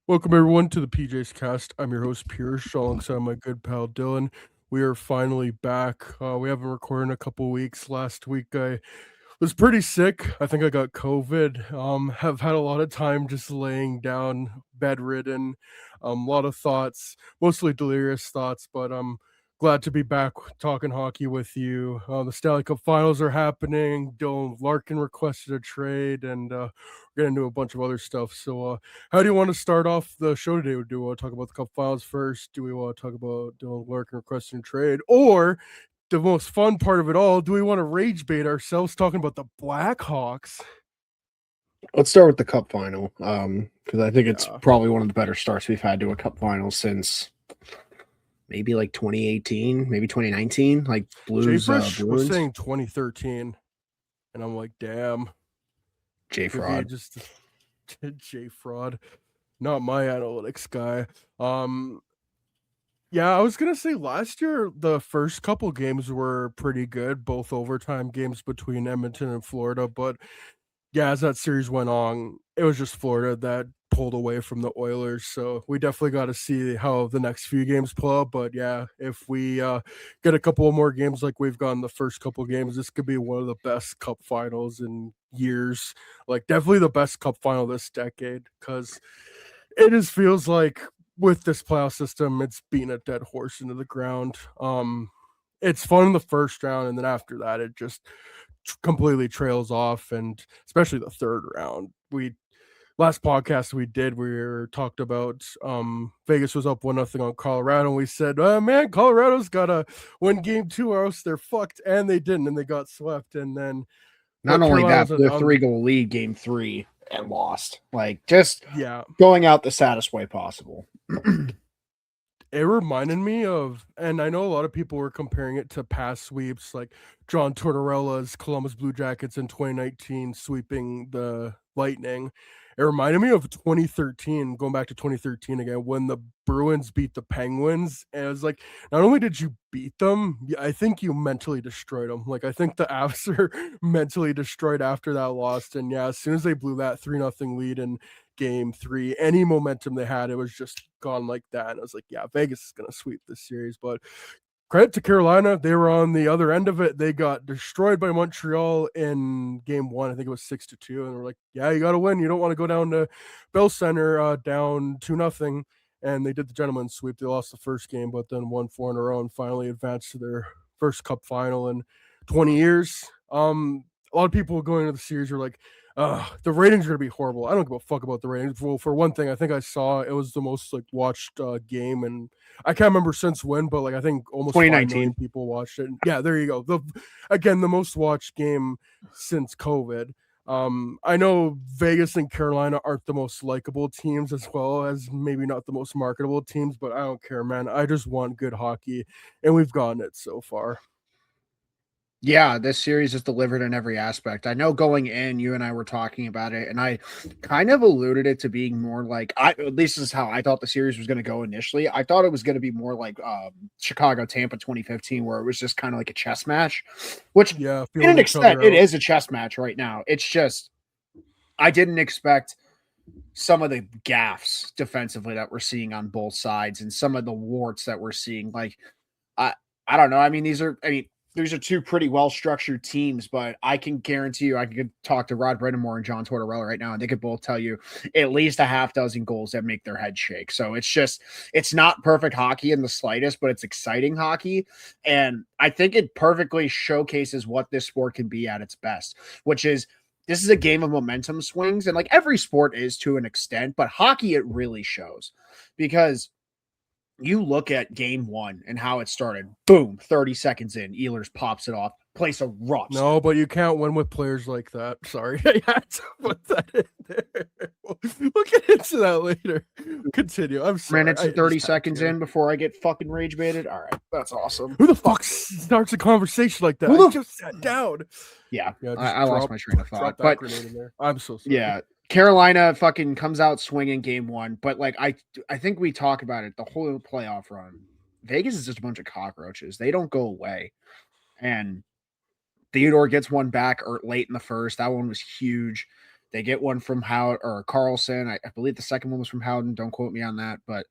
Welcome everyone to the PJ's Cast. I'm your host Pierce, alongside my good pal Dylan. We are finally back. We haven't recorded in a couple weeks. Last week I was pretty sick. I think I got COVID. Have had a lot of time just laying down, bedridden. A lot of thoughts, mostly delirious thoughts, but I'm glad to be back talking hockey with you. The Stanley Cup Finals are happening. Dylan Larkin requested a trade, and we're getting into a bunch of other stuff. So, how do you want to start off the show today? Do we want to talk about the Cup Finals first? Do we want to talk about Dylan Larkin requesting a trade, or the most fun part of it all, do we want to rage bait ourselves talking about the Blackhawks? Let's start with the cup final, because I think it's Yeah. probably one of the better starts we've had to a cup final since maybe like 2018, maybe 2019, like Jay Blues Fresh was Bruins. saying 2013, and I'm like, damn, J if he Fraud. just did Jay Fraud, not my analytics guy. Um, yeah, I was gonna say last year the first couple games were pretty good, both overtime games between Edmonton and Florida, but yeah, as that series went on, it was just Florida that pulled away from the Oilers. So we definitely got to see how the next few games play out. But yeah, if we get a couple more games like we've gotten the first couple games, this could be one of the best Cup finals in years. Like definitely the best Cup final this decade because it just feels like with this playoff system, it's beating a dead horse into the ground. It's fun in the first round, and then after that, it just completely trails off, and especially the third round. We last podcast we did, we were talked about Vegas was up 1-0 on Colorado, and we said, oh man, Colorado's gotta win game two or else they're fucked, and they didn't, and they got swept. And then Not only that, Carolina's but the on 3-goal lead game three and lost. Like just yeah. going out the saddest way possible. It reminded me of, and I know a lot of people were comparing it to past sweeps, like John Tortorella's Columbus Blue Jackets in 2019 sweeping the Lightning. It reminded me of 2013, going back to 2013 again, when the Bruins beat the Penguins. And it was like, not only did you beat them, I think you mentally destroyed them. Like, I think the Avs are mentally destroyed after that loss. And yeah, as soon as they blew that 3-0 lead and game three. Any momentum they had, it was just gone like that. And I was like, yeah, Vegas is going to sweep this series. But credit to Carolina. They were on the other end of it. They got destroyed by Montreal in game one. I think it was 6-2. And we're like, yeah, you got to win. You don't want to go down to Bell Center down 2-0. And they did the gentleman's sweep. They lost the first game, but then won four in a row and finally advanced to their first cup final in 20 years. A lot of people going into the series were like, the ratings are gonna be horrible. I don't give a fuck about the ratings. Well, for one thing, I think I saw it was the most like watched game, and I can't remember since when, but like I think almost 5 million 2019. people watched it. And yeah, there you go. The most watched game since COVID. I know Vegas and Carolina aren't the most likable teams, as well as maybe not the most marketable teams, but I don't care, man. I just want good hockey, and we've gotten it so far. Yeah, this series is delivered in every aspect. I know going in, you and I were talking about it, and I kind of alluded it to being more like at least this is how I thought the series was going to go initially. I thought it was going to be more like Chicago Tampa 2015, where it was just kind of like a chess match, which Yeah, in feeling an each extent other it out. is a chess match right now. It's just I didn't expect some of the gaffes defensively that we're seeing on both sides and some of the warts that we're seeing. Like I I don't know. These are two pretty well structured teams, but I can guarantee you, I could talk to Rod Brindamore and John Tortorella right now, and they could both tell you at least a half dozen goals that make their head shake. So it's not perfect hockey in the slightest, but it's exciting hockey. And I think it perfectly showcases what this sport can be at its best, which is this is a game of momentum swings. And like every sport is to an extent, but hockey, it really shows because you look at game one and how it started. Boom, 30 seconds in, Ehlers pops it off. Place erupts. No, but you can't win with players like that. Sorry, I had to put that in there. We'll get into that later. Continue. I'm sorry. Minutes I and 30 just had seconds to. in before I get fucking rage baited. All right, that's awesome. Who the fuck starts a conversation like that? Who I the just sat down. Yeah, Yeah, I, just I lost my train of drop thought. that But grenade in there. I'm so sorry. yeah, Carolina fucking comes out swinging game one. But like I think we talk about it the whole playoff run. Vegas is just a bunch of cockroaches. They don't go away. And Theodore gets one back late in the first. That one was huge. They get one from Howard or Carlson. I believe the second one was from Howden. Don't quote me on that, but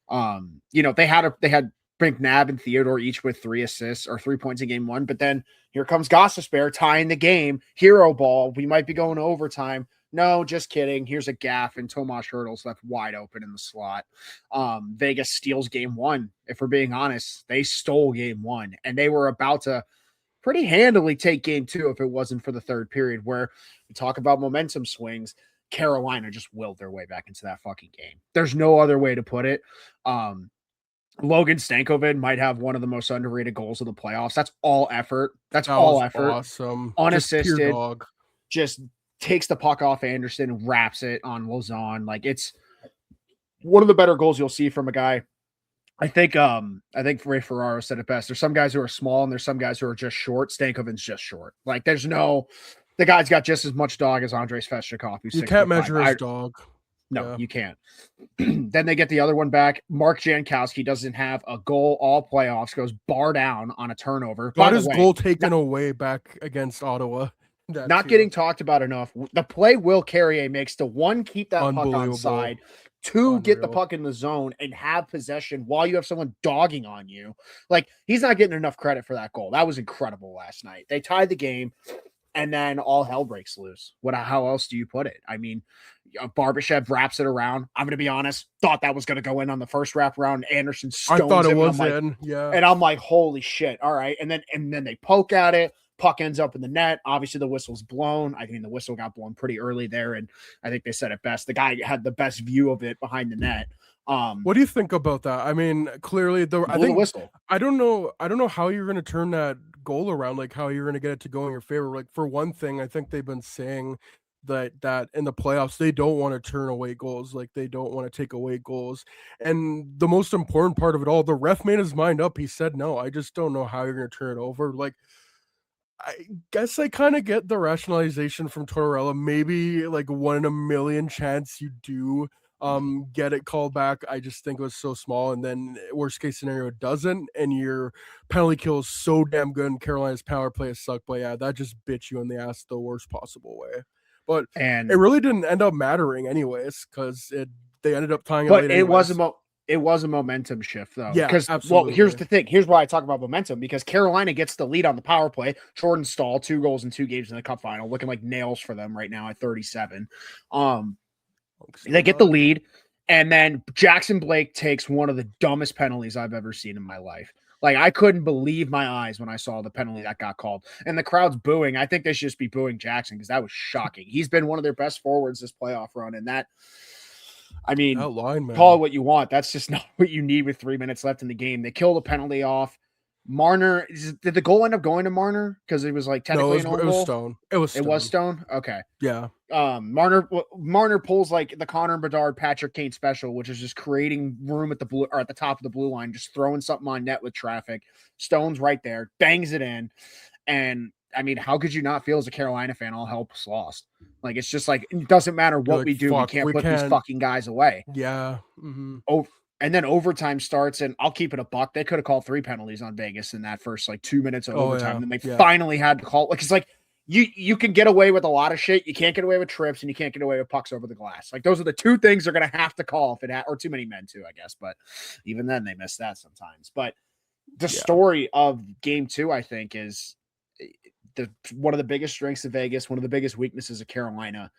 they had McNabb and Theodore each with 3 assists or 3 points in game 1. But then here comes Gostisbehere tying the game. Hero ball. We might be going to overtime. No, just kidding. Here's a gaff, and Tomas Hertl's left wide open in the slot. Vegas steals game 1. If we're being honest, they stole game 1, and they were about to pretty handily take game 2 if it wasn't for the third period, where we talk about momentum swings. Carolina just willed their way back into that fucking game. There's no other way to put it. Logan Stankoven might have one of the most underrated goals of the playoffs. That's all effort. That all effort. Awesome. Unassisted. Just takes the puck off Anderson and wraps it on Lausanne. Like, it's one of the better goals you'll see from a guy. I think Ray Ferraro said it best. There's some guys who are small and there's some guys who are just short. Stankoven's just short. Like, the guy's got just as much dog as Andrei Svechnikov. You can't measure his dog. No, you can't. Then they get the other one back. Mark Jankowski doesn't have a goal all playoffs, goes bar down on a turnover. Got his goal taken away back against Ottawa. Not getting talked about enough. The play Will Carrier makes to 1, keep that puck on side, 2, get the puck in the zone and have possession while you have someone dogging on you. Like, he's not getting enough credit for that goal. That was incredible last night. They tied the game, and then all hell breaks loose. How else do you put it? I mean, Barbashev wraps it around. I'm going to be honest, thought that was going to go in on the first wrap round. Anderson stones I thought it him, was in, yeah. And I'm like, holy shit. All right. And then they poke at it. Puck ends up in the net. Obviously, the whistle's blown. I mean, the whistle got blown pretty early there, and I think they said it best. The guy had the best view of it behind the net. What do you think about that? I mean, clearly whistle. I don't know how you're going to turn that goal around, like how you're going to get it to go in your favor. Like, for one thing, I think they've been saying that in the playoffs they don't want to turn away goals, like they don't want to take away goals. And the most important part of it all, the ref made his mind up. He said, no, I just don't know how you're going to turn it over. Like, I guess I kind of get the rationalization from Tortorella. Maybe like 1 in a million chance you do get it called back. I just think it was so small, and then worst case scenario it doesn't, and your penalty kill is so damn good and Carolina's power play has sucked. But yeah, that just bit you in the ass the worst possible way. But it really didn't end up mattering anyways, because they ended up tying it late anyways. It was a momentum shift, though. Yeah, because absolutely. Well, here's the thing. Here's why I talk about momentum, because Carolina gets the lead on the power play. Jordan Staal, 2 goals in 2 games in the cup final, looking like nails for them right now at 37. They get the lead, and then Jackson Blake takes one of the dumbest penalties I've ever seen in my life. Like, I couldn't believe my eyes when I saw the penalty that got called. And the crowd's booing. I think they should just be booing Jackson, because that was shocking. He's been one of their best forwards this playoff run, and that – I mean, call it what you want. That's just not what you need with 3 minutes left in the game. They kill the penalty off. Marner, did the goal end up going to Marner? Because it was like technically it was Stone. It was Stone? Okay. Yeah. Marner pulls like the Connor Bedard, Patrick Kane special, which is just creating room at the top of the blue line, just throwing something on net with traffic. Stone's right there, bangs it in. And I mean, how could you not feel as a Carolina fan, all hell's lost? Like, it's just like, it doesn't matter what we do. We can't put these fucking guys away. Yeah. Mm-hmm. Oh, and then overtime starts, and I'll keep it a buck. They could have called 3 penalties on Vegas in that first like 2 minutes of overtime. And they finally had to call, like, it's like you can get away with a lot of shit. You can't get away with trips, and you can't get away with pucks over the glass. Like, those are the 2 things they're going to have to call or too many men too, I guess. But even then they miss that sometimes. But the story of game 2, I think, is one of the biggest strengths of Vegas, one of the biggest weaknesses of Carolina,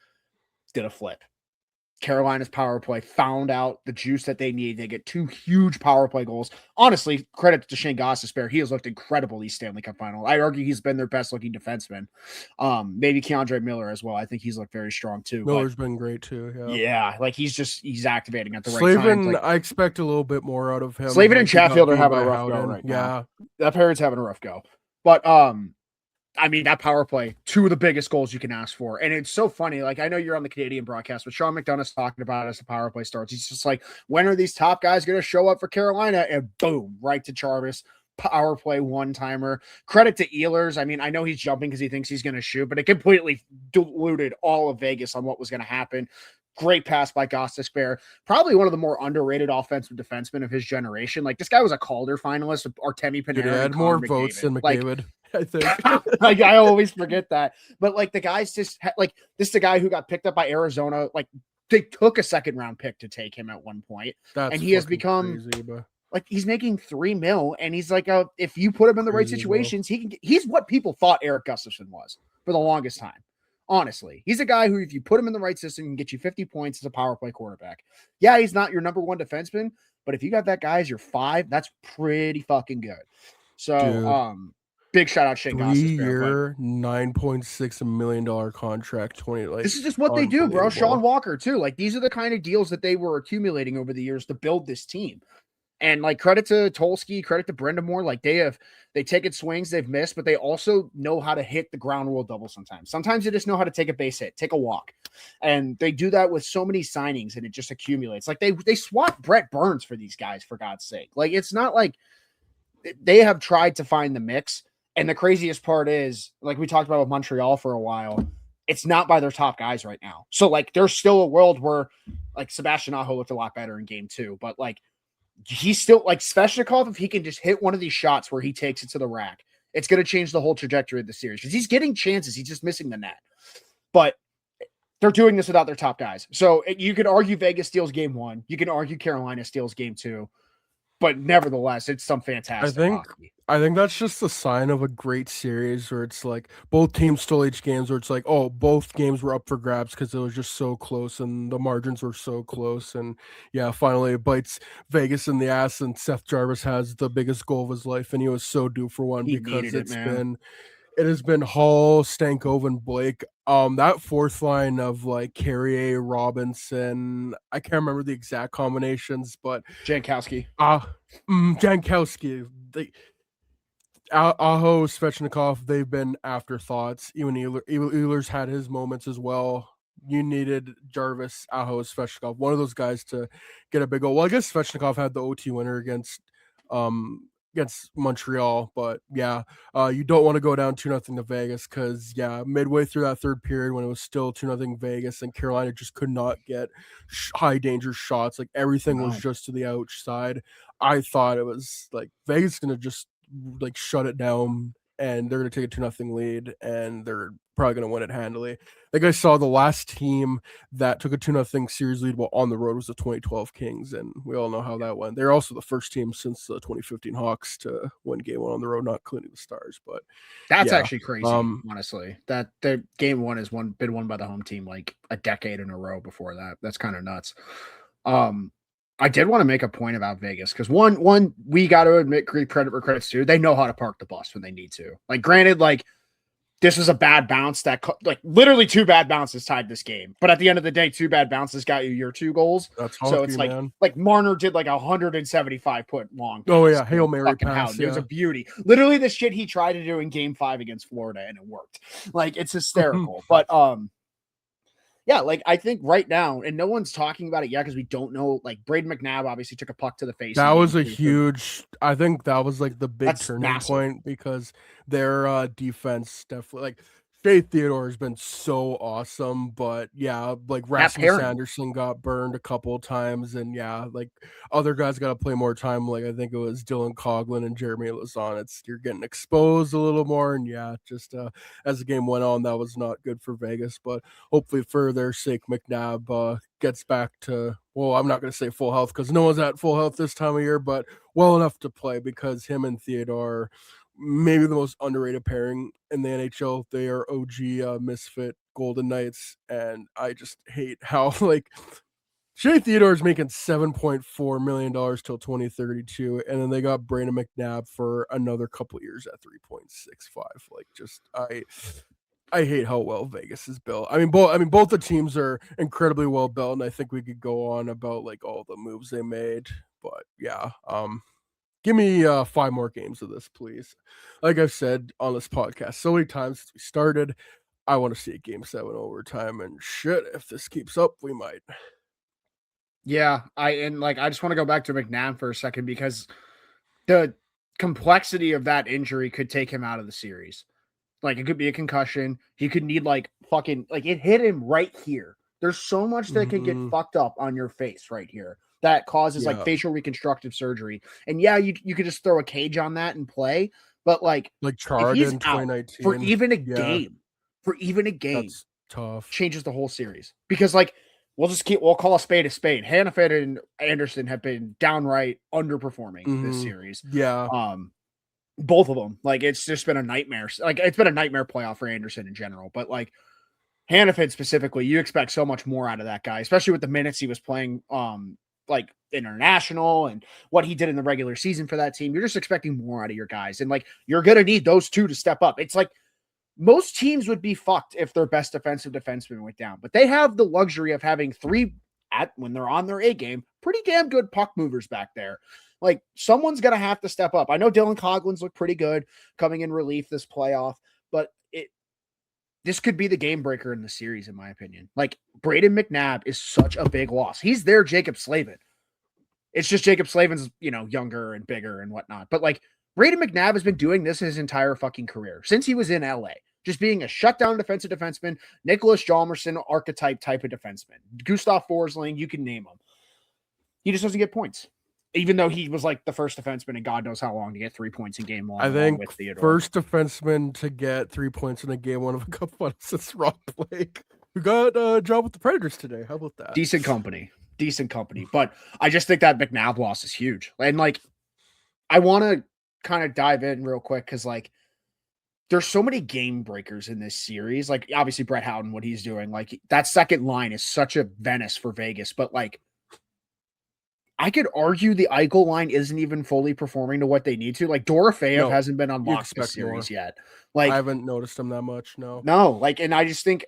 did a flip. Carolina's power play found out the juice that they need. They get 2 huge power play goals. Honestly, credit to Shane Gostisbehere. He has looked incredible these Stanley Cup final. I argue he's been their best looking defenseman. Maybe Keandre Miller as well. I think he's looked very strong too. Miller's been great too. Yeah, like he's activating at the right time. Slavin, I expect a little bit more out of him. Slavin and Chatfield are having a rough go right now. That pairing's having a rough go. But I mean, that power play, 2 of the biggest goals you can ask for. And it's so funny. Like, I know you're on the Canadian broadcast, but Sean McDonough's talking about it as the power play starts. He's just like, when are these top guys going to show up for Carolina? And boom, right to Jarvis. Power play one-timer. Credit to Ehlers. I mean, I know he's jumping because he thinks he's going to shoot, but it completely diluted all of Vegas on what was going to happen. Great pass by Gostisbehere. Probably one of the more underrated offensive defensemen of his generation. Like, this guy was a Calder finalist, Artemi Panarin. He had more votes than McDavid. I think. Like I always forget that. But like the guy's just like this is a guy who got picked up by Arizona. Like they took a second round pick to take him at one point, That's and he has fucking become crazy, but like he's making $3 million, and he's like if you put him in the right crazy, bro. situations, he's what people thought Eric Gustafson was for the longest time. Honestly, he's a guy who, if you put him in the right system, can get you 50 points as a power play quarterback. Yeah, he's not your number one defenseman, but if you got that guy as your 5, that's pretty fucking good. So, Dude, big shout out Shane Goss. 3-year, $9.6 million contract, 20 like This is just what they do, bro. Sean unbelievable. Walker, too. Like, these are the kind of deals that they were accumulating over the years to build this team. And like credit to Tolsky, credit to Brendamore. Like they taken swings they've missed, but they also know how to hit the ground rule double sometimes. Sometimes they just know how to take a base hit, take a walk. And they do that with so many signings and it just accumulates. Like they swapped Brett Burns for these guys, for God's sake. Like it's not like they have tried to find the mix. And the craziest part is, like we talked about with Montreal for a while, it's not by their top guys right now. So like there's still a world where like Sebastian Aho looked a lot better in game 2, but like he's still like Svechnikov, if he can just hit one of these shots where he takes it to the rack, it's going to change the whole trajectory of the series because he's getting chances. He's just missing the net. But they're doing this without their top guys. So you could argue Vegas steals game 1. You can argue Carolina steals game 2. But nevertheless, it's some I fantastic think hockey. I think that's just a sign of a great series where it's like both teams stole each games where it's like, oh, both games were up for grabs because it was just so close and the margins were so close. And yeah, finally it bites Vegas in the ass and Seth Jarvis has the biggest goal of his life and he was so due for one He because needed it, man. it has been Hall, Stankoven, Blake. That fourth line of like Carrier, Robinson, I can't remember the exact combinations, but Jankowski. Jankowski, Aho, Svechnikov, they've been afterthoughts. Even Euler's had his moments as well. You needed Jarvis, Aho, Svechnikov, one of those guys to get a big goal. Well, I guess Svechnikov had the OT winner against Montreal, but yeah, you don't want to go down 2-0 to Vegas because yeah, midway through that third period when it was still 2-0 Vegas and Carolina just could not get high danger shots, like everything was just to the outside. I thought it was like Vegas gonna just like shut it down and they're going to take a 2-0 lead and they're probably going to win it handily. Like I saw the last team that took a 2-0 series lead while on the road was the 2012 Kings, and we all know how that went. They're also the first team since the 2015 Hawks to win game 1 on the road, not including the Stars. But that's yeah, actually crazy, honestly. That the game 1 is been won by the home team like a decade in a row before that. That's kind of nuts. I did want to make a point about Vegas because one we got to admit credit where credit's due. They know how to park the bus when they need to. Like, granted, like this was a bad bounce that like literally 2 bad bounces tied this game. But at the end of the day, 2 bad bounces got you your 2 goals. that's hockey, So it's like man. like Marner did like 175 foot long. Oh yeah, Hail Mary pass. It was a beauty. Literally the shit he tried to do in game 5 against Florida and it worked. Like it's hysterical. But yeah, like I think right now, and no one's talking about it yet because we don't know. Like Braden McNabb obviously took a puck to the face. That was a huge. I think that was like the big That's turning massive. point because their defense definitely like Shea Theodore has been so awesome, but yeah, like Rasmus Anderson got burned a couple of times, and yeah, like other guys got to play more time. Like I think it was Dylan Coughlin and Jeremy Lazon. You're getting exposed a little more, and yeah, just as the game went on, that was not good for Vegas. But hopefully, for their sake, McNabb gets back to. Well, I'm not going to say full health because no one's at full health this time of year, but well enough to play because him and Theodore maybe the most underrated pairing in the NHL. They are OG misfit Golden Knights, and I just hate how like Shea Theodore is making $7.4 million till 2032, and then they got Brandon McNabb for another couple of years at 3.65. Like, just I hate how well Vegas is built. I mean, both the teams are incredibly well built, and I think we could go on about like all the moves they made. But yeah, give me 5 more games of this, please. Like I've said on this podcast so many times since we started, I want to see a game 7 overtime, and shit, if this keeps up, we might. Yeah, I just want to go back to McNabb for a second because the complexity of that injury could take him out of the series. Like it could be a concussion. He could need like fucking like it hit him right here. There's so much that could get fucked up on your face right here that causes like facial reconstructive surgery. And yeah, you could just throw a cage on that and play, But like if Chara did he's in out for 2019. even a Yeah, game, for even a game, that's tough. changes the whole series. Because like we'll call a spade a spade. Hannafin and Anderson have been downright underperforming this Mhm. series. Yeah. Both of them. Like it's just been a nightmare. Like it's been a nightmare playoff for Anderson in general. But like Hannafin specifically, you expect so much more out of that guy, especially with the minutes he was playing like international and what he did in the regular season for that team. You're just expecting more out of your guys. And like you're gonna need those two to step up. It's like most teams would be fucked if their best defensive defenseman went down, but they have the luxury of having three when they're on their A game, pretty damn good puck movers back there. Like someone's gonna have to step up. I know Dylan Coughlin's looked pretty good coming in relief this playoff, but this could be the game breaker in the series, in my opinion. Like Braden McNabb is such a big loss. He's their Jacob Slavin. It's just Jacob Slavin's, younger and bigger and whatnot. But like Braden McNabb has been doing this his entire fucking career since he was in LA, just being a shutdown defensive defenseman, Nicholas Hjalmarsson archetype type of defenseman, Gustav Forsling, you can name him. He just doesn't get points, even though he was like the first defenseman in God knows how long to get 3 points in game one. I think with Theodore. first defenseman to get 3 points in a game one of a cup final since Rob Blake, who got a job with the Predators today. How about that? Decent company. But I just think that McNabb loss is huge. And like, I want to kind of dive in real quick because like, there's so many game breakers in this series. Like, obviously, Brett Howden, what he's doing, like that second line is such a menace for Vegas. But like, I could argue the Eichel line isn't even fully performing to what they need to. Like Dorofeyev hasn't been unlocked this series yet. Like I haven't noticed him that much. No. Like, and I just think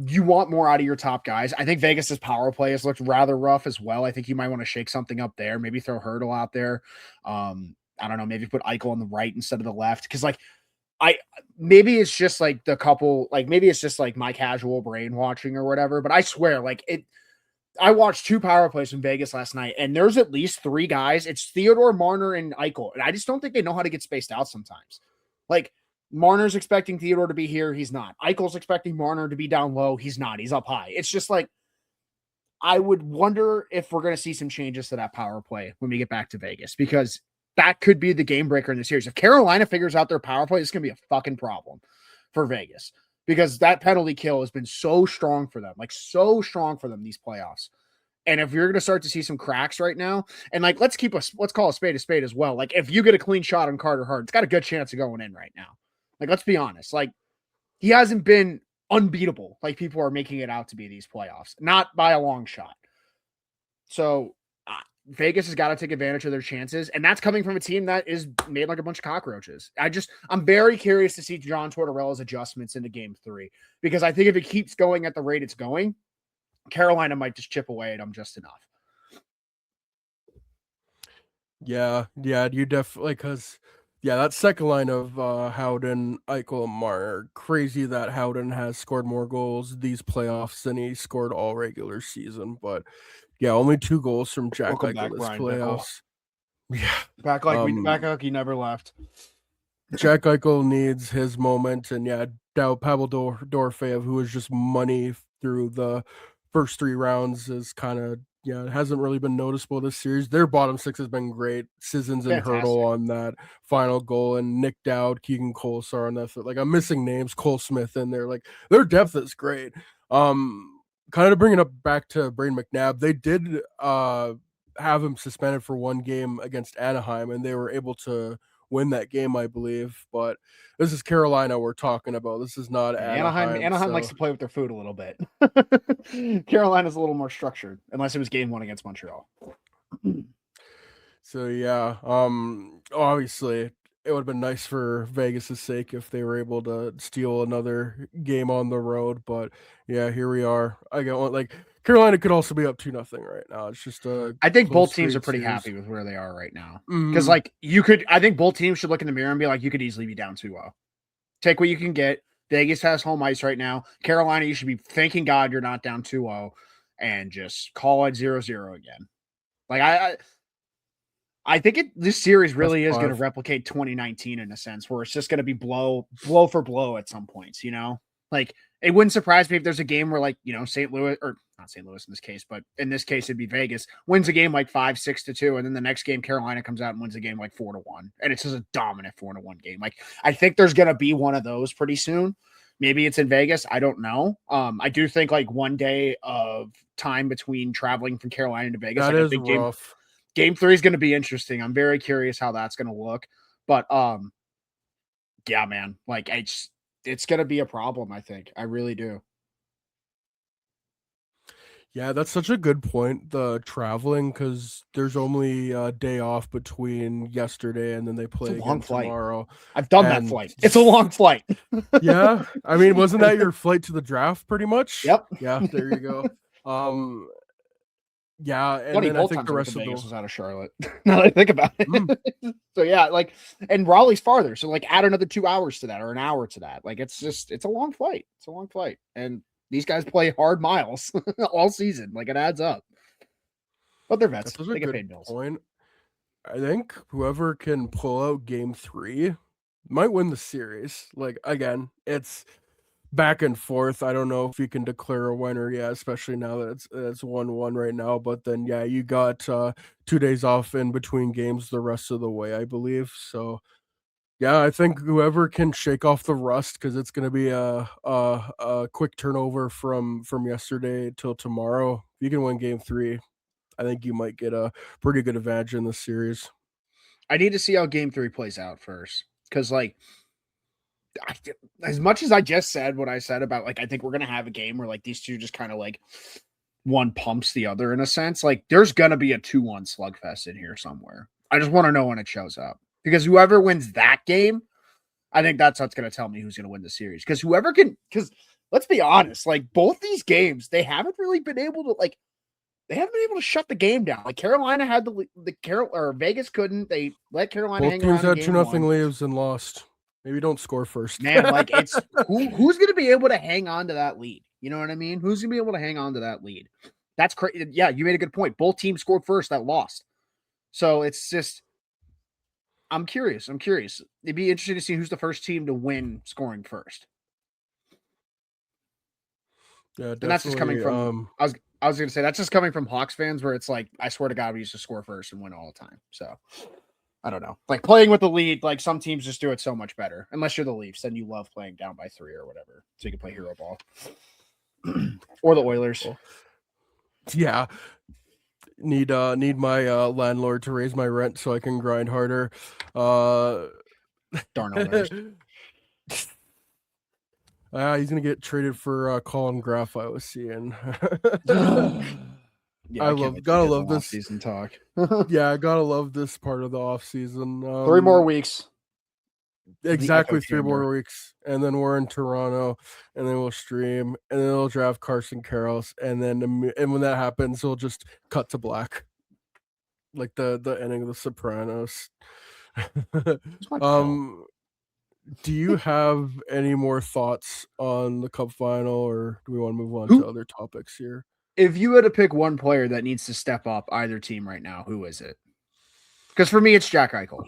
you want more out of your top guys. I think Vegas's power play has looked rather rough as well. I think you might want to shake something up there. Maybe throw Hurdle out there. I don't know. Maybe put Eichel on the right instead of the left. Because like maybe it's just like maybe it's just like my casual brain watching or whatever. But I swear, like I watched 2 power plays in Vegas last night, and there's at least 3 guys. It's Theodore, Marner, and Eichel. And I just don't think they know how to get spaced out sometimes. Like, Marner's expecting Theodore to be here. He's not. Eichel's expecting Marner to be down low. He's not. He's up high. It's just like, I would wonder if we're going to see some changes to that power play when we get back to Vegas, because that could be the game breaker in the series. If Carolina figures out their power play, it's going to be a fucking problem for Vegas, because that penalty kill has been so strong for them, these playoffs. And if you're going to start to see some cracks right now, and like, let's call a spade as well. Like, if you get a clean shot on Carter Hart, it's got a good chance of going in right now. Like, let's be honest. Like, he hasn't been unbeatable like people are making it out to be these playoffs, not by a long shot. So Vegas has got to take advantage of their chances, and that's coming from a team that is made like a bunch of cockroaches. I'm very curious to see John Tortorella's adjustments into game 3, because I think if it keeps going at the rate it's going, Carolina might just chip away at them just enough. Yeah, you definitely, because that second line of Howden, Eichel, and Marner, crazy that Howden has scored more goals these playoffs than he scored all regular season. But yeah, only 2 goals from Jack Eichel this playoffs. Yeah, back like he never left. Jack Eichel needs his moment, and Pavel Dorofeyev, who is just money through the first 3 rounds, is kind of it hasn't really been noticeable this series. Their bottom 6 has been great. Sissons and Hurdle on that final goal, and Nick Dowd, Keegan Kolesar on that. Like, I'm missing names, Cole Smith in there. Like, their depth is great. Kind of bringing it back to Braden McNabb, they did have him suspended for 1 game against Anaheim, and they were able to win that game, I believe. But this is Carolina we're talking about. This is not Anaheim. Anaheim likes to play with their food a little bit. Carolina's a little more structured, unless it was game 1 against Montreal. So obviously it would have been nice for Vegas' sake if they were able to steal another game on the road. But here we are. I get one, like, Carolina could also be up 2-0 right now. It's just I think both teams are pretty happy with where they are right now. Because like I think both teams should look in the mirror and be like, you could easily be down 2-0. Take what you can get. Vegas has home ice right now. Carolina, you should be thanking God you're not down 2-0 and just call it 0-0 again. Like I think this series really is going to replicate 2019 in a sense, where it's just going to be blow for blow at some points, Like, It wouldn't surprise me if there's a game where, like, St. Louis, or not St. Louis in this case, but in this case it'd be Vegas, wins a game like 5-6-2, and then the next game Carolina comes out and wins a game like 4-1, and it's just a dominant 4-1 game. Like, I think there's gonna be one of those pretty soon. Maybe it's in Vegas. I don't know. I do think like one day of time between traveling from Carolina to Vegas, That like I is think rough. game 3 is going to be interesting. I'm very curious how that's going to look. But yeah, man, like it's going to be a problem, I think. I really do. Yeah, that's such a good point, the traveling, because there's only a day off between yesterday and then they It's a play long again flight. tomorrow. I've done that And flight. It's a long flight. yeah, I mean, wasn't that your flight to the draft pretty much? Yep. Yeah, there you go. Yeah, and Funny, then I both think times the I went to rest of Vegas the was out of Charlotte. Now that I think about mm, it. So yeah, like, and Raleigh's farther. So like add another 2 hours to that or an hour to that. Like it's a long flight. It's a long flight. And these guys play hard miles all season. Like it adds up. But they're vets. that's such a They get good paid bills. point. I think whoever can pull out game 3 might win the series. Like again, it's back and forth. I don't know if you can declare a winner yet, especially now that it's 1-1 right now. But then yeah, you got 2 days off in between games the rest of the way, I believe. So yeah, I think whoever can shake off the rust, because it's going to be a quick turnover from yesterday till tomorrow. If you can win game 3, I think you might get a pretty good advantage in the series. I need to see how game 3 plays out first. Because like I, as much as I just said what I said about like I think we're gonna have a game where like these two just kind of like one pumps the other in a sense. Like there's gonna be a 2-1 slugfest in here somewhere. I just want to know when it shows up because whoever wins that game, I think that's what's gonna tell me who's gonna win the series. Because whoever can, because let's be honest, like both these games, they haven't really been able to like they haven't been able to shut the game down. Like Carolina had the Carol or Vegas couldn't. They let Carolina Both hang teams around in had game 2-0 one. leads and lost. Maybe don't score first. Man, like it's who's going to be able to hang on to that lead? You know what I mean? Who's going to be able to hang on to that lead? That's crazy. Yeah, you made a good point. Both teams scored first that lost. So it's just I'm curious. It'd be interesting to see who's the first team to win scoring first. Yeah, And that's just coming definitely. from I was going to say that's just coming from Hawks fans where it's like I swear to God we used to score first and win all the time. So I don't know. Like playing with the lead, like some teams just do it so much better. Unless you're the Leafs, then you love playing down by 3 or whatever. So you can play hero ball. Or the Oilers. Yeah. Need my landlord to raise my rent so I can grind harder. Darn Oilers. He's gonna get traded for Colin Graff. I was seeing. Yeah, I can't wait to gotta get love the this. season talk. Yeah, I gotta love this part of the off season. 3 more weeks. Exactly The 3 echo chamber. more weeks, and then we're in Toronto, and then we'll stream, and then they'll draft Carson Karros, and then and when that happens, we'll just cut to black, like the ending of The Sopranos. It's my call. Do you have any more thoughts on the cup final, or do we want to move on to Who, other topics here? if you had to pick one player that needs to step up either team right now, who is it? Because for me, it's Jack Eichel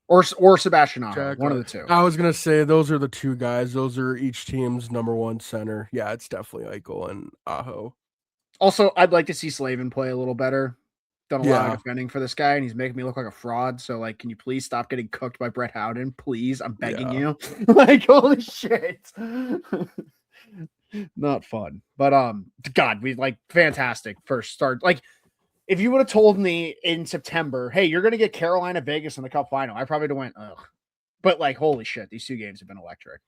or Sebastian Aho, Jack, one of the two. I was gonna say those are the two guys. Those are each team's number one center. Yeah, it's definitely Eichel and Aho. Also, I'd like to see Slavin play a little better. Done a lot of Yeah, defending for this guy, and he's making me look like a fraud. So, like, can you please stop getting cooked by Brett Howden? Please, I'm begging yeah. you. Like, holy shit. Not fun. But God, we like fantastic first start. Like, if you would have told me in September, hey, you're gonna get Carolina Vegas in the cup final, I probably would have went, ugh. But like, holy shit, these 2 games have been electric.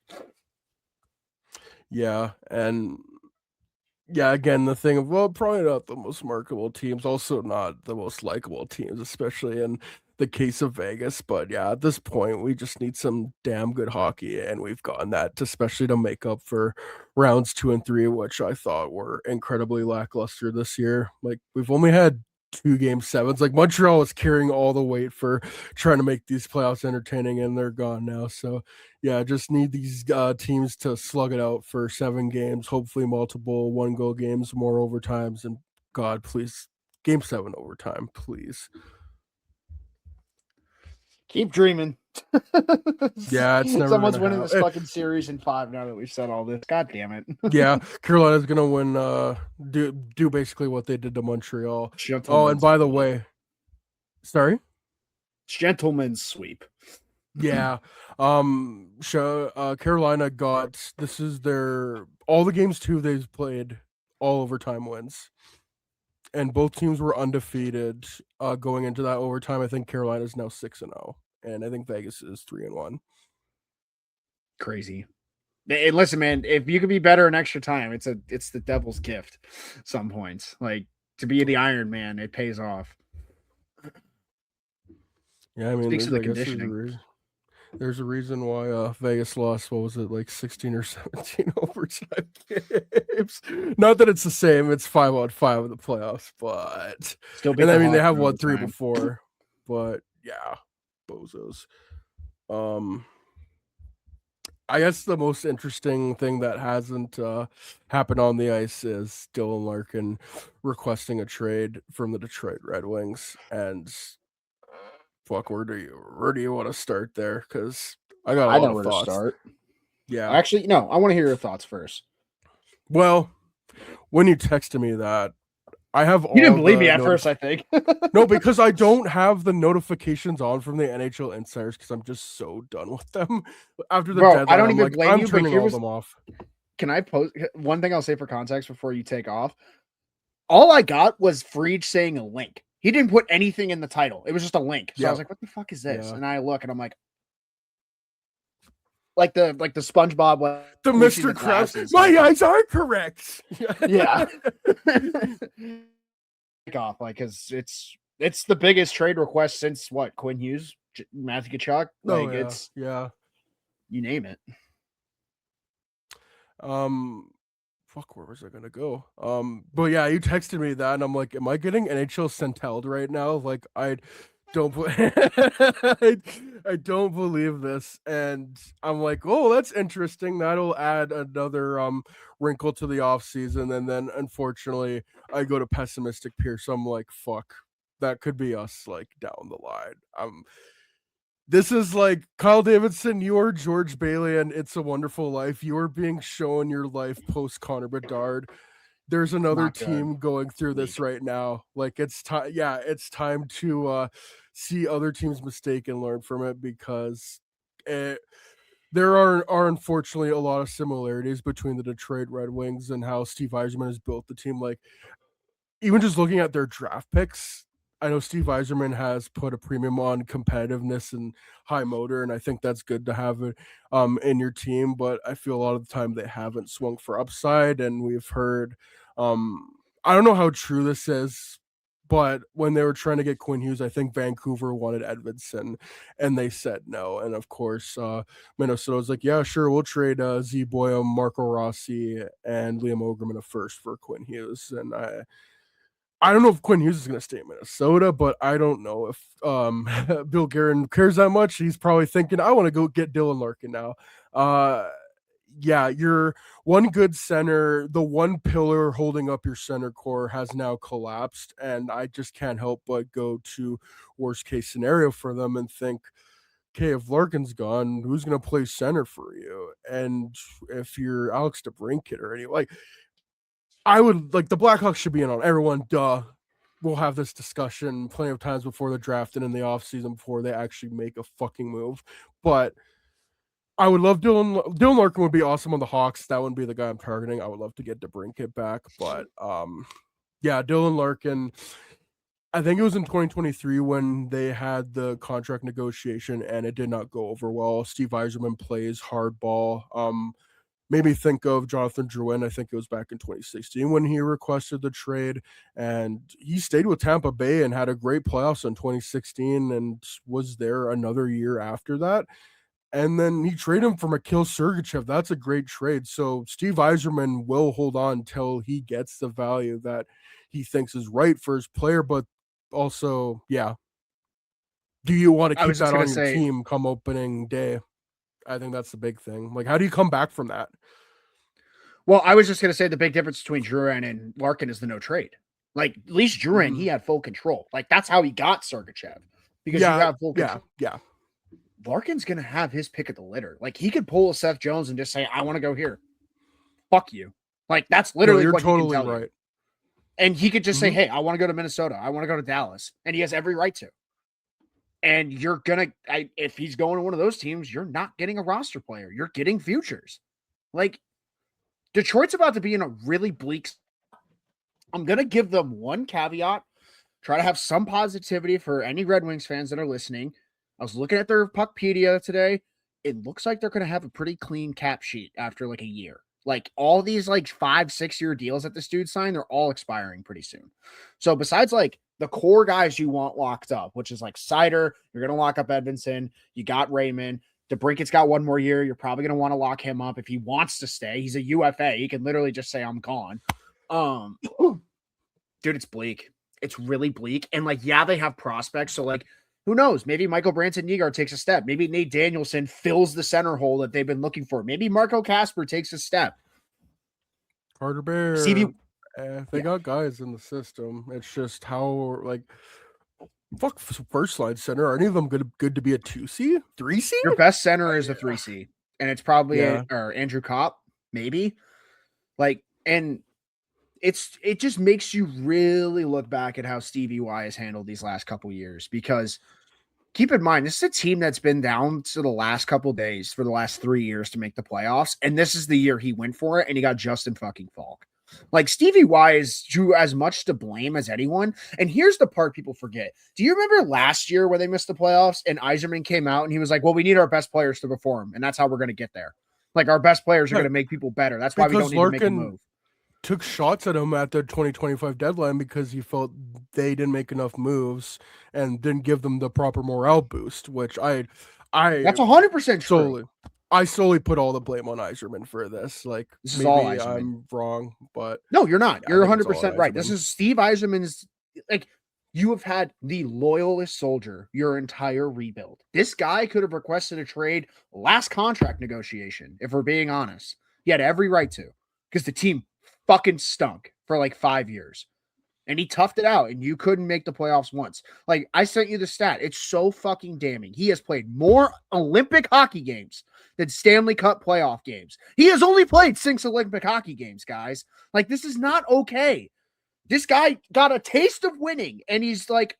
Yeah, and yeah, again, the thing of, well, probably not the most marketable teams, also not the most likable teams, especially in the case of Vegas. But yeah, at this point, we just need some damn good hockey, and we've gotten that, especially to make up for rounds 2 and 3, which I thought were incredibly lackluster this year. Like, we've only had 2 game 7s. Like, Montreal was carrying all the weight for trying to make these playoffs entertaining, and they're gone now. So yeah, just need these teams to slug it out for 7 games, hopefully multiple 1-goal games, more overtimes, and God, please, game 7 overtime, please. Keep dreaming. Yeah, it's never Someone's gonna winning this happen. fucking series in 5 now that we've said all this. God damn it. Yeah, Carolina's gonna win. Do basically what they did to Montreal. Oh, and Gentlemen's by the sweep. way, sorry. Gentlemen's sweep. Yeah. Carolina got this is their all the games too they've played all overtime wins. And both teams were undefeated going into that overtime. I think Carolina's now 6-0 and I think Vegas is 3-1. Crazy. Hey, listen, man, if you could be better in extra time, it's the devil's gift. Some points. Like to be the Iron Man, it pays off. Yeah, I mean Speaks of there's the I guess conditioning. there's a reason why Vegas lost. What was it, like 16 or 17 overtime games? Not that it's the same. It's 5-on-5 in the playoffs, but Still beat and I the mean they Hawks have in what 3 overtime. before, but yeah, bozos. Um, I guess the most interesting thing that hasn't happened on the ice is Dylan Larkin requesting a trade from the Detroit Red Wings, and fuck, where do you want to start there? Because I got a I lot know of where to thoughts. start. Yeah. Actually, no, I want to hear your thoughts first. Well, when you texted me that, I have You didn't all believe me the at first, I think. no, because I don't have the notifications on from the NHL Insiders because I'm just so done with them. After the Bro, I deadline, don't I'm even like, blame I'm you, but turning here all of was them off. can I post one thing I'll say for context before you take off? All I got was Freed saying a link. He didn't put anything in the title. It was just a link. So I was Yeah, like, what the fuck is this? yeah. And I look and I'm like the SpongeBob when The we see Mr. the Krabs, glasses. my Like, eyes are correct. yeah. Off, like, because it's the biggest trade request since what, Quinn Hughes, Matthew Tkachuk? Oh Like, yeah, it's yeah. you name it. Fuck, where was I gonna go? But yeah, you texted me that, and I'm like, am I getting NHL Centelled right now? Like, I don't, I don't believe this, and I'm like, oh, that's interesting. That'll add another wrinkle to the off season, and then unfortunately, I go to pessimistic Pierce. So I'm like, fuck, that could be us like down the line. This is like Kyle Davidson, you are George Bailey, and It's a Wonderful Life. You are being shown your life post Connor Bedard. There's another Not good. team going through this Weak. right now. Like it's time, yeah, it's time to see other teams' mistake and learn from it because there are unfortunately a lot of similarities between the Detroit Red Wings and how Steve Yzerman has built the team. Like even just looking at their draft picks, I know Steve Yzerman has put a premium on competitiveness and high motor, and I think that's good to have it in your team. But I feel a lot of the time they haven't swung for upside, and we've heard. I don't know how true this is, but when they were trying to get Quinn Hughes, I think Vancouver wanted Edvidson, and they said no. And of course, Minnesota was like, "Yeah, sure, we'll trade Z Boyum, Marco Rossi, and Liam Ogerman a first for Quinn Hughes." And I don't know if Quinn Hughes is going to stay in Minnesota, but I don't know if Bill Guerin cares that much. He's probably thinking, I want to go get Dylan Larkin now. Yeah, your one good center, the one pillar holding up your center core has now collapsed. And I just can't help but go to worst case scenario for them and think, okay, if Larkin's gone, who's going to play center for you? And if you're Alex DeBrincat or any, like, I would like the Blackhawks should be in on everyone. Duh. We'll have this discussion plenty of times before the draft and in the offseason before they actually make a fucking move. But I would love Dylan Larkin would be awesome on the Hawks. That wouldn't be the guy I'm targeting. I would love to get DeBrincat back. But yeah, Dylan Larkin. I think it was in 2023 when they had the contract negotiation and it did not go over well. Steve Yzerman plays hardball. Made me think of Jonathan Drouin. I think it was back in 2016 when he requested the trade, and he stayed with Tampa Bay and had a great playoffs in 2016 and was there another year after that. And then he traded him for Mikhail Sergachev. That's a great trade. So Steve Yzerman will hold on until he gets the value that he thinks is right for his player. But also, yeah, do you want to I keep was just that gonna on your say, team come opening day? I think that's the big thing. Like, how do you come back from that? well, I was just gonna say the big difference between Duran and Larkin is the no trade. Like at least Duran, Mm-hmm. he had full control. Like that's how he got Sergachev because you Yeah, have full yeah, control. yeah. Larkin's going to have his pick of the litter. Like, he could pull a Seth Jones and just say, I want to go here. Fuck you. Like, that's literally you're what totally he can tell right. you. And he could just say, hey, I want to go to Minnesota. I want to go to Dallas. And he has every right to. And you're going to, if he's going to one of those teams, you're not getting a roster player. You're getting futures. Like, Detroit's about to be in a really bleak. I'm going to give them one caveat. Try to have some positivity for any Red Wings fans that are listening. I was looking at their Puckpedia today. It looks like they're going to have a pretty clean cap sheet after like a year. Like all these like 5-6 year deals that this dude signed, they're all expiring pretty soon. So besides like the core guys you want locked up, which is like Sider, you're going to lock up Edvinsson. You got Raymond. DeBrinket's got one more year. You're probably going to want to lock him up if he wants to stay. He's a UFA. He can literally just say, I'm gone. Dude, it's bleak. It's really bleak. And like, yeah, they have prospects. So like, who knows? Maybe Michael Branson-Nygaard takes a step. Maybe Nate Danielson fills the center hole that they've been looking for. Maybe Marco Casper takes a step. Carter Bear. CV, they got guys in the system. It's just how like fuck first line center. Are any of them good to be a 2C? 3C? Your best center is a 3C. And it's probably or Andrew Kopp, maybe. Like, and it just makes you really look back at how Stevie Y has handled these last couple years, because keep in mind, this is a team that's been down to the last couple days for the last 3 years to make the playoffs. And this is the year he went for it and he got Justin fucking Falk. Like Stevie Y is as much to blame as anyone. And here's the part people forget. Do you remember last year where they missed the playoffs and Yzerman came out and he was like, well, we need our best players to perform. And that's how we're going to get there. Like our best players are going to make people better. That's why we don't need to make a move. Took shots at him at the 2025 deadline because he felt they didn't make enough moves and didn't give them the proper morale boost, which that's 100% true. I solely put all the blame on Yzerman for this. Like, this is maybe all Yzerman. I'm wrong, but no, you're not. You're 100% right. This is Steve Yzerman's. Like, you have had the loyalist soldier your entire rebuild. This guy could have requested a trade last contract negotiation, if we're being honest. He had every right to, because the team fucking stunk for like 5 years. And he toughed it out, and you couldn't make the playoffs once. Like, I sent you the stat. It's so fucking damning. He has played more Olympic hockey games than Stanley Cup playoff games. He has only played 6 Olympic hockey games, guys. Like, this is not okay. This guy got a taste of winning, and he's like,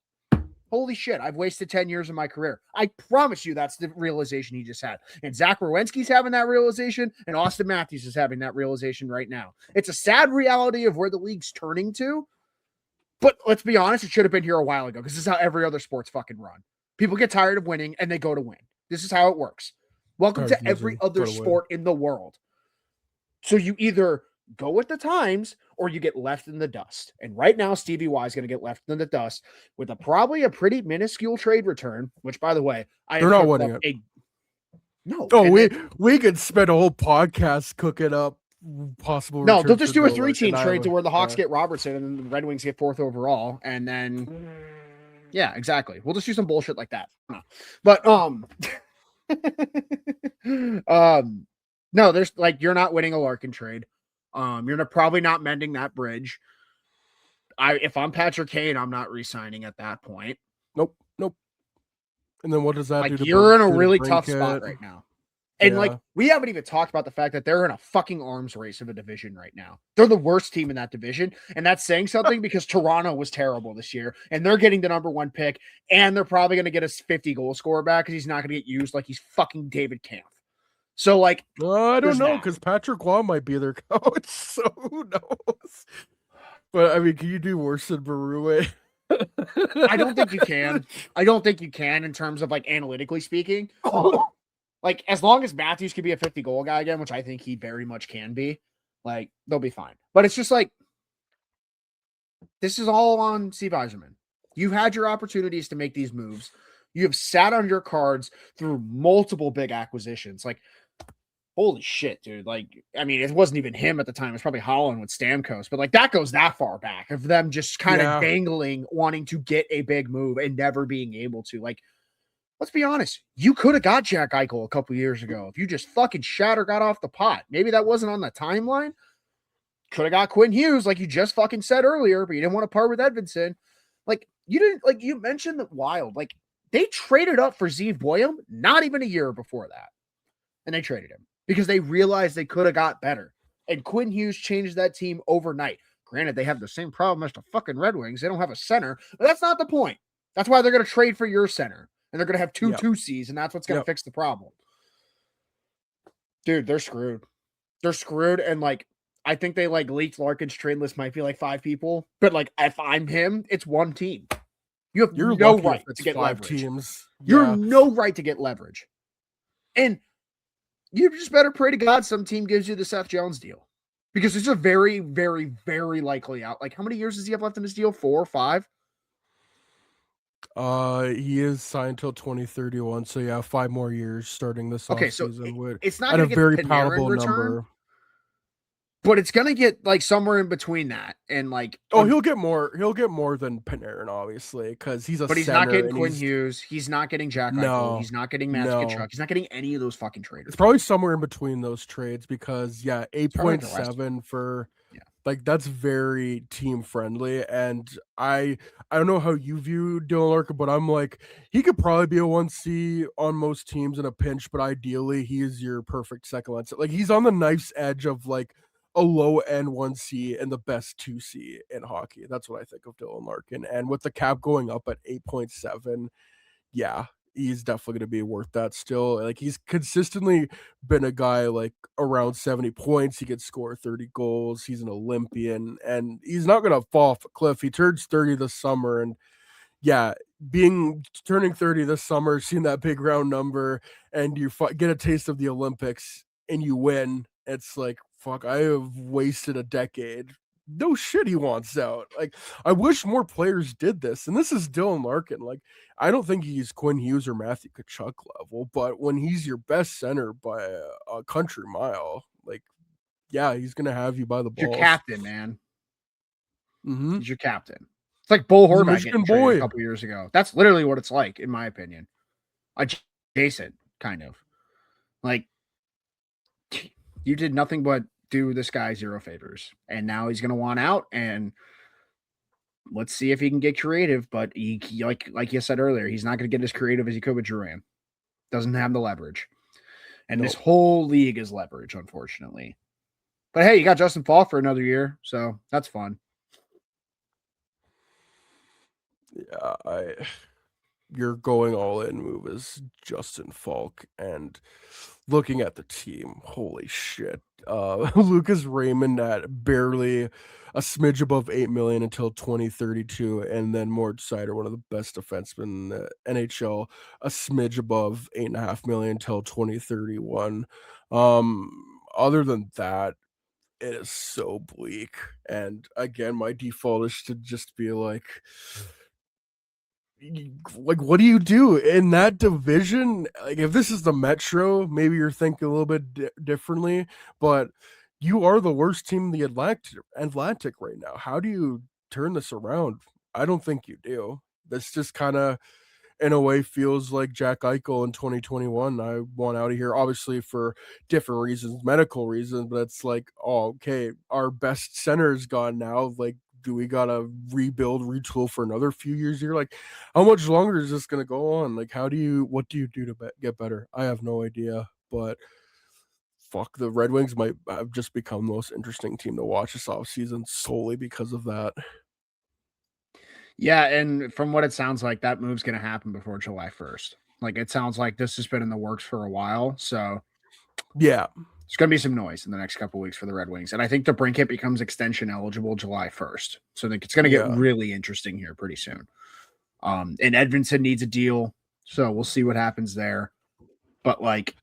holy shit, I've wasted 10 years of my career. I promise you that's the realization he just had. And Zach Werenski's having that realization, and Austin Matthews is having that realization right now. It's a sad reality of where the league's turning to. But let's be honest, it should have been here a while ago, because this is how every other sport's fucking run. People get tired of winning and they go to win. This is how it works. Welcome to every other sport in the world. So you either go with the times or you get left in the dust. And right now, Stevie Y is going to get left in the dust with probably a pretty minuscule trade return, which, by the way, they're not winning it. No. Oh, we could spend a whole podcast cooking up possible. No, they'll just do a 3-team trade to where the Hawks get Robertson and then the Red Wings get 4th overall, and then yeah, exactly. We'll just do some bullshit like that. But no, there's like, you're not winning a Larkin trade. You're probably not mending that bridge. If I'm Patrick Kane, I'm not re-signing at that point. Nope. And then what does that do? You're in a really tough spot right now. And like, we haven't even talked about the fact that they're in a fucking arms race of a division right now. They're the worst team in that division. And that's saying something, because Toronto was terrible this year and they're getting the number 1 pick, and they're probably going to get a 50 goal scorer back because he's not going to get used like he's fucking David Kampf. So like, I don't know, because Patrick Waugh might be their coach. So who knows? But I mean, can you do worse than Berube? I don't think you can. I don't think you can in terms of like analytically speaking. Like, as long as Matthews could be a 50 goal guy again, which I think he very much can be, like, they'll be fine. But it's just like, this is all on Steve Yzerman. You had your opportunities to make these moves. You have sat on your cards through multiple big acquisitions. Like, holy shit, dude. Like, I mean, it wasn't even him at the time. It was probably Holland with Stamkos. But, like, that goes that far back of them just kind of dangling, wanting to get a big move and never being able to. Like, let's be honest. You could have got Jack Eichel a couple years ago if you just fucking got off the pot. Maybe that wasn't on the timeline. Could have got Quinn Hughes, like you just fucking said earlier, but you didn't want to part with Edvinsson. Like, you didn't, like, you mentioned the Wild. Like, They traded up for Zeev Boyum not even a year before that. And they traded him because they realized they could have got better. And Quinn Hughes changed that team overnight. Granted, they have the same problem as the fucking Red Wings. They don't have a center, but that's not the point. That's why they're going to trade for your center. And they're going to have two Yep. 2Cs, and that's what's going to fix the problem. Dude, they're screwed. They're screwed. And like, I think they like leaked Larkin's trade list might be like 5 people, but like if I'm him, it's one team. You have You're no lucky right if it's to get 5 leverage. teams. You Yeah. have no right to get leverage. And you just better pray to God some team gives you the Seth Jones deal. Because it's a very, very, very likely out. Like, how many years does he have left in his deal? 4 or 5? He is signed till 2031, so yeah, 5 more years starting this Okay, so offseason it's not at a going to get very the Panarin palatable return, number. but it's going to get like somewhere in between that. And like, Oh, he'll get more. He'll get more than Panarin, obviously, because he's a but he's center. not getting and Quinn Hughes. He's not getting Jack Eichel. He's not getting Matt Tkachuk. He's not getting any of those fucking traders. It's probably somewhere in between those trades because, yeah, Like 8.7 for like that's very team friendly. And I don't know how you view Dylan Larkin, but I'm like he could probably be a 1C on most teams in a pinch, but ideally he is your perfect second line. Like he's on the knife's edge of like a low end 1C and the best 2C in hockey. That's what I think of Dylan Larkin. And with the cap going up at 8.7, yeah, he's definitely going to be worth that still. Like he's consistently been a guy like around 70 points. He could score 30 goals. He's an Olympian and he's not going to fall off a cliff. He turns 30 this summer. And yeah, turning 30 this summer, seeing that big round number and you get a taste of the Olympics and you win. It's like, fuck, I have wasted a decade. No shit, he wants out. Like, I wish more players did this. And this is Dylan Larkin. Like, I don't think he's Quinn Hughes or Matthew Tkachuk level, but when he's your best center by a country mile, like, yeah, he's gonna have you by the balls. Your captain, man. Mm-hmm. He's your captain. It's like Bull He's a Horvath Michigan getting traded boy a couple years ago. That's literally what it's like, in my opinion. Adjacent, kind of. Like, you did nothing but do this guy 0 favors. And now he's going to want out. And let's see if he can get creative. But he like you said earlier, he's not going to get as creative as he could with Duran. Doesn't have the leverage. And this whole league is leverage, unfortunately. But hey, you got Justin Falk for another year. So that's fun. Yeah, your going all in move is Justin Falk. And looking at the team, holy shit. Lucas Raymond at barely a smidge above 8 million until 2032, and then Mort Seider, one of the best defensemen in the NHL, a smidge above 8.5 million until 2031. Other than that, it is so bleak. And again, my default is to just be like, what do you do in that division? Like, if this is the Metro, maybe you're thinking a little bit differently, but you are the worst team in the Atlantic right now. How do you turn this around? I don't think you do. This just kind of, in a way, feels like Jack Eichel in 2021. I want out of here, obviously for different reasons, medical reasons, but it's like, oh, okay, our best center is gone now. Like, do we gotta rebuild, retool for another few years here? Like, how much longer is this gonna go on? Like, what do you do to get better? I have no idea, but fuck, the Red Wings might have just become the most interesting team to watch this offseason solely because of that. Yeah, and from what it sounds like, that move's going to happen before July 1st. Like, it sounds like this has been in the works for a while. So, yeah, there's going to be some noise in the next couple of weeks for the Red Wings. And I think the Brinkett becomes extension eligible July 1st. So, I think it's going to get really interesting here pretty soon. And Edvinsson needs a deal. So, we'll see what happens there. But, like,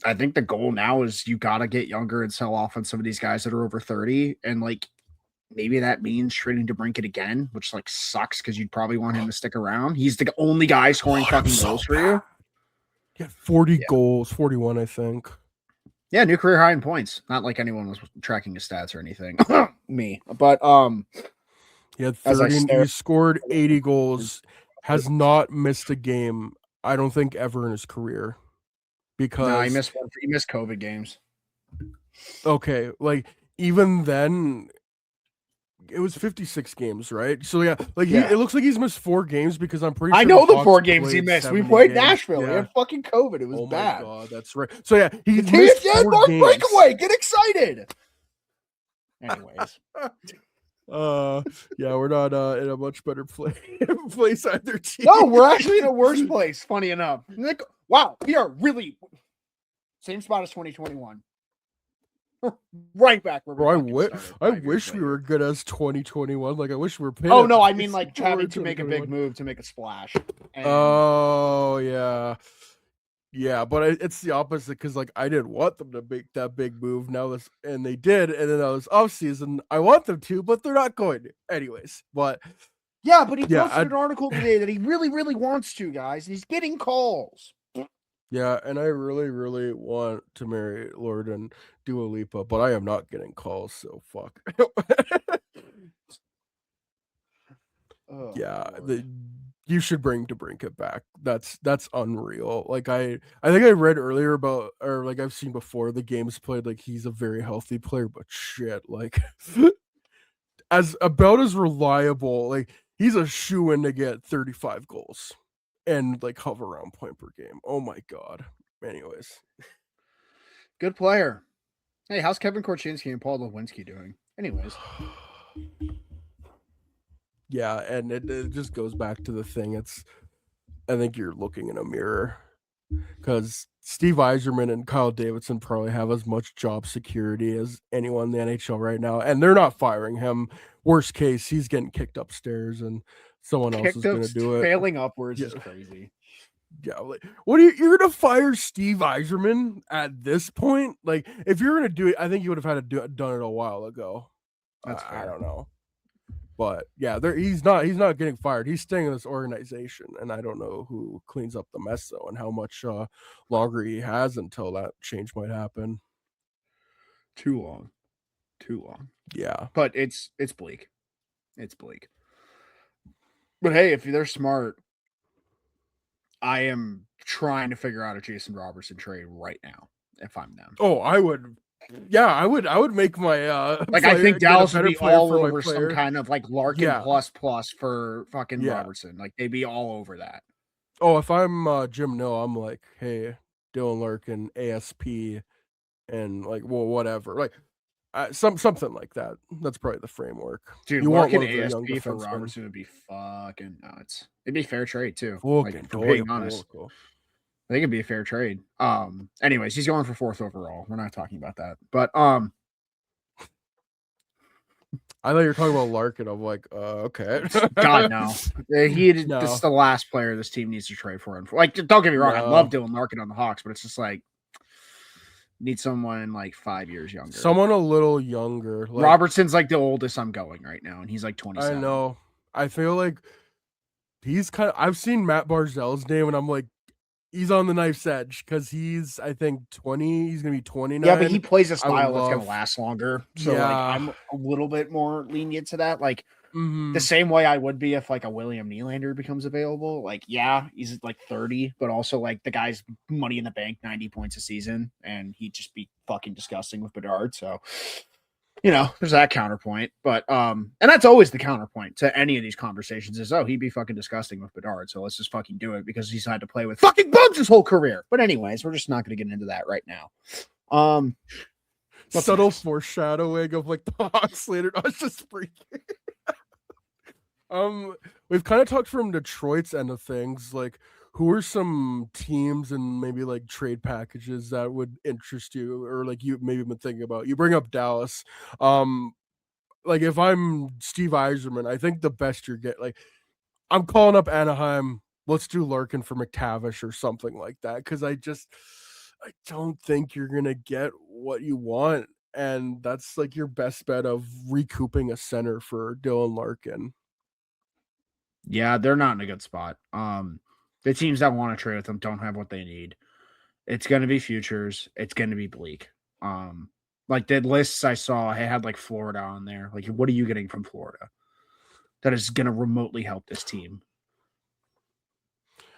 I think the goal now is you got to get younger and sell off on some of these guys that are over 30. And, like, maybe that means trading to Brinkett again, which like sucks because you'd probably want him to stick around. He's the only guy scoring fucking goals for you. He had 40 goals, 41, I think. Yeah, new career high in points. Not like anyone was tracking his stats or anything. Me. But he had 30, he scored 80 goals, has not missed a game, I don't think, ever in his career. Because no, he missed COVID games. Okay, like even then, it was 56 games, right? So yeah, like Yeah. it looks like he's missed 4 games because I'm pretty I sure know the Hawks 4 games he played missed. We 70 played games. Nashville. We Yeah. had fucking COVID. It was Oh my bad. god, that's right. So yeah, he It's missed TFN 4 Mark games. Breakaway. Get excited. Anyways. Yeah, we're not in a much better place either team. No, we're actually in a worse place, funny enough. Like, wow, we are really same spot as 2021. Right back where we I wish we were good as 2021. Like I wish we were paying. Oh no, I mean like having to make a big move to make a splash. And... Oh yeah. Yeah, but it's the opposite because like I didn't want them to make that big move and they did, and then that was off season. I want them to, but they're not going to. Anyways, but yeah, but he posted an article today that he really, really wants to, guys. He's getting calls. Yeah, and I really, really want to marry Lord and Dua Lipa, but I am not getting calls, so fuck. Yeah, you should bring DeBrincat back. That's unreal. Like I think I read earlier about, or like I've seen before, the games played, like he's a very healthy player, but shit, like as reliable. Like he's a shoo-in to get 35 goals and like hover around point per game. Oh my god. Anyways, good player. Hey, how's Kevin Korchinski and Paul Lewinsky doing? Anyways. Yeah, and it just goes back to the thing. I think you're looking in a mirror because Steve Yzerman and Kyle Davidson probably have as much job security as anyone in the NHL right now, and they're not firing him. Worst case, he's getting kicked upstairs, and someone else is going to do it. Failing upwards is crazy. Yeah, like, what are you're gonna fire Steve Yzerman at this point? Like, if you're gonna do it, I think you would have had to done it a while ago. I don't know. But yeah, he's not getting fired. He's staying in this organization, and I don't know who cleans up the mess though, and how much longer he has until that change might happen. Too long. Yeah, but it's bleak. It's bleak. But hey, if they're smart, I am trying to figure out a Jason Robertson trade right now. If I'm them, I would. Yeah, I would make my like I think Dallas would be all over some kind of like Larkin plus for fucking Robertson. Like they'd be all over that. Oh, if I'm Jim No, I'm like, hey, Dylan Larkin, ASP, and like, well, whatever, like something like that. That's probably the framework. Dude, you Larkin want ASP for Robertson would be fucking nuts. It'd be a fair trade too. Like, for being honest. I think it'd be a fair trade. Anyways, he's going for 4th overall. We're not talking about that. But I thought you were talking about Larkin. I'm like, okay. God no. This is the last player this team needs to trade for him. Like, don't get me wrong, I love Dylan Larkin on the Hawks, but it's just like need someone like 5 years younger. Someone a little younger. Like, Robertson's like the oldest I'm going right now, and he's like 27. I know. I feel like he's I've seen Matt Barzell's name, and I'm like, he's on the knife's edge because he's, I think, 20. He's gonna be 29. Yeah, but he plays a style that's gonna last longer. So like, I'm a little bit more lenient to that. Like the same way I would be if like a William Nylander becomes available. Like, yeah, he's like 30, but also like the guy's money in the bank, 90 points a season, and he'd just be fucking disgusting with Bedard. So there's that counterpoint, but and that's always the counterpoint to any of these conversations is, he'd be fucking disgusting with Bedard, so let's just fucking do it because he's had to play with fucking bums his whole career. But anyways, we're just not going to get into that right now. Subtle foreshadowing of like the Hawks later. I was just freaking. We've kind of talked from Detroit's end of things, like who are some teams and maybe like trade packages that would interest you, or like you maybe been thinking about? You bring up Dallas. Like if I'm Steve Yzerman, I think the best you're getting, like I'm calling up Anaheim. Let's do Larkin for McTavish or something like that, because I don't think you're gonna get what you want, and that's like your best bet of recouping a center for Dylan Larkin. Yeah, they're not in a good spot. The teams that want to trade with them don't have what they need. It's going to be futures. It's going to be bleak. Like the lists I saw, I had like Florida on there. Like, what are you getting from Florida that is going to remotely help this team?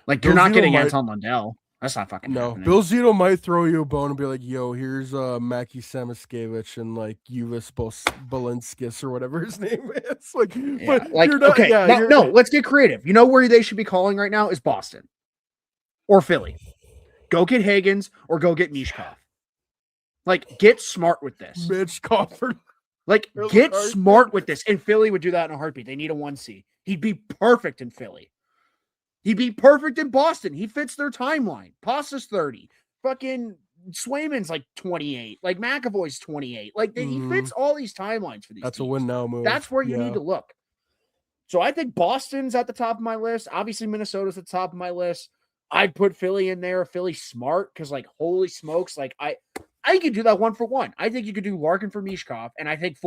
Like, you're not getting Anton Lundell. That's not fucking No, happening. Bill Zito might throw you a bone and be like, "Yo, here's Mackie Samoskevich and like Uvis Balinskis or whatever his name is." Like, but Yeah, like you're not. okay, Yeah, no, you're. no, let's get creative. You know where they should be calling right now is Boston or Philly. Go get Higgins or go get Mishkov. Like, get smart with this. Mitch Crawford. Like, get smart with this. And Philly would do that in a heartbeat. They need a 1C. He'd be perfect in Philly. He'd be perfect in Boston. He fits their timeline. Pasta's 30. Fucking Swayman's like 28. Like McAvoy's 28. Like he fits all these timelines for these That's teams. a win now move. That's where you need to look. So I think Boston's at the top of my list. Obviously, Minnesota's at the top of my list. I'd put Philly in there. Philly smart because, like, holy smokes, like I could do that 1-for-1. I think you could do Larkin for Mishkov, and I think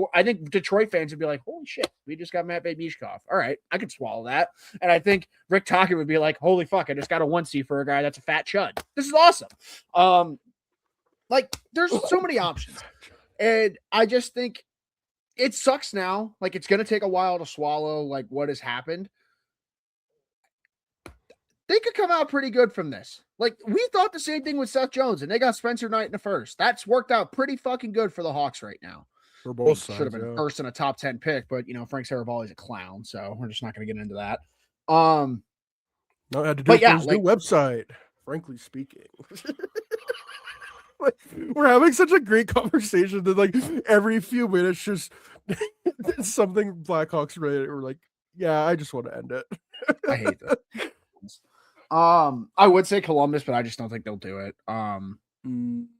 Detroit fans would be like, "Holy shit, we just got Matt Bay Mishkov. All right, I could swallow that." And I think Rick Tocchet would be like, "Holy fuck, I just got a 1C for a guy that's a fat chud. This is awesome." Like there's so many options, and I just think it sucks now. Like it's gonna take a while to swallow like what has happened. They could come out pretty good from this. Like, we thought the same thing with Seth Jones, and they got Spencer Knight in the first. That's worked out pretty fucking good for the Hawks right now. For both sides, should have been first in a top 10 pick, but, Frank Saravalli's a clown, so we're just not going to get into that. No, I had to do it for his new website, frankly speaking. Like, we're having such a great conversation that, like, every few minutes, just something Blackhawks related. We're like, yeah, I just want to end it. I hate that. I would say Columbus, but I just don't think they'll do it.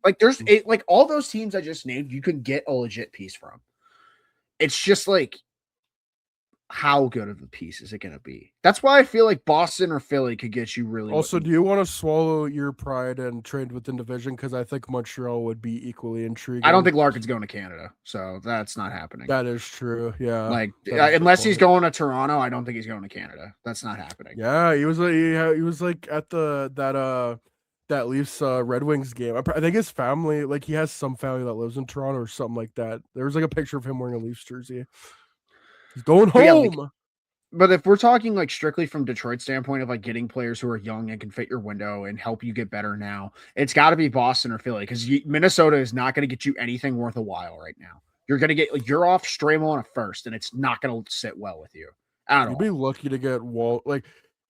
Like there's like all those teams I just named, you can get a legit piece from. It's just like how good of a piece is it going to be? That's why I feel like Boston or Philly could get you really. Also, do you want to swallow your pride and trade within division? Because I think Montreal would be equally intriguing. I don't think Larkin's going to Canada, so that's not happening. That is true. Yeah, like unless he's going to Toronto, I don't think he's going to Canada. That's not happening. Yeah, he was like at that Leafs Red Wings game. I think his family, like he has some family that lives in Toronto or something like that. There was like a picture of him wearing a Leafs jersey. He's going home. But if we're talking like strictly from Detroit's standpoint of like getting players who are young and can fit your window and help you get better now, it's got to be Boston or Philly because Minnesota is not going to get you anything worth a while right now. You're going to get like you're off Stramo on a first, and it's not going to sit well with you at all. You'd be lucky to get Like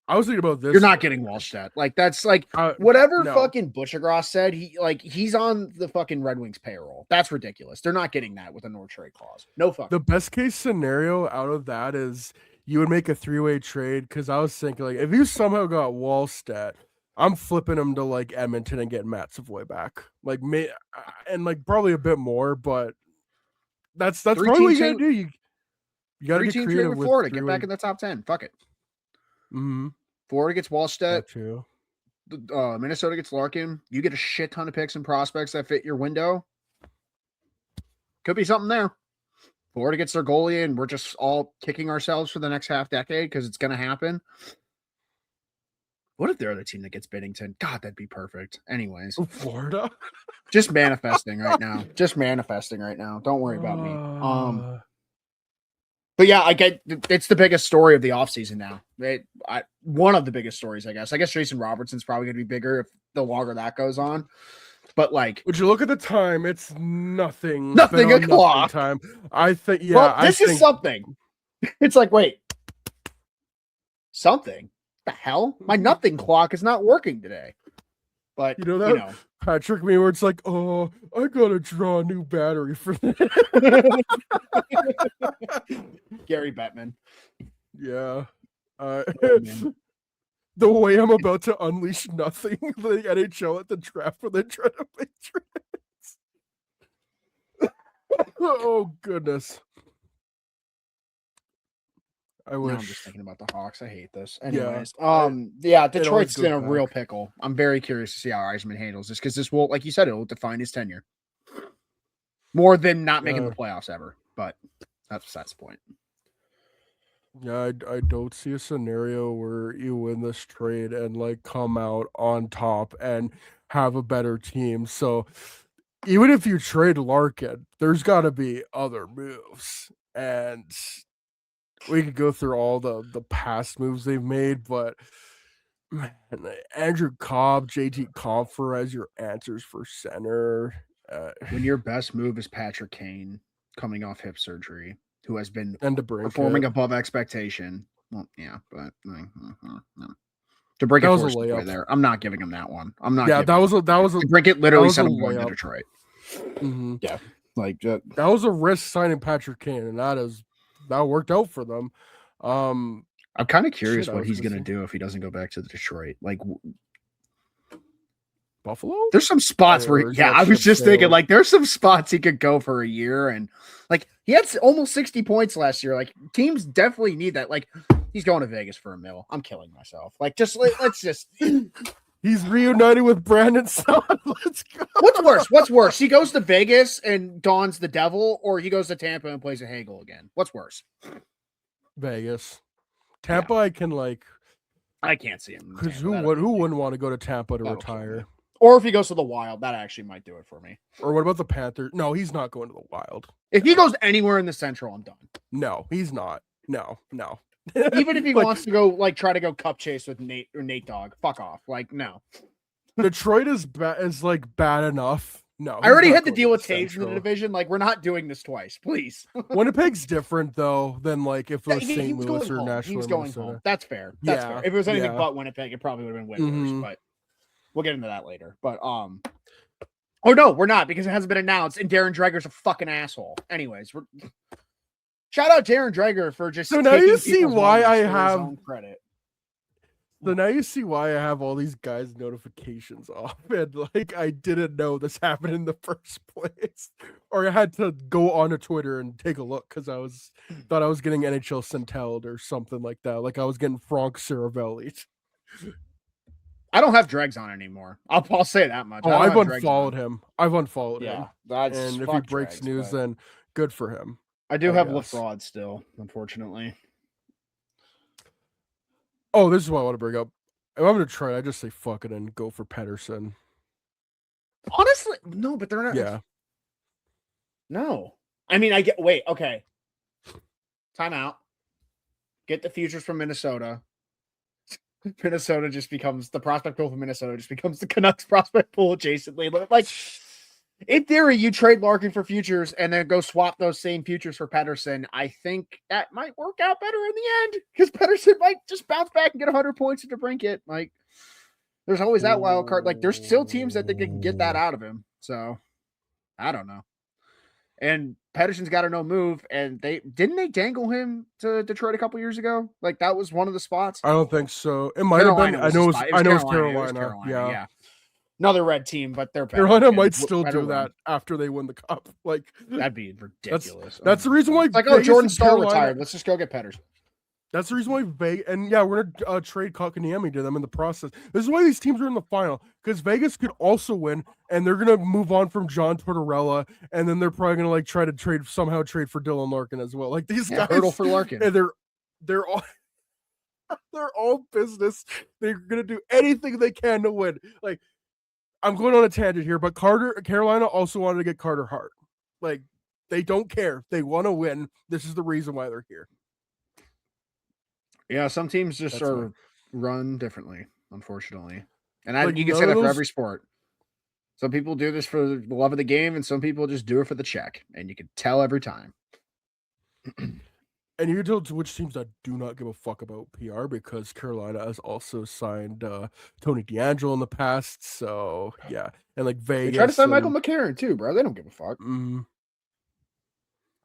I was thinking about this. You're not getting Wallstedt. Like that's like whatever fucking Butchergross said. He's on the fucking Red Wings payroll. That's ridiculous. They're not getting that with a no trade clause. No fuck. The best case scenario out of that is you would make a 3-way trade because I was thinking like if you somehow got Wallstedt, I'm flipping him to like Edmonton and getting Matt Savoy back. Like and like probably a bit more, but that's probably what you gotta do. You gotta get creative with Florida. Get back in the top 10. Fuck it. Mm-hmm. Florida gets Wallstedt. Too. Minnesota gets Larkin. You get a shit ton of picks and prospects that fit your window. Could be something there. Florida gets their goalie, and we're just all kicking ourselves for the next half decade because it's going to happen. What if they're the team that gets Binnington? God, that'd be perfect. Anyways. Florida? Just manifesting right now. Don't worry about me. But yeah, it's the biggest story of the offseason now. One of the biggest stories, I guess. I guess Jason Robertson's probably going to be bigger if the longer that goes on. But like, would you look at the time? It's nothing o'clock. Time. I think, yeah. Well, this is something. It's like, wait, something? The hell? My nothing clock is not working today. But you know that Patrick me where it's like, oh, I gotta draw a new battery for this. Gary Bettman. Yeah. The way I'm about to unleash nothing, the NHL at the draft when they try to make trades. Oh goodness. I wish. Now I'm just thinking about the Hawks. I hate this. Anyways, Detroit's in a real pickle. I'm very curious to see how Eisman handles this because this will, like you said, it will define his tenure more than not making the playoffs ever. But that's besides the point. Yeah, I don't see a scenario where you win this trade and like come out on top and have a better team. So even if you trade Larkin, there's got to be other moves, and we could go through all the past moves they've made, but Man, Andrew Cobb, JT Compher as your answers for center. When your best move is Patrick Kane coming off hip surgery, who has been and DeBrincat. performing above expectation. Well, yeah, but no. DeBrincat That was a forced his way layup. there. I'm not giving him that one. I'm not. Yeah, giving DeBrincat literally sent him going to layup. Detroit. Mm-hmm. Yeah, like that was a risk signing Patrick Kane, and that worked out for them. I'm kind of curious what he's gonna do if he doesn't go back to Detroit. Like Buffalo? There's some spots where, I was just thinking, like, there's some spots he could go for a year, and like he had almost 60 points last year. Like teams definitely need that. Like he's going to Vegas for $1 million. I'm killing myself. Like let's just. He's reunited with Brandon Son. Let's go. What's worse? He goes to Vegas and dons the devil, or he goes to Tampa and plays a Hagel again. What's worse? Vegas. Tampa, I can't see him. Because who wouldn't want to go to Tampa to retire? Or if he goes to the Wild, that actually might do it for me. Or what about the Panthers? No, he's not going to the Wild. If he goes anywhere in the Central, I'm done. No, he's not. No. Even if he wants to go, like, try to go cup chase with Nate Dogg, fuck off. Like, no. Detroit is bad enough. No, I already had to deal with Taves in the division. Like, we're not doing this twice, please. Winnipeg's different though than like if it was St. Louis or Nashville. He was going home. That's fair. That's fair. If it was anything but Winnipeg, it probably would have been way worse. But we'll get into that later. But oh no, we're not, because it hasn't been announced, and Darren Dreger's a fucking asshole. Anyways, shout out Darren Dreger for just. So now you see why I have credit. So now you see why I have all these guys' notifications off, and like I didn't know this happened in the first place, or I had to go onto Twitter and take a look because thought I was getting NHL Centelled or something like that, like I was getting Frank Saravelli. I don't have Dregs on anymore. I'll say that much. I've unfollowed him. I've unfollowed him. And if he breaks news, then good for him. I do have LaFraud still, unfortunately. Oh, this is what I want to bring up. If I'm going to try, I just say fuck it and go for Pettersson. Honestly, no, but they're not. Yeah. No. I mean, okay. Time out. Get the futures from Minnesota. Minnesota just becomes the prospect pool for Minnesota, just becomes the Canucks prospect pool adjacently. Like, in theory, you trade Larkin for futures and then go swap those same futures for Pettersson. I think that might work out better in the end, because Pettersson might just bounce back and get 100 points to DeBrincat. Like, there's always that wild card. Like, there's still teams that think they can get that out of him. So, I don't know. And Pettersson's got a no move, and they dangle him to Detroit a couple years ago. Like, that was one of the spots. I don't think so. It might have been. I know it's Carolina. Yeah. Another red team, but they're better. Carolina might still do that after they win the cup. Like, that'd be ridiculous. That's the reason why. It's like, Jordan Staal retired. Let's just go get Pettersson. That's the reason why Vegas, and yeah, we're gonna trade Kotkaniemi to them in the process. This is why these teams are in the final, because Vegas could also win, and they're gonna move on from John Tortorella, and then they're probably gonna like try to trade for Dylan Larkin as well. Like, these guys, hurdle for Larkin, and they're all they're all business. They're gonna do anything they can to win. Like, I'm going on a tangent here, but Carolina also wanted to get Carter Hart. Like, they don't care. They want to win. This is the reason why they're here. Yeah, some teams just run differently, unfortunately. And you can say that for every sport. Some people do this for the love of the game, and some people just do it for the check. And you can tell every time. And you can tell to which teams that do not give a fuck about PR, because Carolina has also signed Tony DeAngelo in the past. So, yeah. And like Vegas. They try to sign Michael McCarron too, bro. They don't give a fuck.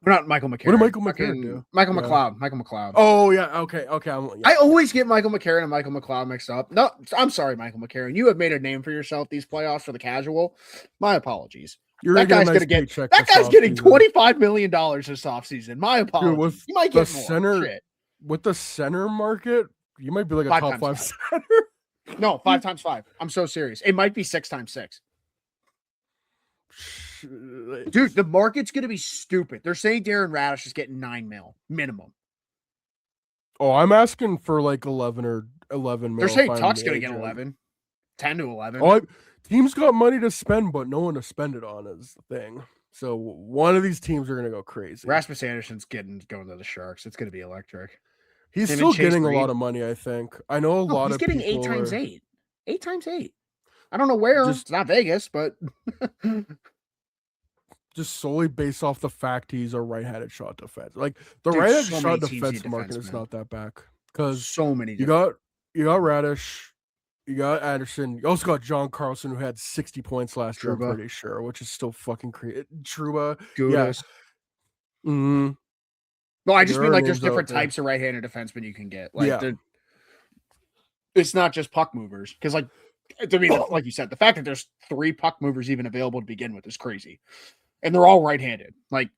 We're not Michael McCarron. What did Michael McCarron do? Michael McLeod. Michael McLeod. Oh, yeah. Okay. I always get Michael McCarron and Michael McLeod mixed up. No, I'm sorry, Michael McCarron. You have made a name for yourself these playoffs for the casual. My apologies. That guy's getting $25 million this offseason. My apologies. You might get more. With the center market, you might be like a top 5 center. No, 5 times 5. I'm so serious. It might be 6 times 6. Dude, the market's going to be stupid. They're saying Darren Radish is getting $9 million minimum. Oh, I'm asking for like 11 million. They're saying Tuck's going to get 11. 10 to 11. Oh, teams got money to spend, but no one to spend it on is the thing. So one of these teams are going to go crazy. Rasmus Anderson's going to the Sharks. It's going to be electric. He's Him and still Chase getting a lot Reed. of money, I think. I know a No, lot he's of getting 8 people times are 8. 8 times 8. I don't know where. just It's not Vegas, but just solely based off the fact he's a right-handed shot defense. Like the dude, right-handed so many shot teams need defense market is defensemen. not that bad because So many you different. got you got Radish, you got Anderson, you also got John Carlson who had 60 points last year. I'm Truba, pretty sure, which is still fucking crazy. Truba, yeah, Gudas. mm, No, I just there mean are like there's names out different there. types of right-handed defensemen you can get. Like Yeah, it's not just puck movers. Because like to me, like you said, the fact that there's 3 puck movers even available to begin with is crazy. And they're all right-handed. Like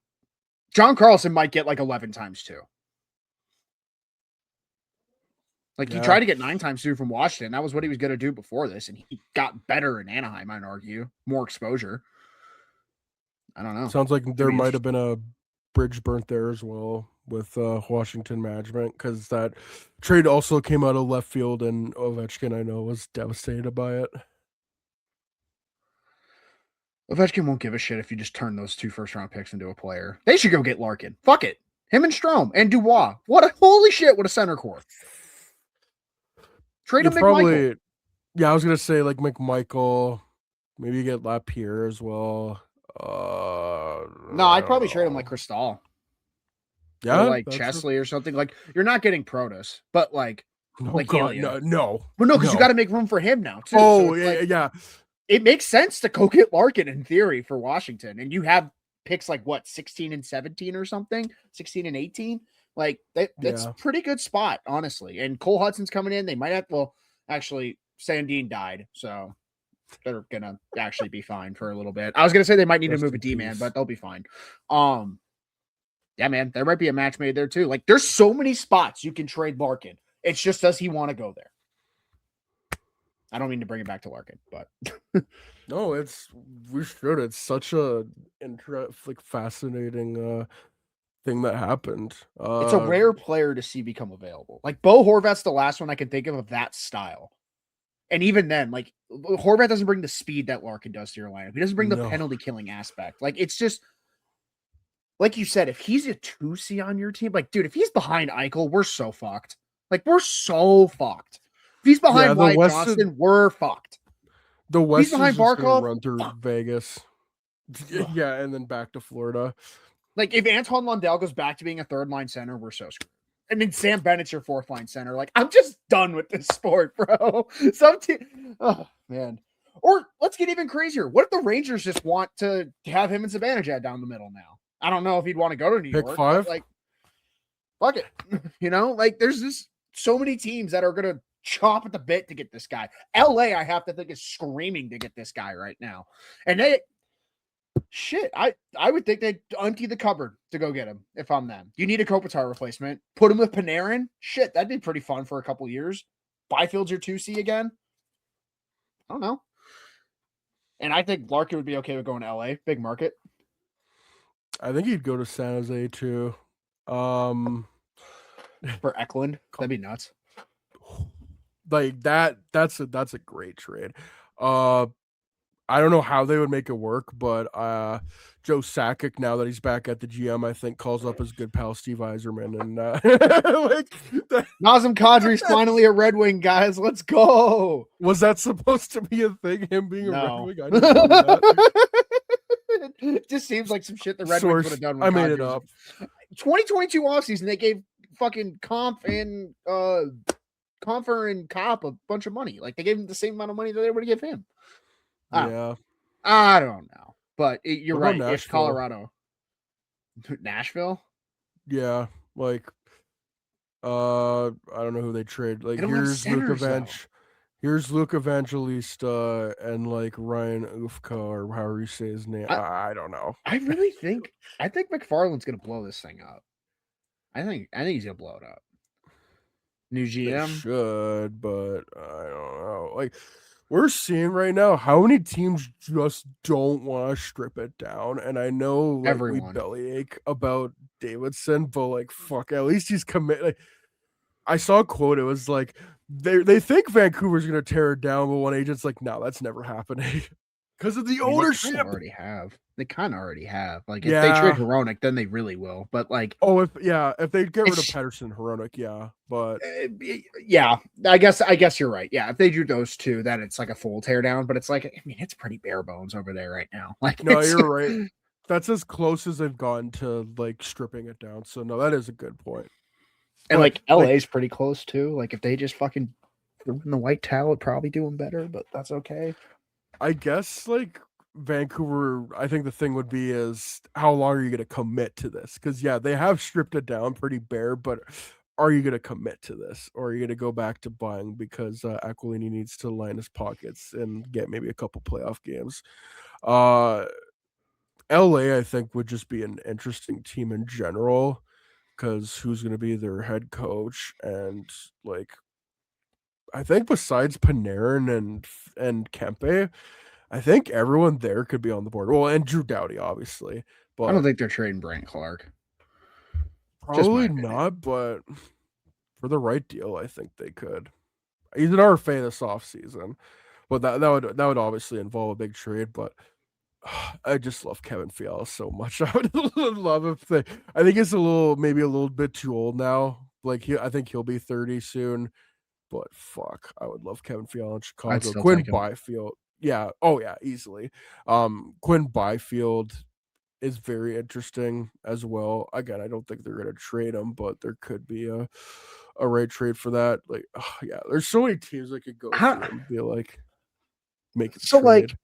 John Carlson might get like 11 times 2. Like he yeah. tried to get 9 times 2 from Washington. That was what he was going to do before this, and he got better in Anaheim. I'd argue more exposure. I don't know. Sounds like Could there be might have interesting. been a bridge burnt there as well with Washington management because that trade also came out of left field, and Ovechkin I know was devastated by it. Ovechkin won't give a shit if you just turn those 2 first-round picks into a player. They should go get Larkin. Fuck it. Him and Strome and Dubois. What a holy shit! What a center core. Trade You him McMichael. probably, yeah, I was gonna say like McMichael, maybe you get Lapierre as well. No, I I'd don't probably trade him like know. Cristal or Yeah, like that's a Chesley or something. Like you're not getting Protus, but no like god, Ilya. no, no, Well, no, because you got no. to make room for him now too. So Oh it's yeah, like yeah, it makes sense to go get Larkin in theory for Washington, and you have picks like what 16 and 17 or something, 16 and 18. Like that's yeah. pretty good spot, honestly. And Cole Hudson's coming in. They might have well, actually, Sandine died, so they're gonna actually be fine for a little bit. I was gonna say they might need to Rest move a in D man, peace. but they'll be fine. Yeah, man, there might be a match made there too. Like, there's so many spots you can trade Larkin. It's just does he want to go there? I don't mean to bring it back to Larkin, but No, we should. It's such a like fascinating thing that happened. it's a rare player to see become available. Like Bo Horvat's the last one I can think of that style. And even then, like Horvat doesn't bring the speed that Larkin does to your lineup. He doesn't bring the No. penalty killing aspect. Like it's just like you said, if he's a 2C on your team, like dude, if he's behind Eichel, we're so fucked. Like we're so fucked. If he's Yeah, behind Wyatt Johnston, we're fucked. the If he's West is behind just gonna Barkov, run through fuck. Vegas. Ugh. Yeah, and then back to Florida. Like if Antoine Lundell goes back to being a 3rd-line center, we're so screwed. And then Sam Bennett's your 4th-line center. Like I'm just done with this sport, bro. Oh man. Or let's get even crazier. What if the Rangers just want to have him and Zibanejad down the middle now? I don't know if he'd want to go to New Pick York, but 5. like, fuck it. Like there's just so many teams that are gonna chop at the bit to get this guy. LA, I have to think, is screaming to get this guy right now. And I would think they'd empty the cupboard to go get him if I'm them. You need a Kopitar replacement. Put him with Panarin. Shit, that'd be pretty fun for a couple years. Byfield's your 2C again. I don't know. And I think Larkin would be okay with going to LA, big market. I think he'd go to San Jose too. For Eklund. That'd be nuts. Like that's a great trade. I don't know how they would make it work, but Joe Sakic, now that he's back at the GM, I think calls up his good pal Steve Eiserman, and like Nazem Kadri's finally a Red Wing, guys. Let's go. Was that supposed to be a thing? Him being a Red No. Wing? I didn't know that. It just seems like some shit the Red Wings Source, would have done. I made it up. 2022 offseason, they gave fucking Confer and Cop a bunch of money. Like they gave him the same amount of money that they would give him. Yeah. I don't know. But you're What about right. If Nashville? Colorado. Nashville? Yeah. Like I don't know who they trade. Like They don't have here's Luke centers, though. Evangelista. Here's Luke Evangelista and like Ryan Ufka or however you say his name. I don't know. I think McFarland's gonna blow this thing up. I think he's gonna blow it up. New They GM. should, but I don't know. Like we're seeing right now how many teams just don't want to strip it down. And I know like Everyone. we bellyache about Davidson, but like fuck, at least he's committed. Like, I saw a quote. It was like they think Vancouver's gonna tear it down, but one agent's like, no, that's never happening. because of the I mean, they ownership. kind of already have. They kind of already have. Like, if they trade Yeah. Hronek, then they really will. But like, Oh, if they get rid of it's Pedersen, Hronek, yeah, but yeah. I guess you're right. Yeah, if they do those two, then it's like a full teardown. But it's like, I mean, it's pretty bare bones over there right now. Like, no, it's you're right. That's as close as they've gotten to like stripping it down. So no, that is a good point. and But like like, LA's pretty close too. Like, if they just fucking threw in the white towel, it'd probably do them better. But that's okay. I guess like Vancouver, I think the thing would be is how long are you going to commit to this? Because yeah, they have stripped it down pretty bare, but are you going to commit to this, or are you going to go back to buying because Aquilini needs to line his pockets and get maybe a couple playoff games? Uh, LA, I think, would just be an interesting team in general because who's going to be their head coach, and like I think besides Panarin and Kempe, I think everyone there could be on the board. Well, and Drew Doughty, obviously, I don't but think they're trading Brant Clark. Just my probably opinion. not. But for the right deal, I think they could. He's an RFA this offseason, but that would obviously involve a big trade. But I just love Kevin Fiala so much. I would love if they. I think it's maybe a little bit too old now. Like I think he'll be 30 soon. But fuck, I would love Kevin Fiala in I'd Chicago. still Quinn take him. Byfield, yeah, oh yeah, easily. Quinn Byfield is very interesting as well. Again, I don't think they're gonna trade him, but there could be a right trade for that. Like, oh, yeah, there's so many teams I could go How, through and be like, make a so like trade.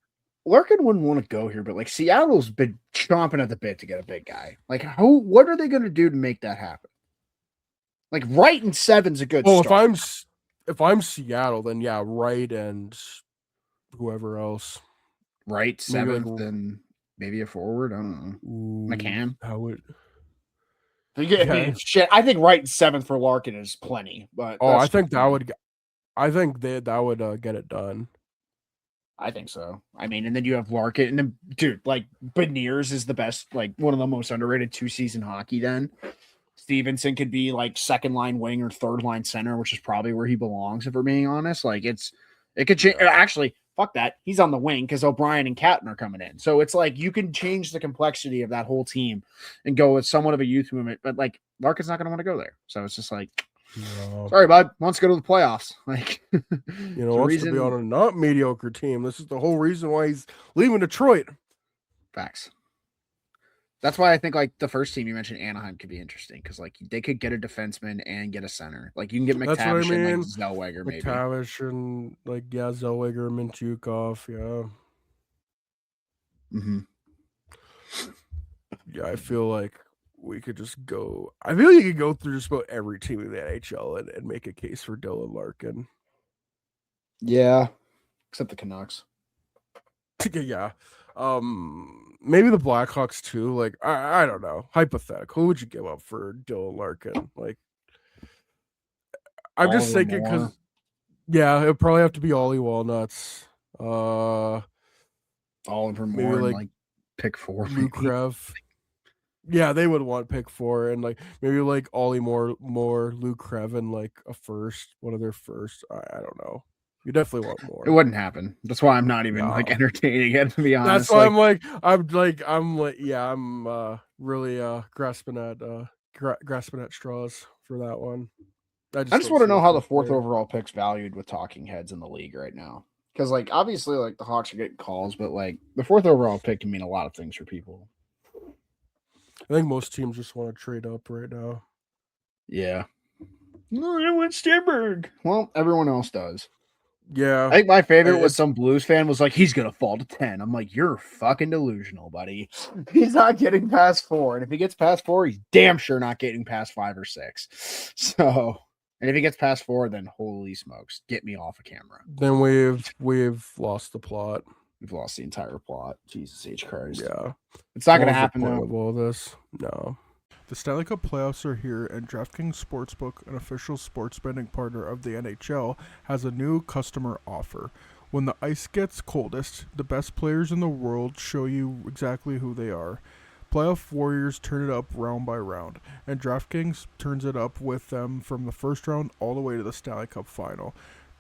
Larkin wouldn't want to go here, but like Seattle's been chomping at the bit to get a big guy. Like, what are they going to do to make that happen? Like, Wright and seven's a good Well, start. if I'm Seattle, then yeah, Wright and whoever else. Wright Maybe like seventh and maybe a forward. I don't know. ooh, McCann. how would I yeah. mean, shit. I think Wright and seventh for Larkin is plenty, but Oh, that's just me. I think that would get it done. I think so. I mean, and then you have Larkin, and then dude, like Beniers is the best, like one of the most underrated 2-season hockey. Then Stevenson could be like second line wing or third line center, which is probably where he belongs, if we're being honest. Like it could change. Yeah. Actually, fuck that. He's on the wing because O'Brien and Catton are coming in. So it's like you can change the complexity of that whole team and go with somewhat of a youth movement. But like Larkin's not going to want to go there. So it's just like, No. sorry, bud. Wants to go to the playoffs. Like, You know, there's a wants to be on reason. a not mediocre team. This is the whole reason why he's leaving Detroit. Facts. That's why I think like the first team you mentioned, Anaheim, could be interesting because like they could get a defenseman and get a center. Like you can get That's what I McTavish and like mean. Zellweger maybe. McTavish and like yeah, Zellweger, Mintyukov, yeah. Mm-hmm. Yeah, I feel like we could just go. I feel like you could go through just about every team in the NHL and make a case for Dylan Larkin. Yeah, except the Canucks. Yeah. Maybe the Blackhawks too. Like I don't know. Hypothetical. Who would you give up for Dylan Larkin? Like I'm just Oliver thinking Moore, because yeah, it'd probably have to be Ollie Walnuts. Uh Oliver maybe Moore, and like like pick 4 maybe. Lukrev. Yeah, they would want pick 4 and like maybe like Ollie more Lukrev and like a first, one of their first. I don't know. You definitely want It more. wouldn't happen. That's why I'm not even like No. entertaining it. To be That's honest, why like I'm like yeah, I'm really grasping at straws for that one. I I just just don't want to see know a how the first fourth there. overall pick's valued with talking heads in the league right now. Because like obviously like the Hawks are getting calls, but like the fourth overall pick can mean a lot of things for people. I think most teams just want to trade up right now. Yeah. No, I want Stenberg. Well, everyone else does. Yeah, I think my favorite was it's some Blues fan was like, he's gonna fall to 10. I'm like, you're fucking delusional, buddy. He's not getting past 4. And if he gets past 4, he's damn sure not getting past 5 or 6. So, and if he gets past 4, then holy smokes, get me off of camera. then we've lost the plot. We've lost the entire plot. Jesus H. Christ. Yeah. It's not What gonna was the happen point though. of all this? No. The Stanley Cup playoffs are here, and DraftKings Sportsbook, an official sports betting partner of the NHL, has a new customer offer. When the ice gets coldest, the best players in the world show you exactly who they are. Playoff warriors turn it up round by round, and DraftKings turns it up with them from the first round all the way to the Stanley Cup final.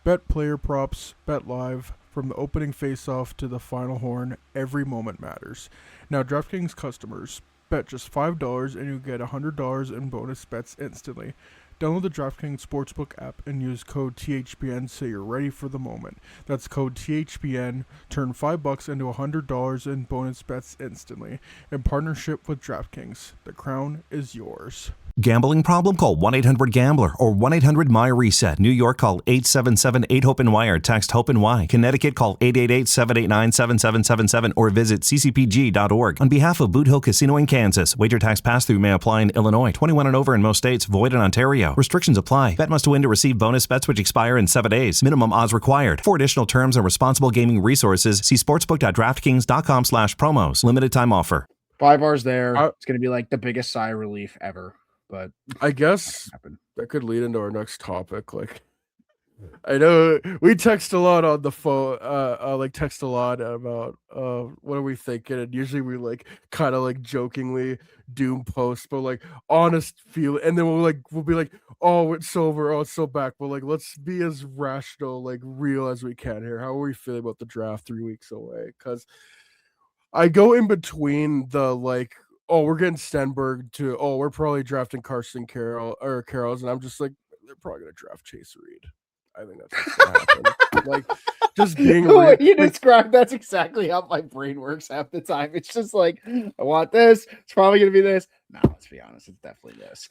Bet player props, bet live From the opening face-off to the final horn, every moment matters. Now, DraftKings customers bet just $5 and you get $100 in bonus bets instantly. Download the DraftKings Sportsbook app and use code THPN so you're ready for the moment. That's code THPN. Turn $5 into $100 in bonus bets instantly. In partnership with DraftKings, the crown is yours. Gambling problem? Call 1-800-GAMBLER or 1-800-MY-RESET. New York, call 877-8-HOPE-NY or text HOPE-NY. Connecticut, call 888-789-7777 or visit ccpg.org. On behalf of Boot Hill Casino in Kansas, wager tax pass-through may apply in Illinois. 21 and over in most states. Void in Ontario. Restrictions apply. Bet must win to receive bonus bets which expire in 7 days. Minimum odds required. For additional terms and responsible gaming resources, see sportsbook.draftkings.com/promos. Limited time offer. 5 hours there. It's going to be like the biggest sigh of relief ever. But I guess that could lead into our next topic. Like, I know we text a lot on the phone, text a lot about what are we thinking, and usually we like kind of like jokingly doom post, but like honest feel, and then we'll be like, oh, it's over, oh, it's so back, but like let's be as rational, like real as we can here. How are we feeling about the draft 3 weeks away? Because I go in between the like, oh, we're getting Stenberg to, oh, we're probably drafting Carson Carroll's, and I'm just like, they're probably gonna draft Chase Reed. I think that's what's gonna happen. Like, just being real. You described that's exactly how my brain works half the time. It's just like, I want this. It's probably gonna be this. No, let's be honest, it's definitely this.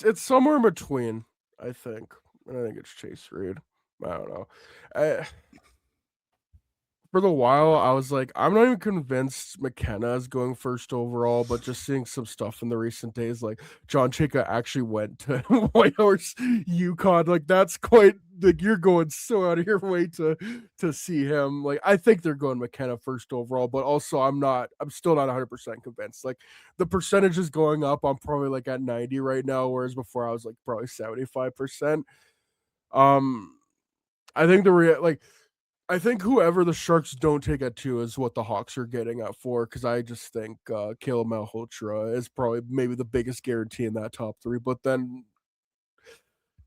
It's somewhere in between. I think, and I think it's Chase Reed. I don't know. For the while, I was like, I'm not even convinced McKenna is going first overall, but just seeing some stuff in the recent days, like John Chika actually went to Whitehorse, Yukon. Like, that's quite, like, you're going so out of your way to see him. Like, I think they're going McKenna first overall, but also I'm still not 100% convinced. Like, the percentage is going up. I'm probably like at 90 right now, whereas before I was like probably 75%. I think I think whoever the Sharks don't take at 2 is what the Hawks are getting at 4, because I just think Caleb Malhotra is probably maybe the biggest guarantee in that top 3. But then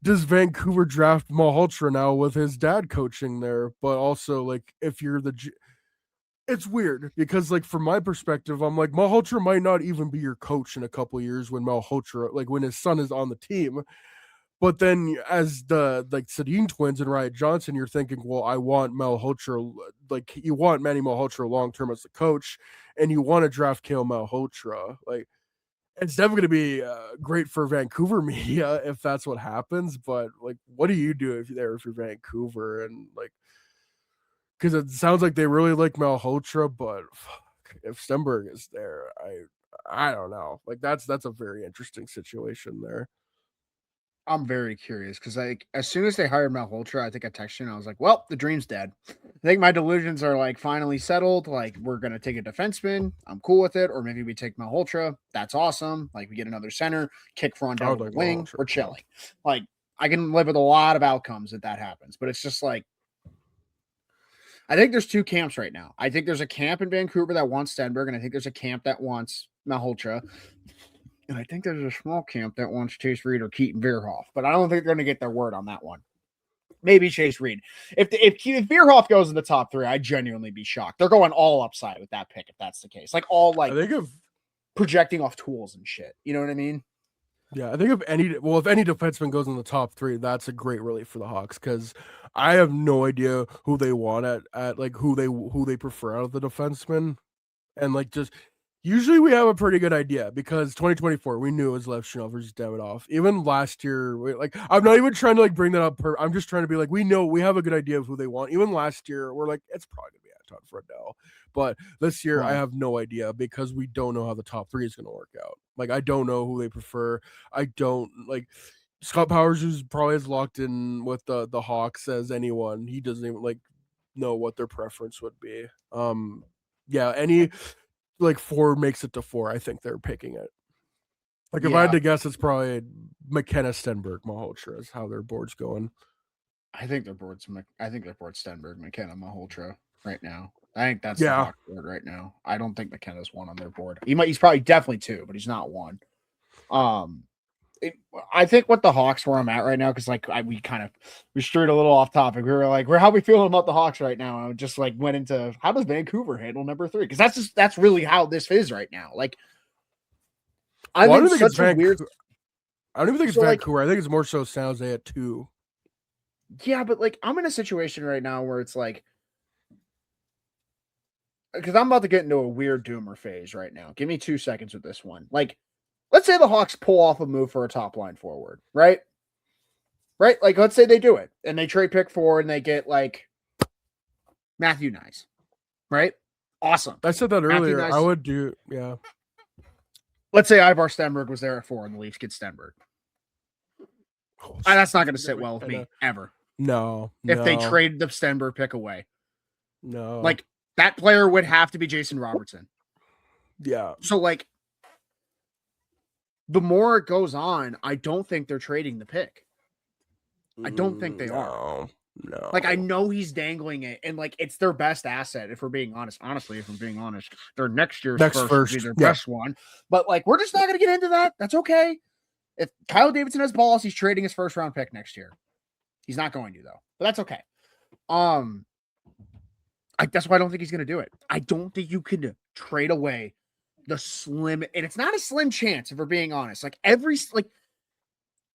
does Vancouver draft Malhotra now with his dad coaching there? But also, like, if you're it's weird because, like, from my perspective, I'm like, Malhotra might not even be your coach in a couple years when when his son is on the team. But then as the Sedin twins and Riot Johnson, you're thinking, well, I want Malhotra, like you want Manny Malhotra long-term as the coach, and you want to draft Kale Malhotra. Like, it's definitely going to be great for Vancouver media if that's what happens. But like, what do you do if you're Vancouver? And like, because it sounds like they really like Malhotra, but if Stenberg is there, I don't know. Like, that's a very interesting situation there. I'm very curious because, like, as soon as they hired Malhotra, I think I texted you and I was like, well, the dream's dead. I think my delusions are like finally settled. Like, we're going to take a defenseman. I'm cool with it. Or maybe we take Malhotra. That's awesome. Like, we get another center, kick Frondell to the wing. We're chilling. Like, I can live with a lot of outcomes if that happens. But it's just like, I think there's 2 camps right now. I think there's a camp in Vancouver that wants Stenberg, and I think there's a camp that wants Malhotra. And I think there's a small camp that wants Chase Reed or Keaton Bierhoff, but I don't think they're going to get their word on that one. Maybe Chase Reed. If Bierhoff goes in the top 3, I'd genuinely be shocked. They're going all upside with that pick if that's the case. Like, all like projecting off tools and shit. You know what I mean? Yeah, I think if any defenseman goes in the top 3, that's a great relief for the Hawks, because I have no idea who they want at like who they prefer out of the defensemen, and like just. Usually we have a pretty good idea because 2024, we knew it was Lev Chanel versus Davidoff. Even last year, like, I'm not even trying to like bring that up. I'm just trying to be like, we know we have a good idea of who they want. Even last year, we're like, it's probably going to be Anton Frondell. But this year, I have no idea because we don't know how the top 3 is going to work out. Like, I don't know who they prefer. I don't, like, Scott Powers is probably as locked in with the Hawks as anyone. He doesn't even, like, know what their preference would be. Like 4 makes it to 4. I think they're picking it. Like, if I had to guess, it's probably McKenna, Stenberg, Malhotra is how their board's going. I think their board's Stenberg, McKenna, Malhotra right now. I think that's the Hawk board right now. I don't think McKenna's 1 on their board. He's probably definitely 2, but he's not 1. I think with the Hawks where I'm at right now, because like we strayed a little off topic. We were like, how we feeling about the Hawks right now? And I just like went into how does Vancouver handle number 3? Because that's really how this is right now. Like, I'm Well, I in don't think it's such a weird. I don't even think it's So, like- Vancouver. I think it's more so San Jose at 2. Yeah, but like I'm in a situation right now where it's like, because I'm about to get into a weird doomer phase right now. Give me 2 seconds with this one. Like, let's say the Hawks pull off a move for a top line forward, right? Right? Like, let's say they do it and they trade pick 4 and they get like Matthew Nice, right? Awesome. I said that earlier. Nice. I would do, yeah. Let's say Ivar Stenberg was there at 4 and the Leafs get Stenberg. That's not going to sit well with me ever. No. If they trade the Stenberg pick away. No. Like, that player would have to be Jason Robertson. Yeah. So, like, the more it goes on, I don't think they're trading the pick. I don't think they are. No. Like, I know he's dangling it, and like it's their best asset. If we're being honest, if I'm being honest, their next year's first would be their best one. But like, we're just not going to get into that. That's okay. If Kyle Davidson has balls, he's trading his first round pick next year. He's not going to though, but that's okay. That's why I don't think he's going to do it. I don't think you can trade away the slim, and it's not a slim chance if we're being honest. Like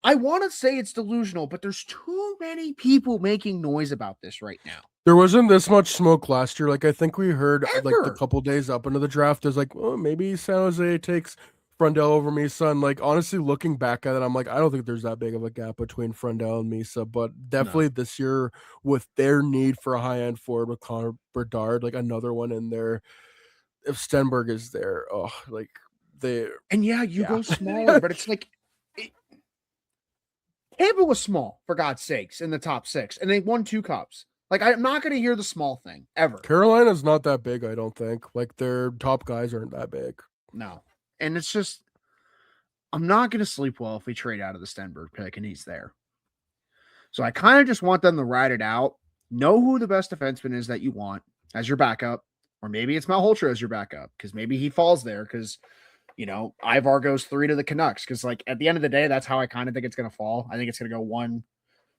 I want to say it's delusional, but there's too many people making noise about this right now. There wasn't this much smoke last year. Like, I think we heard like the Ever. couple days up into the draft is like, oh, maybe San Jose takes Frundell over Misa. And like, honestly, looking back at it, I'm like, I don't think there's that big of a gap between Frundell and Misa. But definitely this year, with their need for a high end forward with Connor Bedard, like another one in there. If Stenberg is there, you go smaller, but it's like Tampa was small, for God's sakes, in the top 6, and they won 2 cups. Like, I'm not going to hear the small thing ever. Carolina's not that big, I don't think. Like, their top guys aren't that big. No. And it's just, I'm not going to sleep well if we trade out of the Stenberg pick and he's there. So I kind of just want them to ride it out. Know who the best defenseman is that you want as your backup. Or maybe it's Mal Holtra as your backup, because maybe he falls there because, Ivar goes 3 to the Canucks. Because, like, at the end of the day, that's how I kind of think it's going to fall. I think it's going to go 1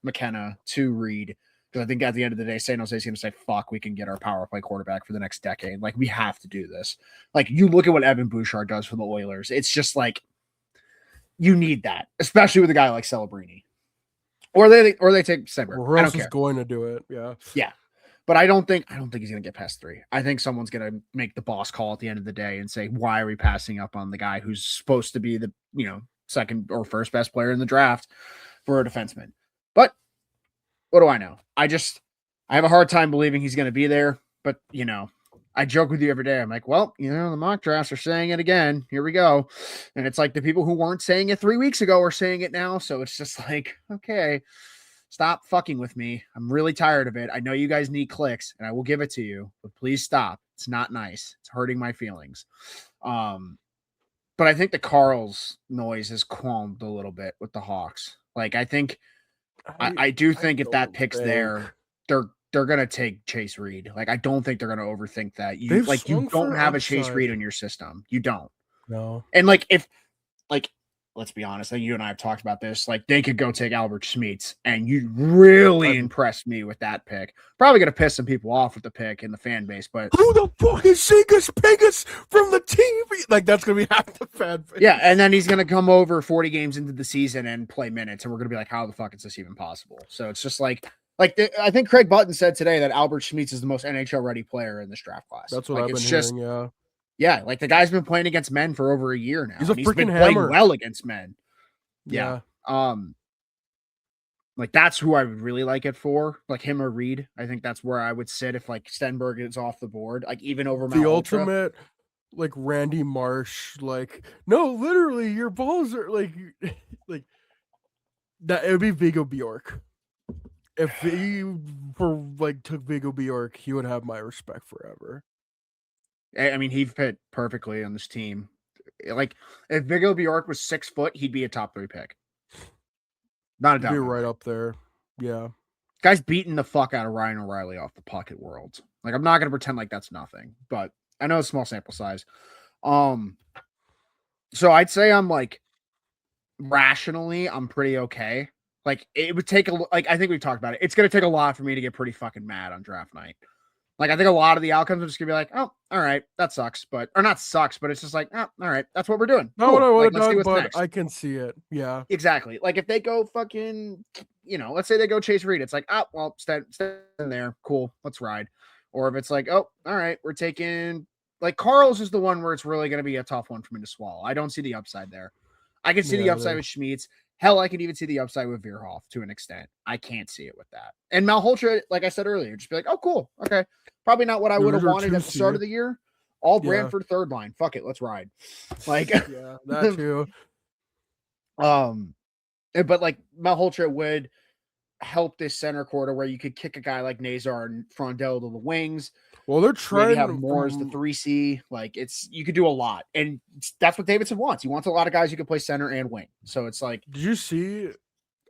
McKenna, 2 Reed. Because I think at the end of the day, San Jose is going to say, fuck, we can get our power play quarterback for the next decade. Like, we have to do this. Like, you look at what Evan Bouchard does for the Oilers. It's just like, you need that, especially with a guy like Celebrini. Or they take Stenberg. Or who else is going to do it? Yeah. Yeah. But I don't think he's going to get past 3. I think someone's going to make the boss call at the end of the day and say, why are we passing up on the guy who's supposed to be the, second or first best player in the draft for a defenseman? But what do I know? I have a hard time believing he's going to be there. But, I joke with you every day. I'm like, well, the mock drafts are saying it again. Here we go. And it's like the people who weren't saying it 3 weeks ago are saying it now. So it's just like, okay. Stop fucking with me. I'm really tired of it. I know you guys need clicks, and I will give it to you, but please stop. It's not nice. It's hurting my feelings. But I think the Carl's noise has calmed a little bit with the Hawks. Like, I think I do think if that pick's there, they're gonna take Chase Reed. Like, I don't think they're gonna overthink that. You don't have a Chase Reed in your system. You don't. No. And let's be honest, you and I have talked about this. Like, they could go take Albert Schmeetz, and you really impressed me with that pick. Probably going to piss some people off with the pick and the fan base, but who the fuck is Segus Pegas from the TV? Like, that's going to be half the fan base. Yeah, and then he's going to come over 40 games into the season and play minutes, and we're going to be like, how the fuck is this even possible? So it's just like I think Craig Button said today that Albert Schmeetz is the most NHL-ready player in this draft class. That's what I've been hearing, yeah. Yeah, like the guy's been playing against men for over a year now. He's a freaking been hammer. Playing well against men. Yeah. Like that's who I would really like it for, like him or Reed. I think that's where I would sit if like Stenberg is off the board, like even over the ultimate, like Randy Marsh. Like, no, literally, your balls are like that. It would be Viggo Bjork. If he took Viggo Bjork, he would have my respect forever. I mean, he fit perfectly on this team. Like, if Viggo Bjork was 6 foot, he'd be a top 3 pick. Not a doubt. Be right up there. Yeah. Guy's beating the fuck out of Ryan O'Reilly off the puck at Worlds. Like, I'm not going to pretend like that's nothing, but I know it's small sample size. So I'd say I'm like rationally, I'm pretty okay. Like it would take I think we've talked about it. It's gonna take a lot for me to get pretty fucking mad on draft night. Like I think a lot of the outcomes are just gonna be like, oh, all right, that sucks, but or not sucks, but it's just like, oh, all right, that's what we're doing. Not Cool. what I would Like, have let's see done, what's but next. I can see it. Yeah. Exactly. Like if they go fucking, let's say they go Chase Reed, it's like, oh, well, stay in there. Cool. Let's ride. Or if it's like, oh, all right, we're taking like Carl's is the one where it's really going to be a tough one for me to swallow. I don't see the upside there. I can see the upside with Schmeats. Hell, I can even see the upside with Veerhoff to an extent. I can't see it with that. And Malholtra, like I said earlier, just be like, oh, cool. Okay. Probably not what I would have wanted at the start of the year. All Brantford third line. Fuck it. Let's ride. Like, yeah, that too. But like Malholtra would help this center quarter where you could kick a guy like Nazar and Frondell to the wings. Well, they're trying to have more as the 3C. Like you could do a lot. And that's what Davidson wants. He wants a lot of guys who can play center and wing. So it's like, did you see,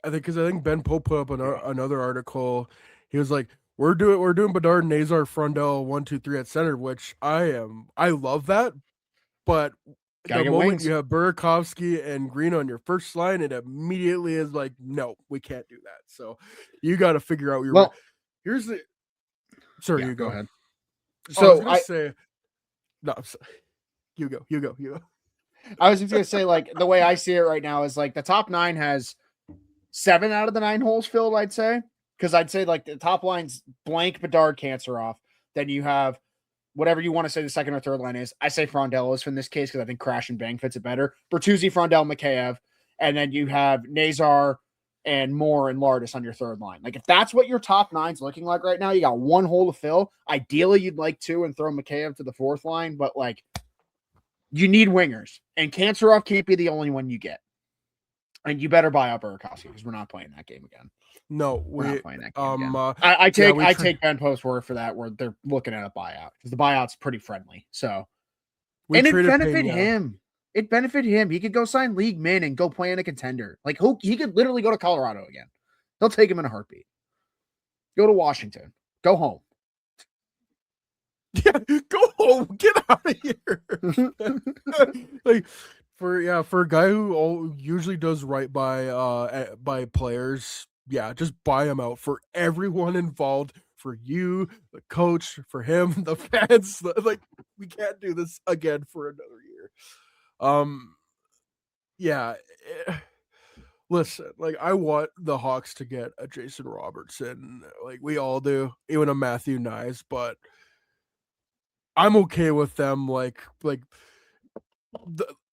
I think Ben Pope put up another article. He was like, we're doing Bedard, Nazar, Frondell 1, 2, 3 at center, which I love that. But the moment wings. You have Burakovsky and Green on your first line, it immediately is like, no, we can't do that. So you got to figure out your. Here's the. Sorry, you go ahead. So I say, no, you go. I was just gonna say, like the way I see it right now is like the top 9 has 7 out of the 9 holes filled. I'd say because I'd say like the top line's blank, Bedard, Canceroff. Then you have. Whatever you want to say the second or third line is. I say Frondell is in this case because I think Crash and Bang fits it better. Bertuzzi, Frondell, Mikheyev, and then you have Nazar and Moore and Lardis on your third line. Like if that's what your top 9's looking like right now, you got 1 hole to fill. Ideally, you'd like 2 and throw Mikheyev to the 4th line, but like you need wingers, and Canceroff can't be the only one you get. And you better buy up Burakovsky because we're not playing that game again. No, we're not playing that game again. I take Ben Post's word for that, where they're looking at a buyout because the buyout's pretty friendly. So, and it benefit him. It benefit him. He could go sign league min and go play in a contender. Like he could literally go to Colorado again. They'll take him in a heartbeat. Go to Washington. Go home. Yeah, go home. Get out of here. Like. For a guy who usually does right by players, yeah, just buy him out for everyone involved, for you, the coach, for him, the fans. Like we can't do this again for another year. Yeah. Listen, like I want the Hawks to get a Jason Robertson, like we all do, even a Matthew Nyes, but I'm okay with them.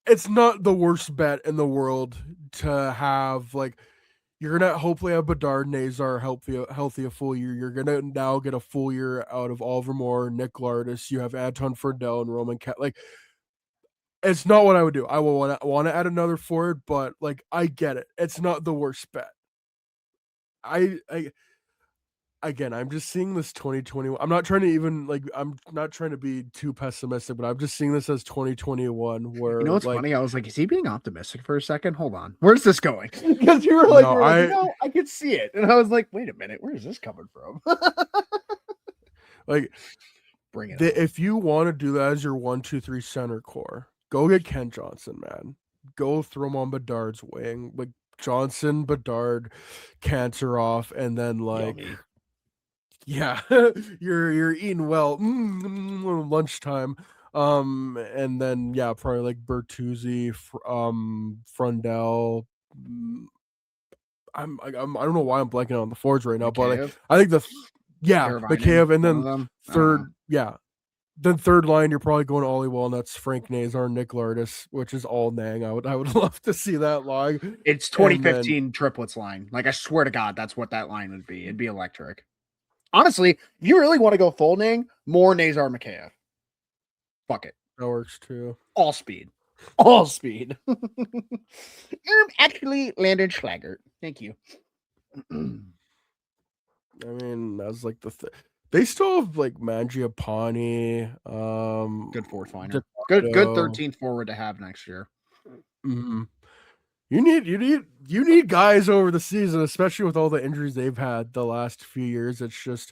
It's not the worst bet in the world to have, like, you're going to hopefully have Bedard, Nazar healthy a full year. You're going to now get a full year out of Oliver Moore, Nick Lardis. You have Anton Frondell and Roman Cat. Like, it's not what I would do. I will want to add another forward, but, like, I get it. It's not the worst bet. Again, I'm just seeing this 2021. I'm not trying to be too pessimistic, but I'm just seeing this as 2021 where, you know what's funny? I was like, is he being optimistic for a second? Hold on. Where's this going? Because you were like, I could see it. And I was like, wait a minute, where is this coming from? Like, bring it if you want to do that as your 1, 2, 3 center core, go get Kent Johnson, man. Go throw him on Bedard's wing. Like Johnson, Bedard, Canceroff, and then like Yummy. Yeah, you're eating well. Lunchtime. And then probably like Bertuzzi, Frondell. I don't know why I'm blanking on the forwards right now, but like, I think Mikheyev, and then third, then third line you're probably going Olliewell, and that's Frank Nazar, Nick Lardis, which is all Nang. I would love to see that line. It's 2015 triplets line. Like I swear to God, that's what that line would be. It'd be electric. Honestly, if you really want to go full Nang, more Nazar Mikheyev. Fuck it. That works too. All speed. All speed. Actually, Landon Schlager. Thank you. I mean, that's like they still have like Mangiapane. Good fourth liner. Good 13th forward to have next year. Mm-hmm. You need guys over the season, especially with all the injuries they've had the last few years. It's just,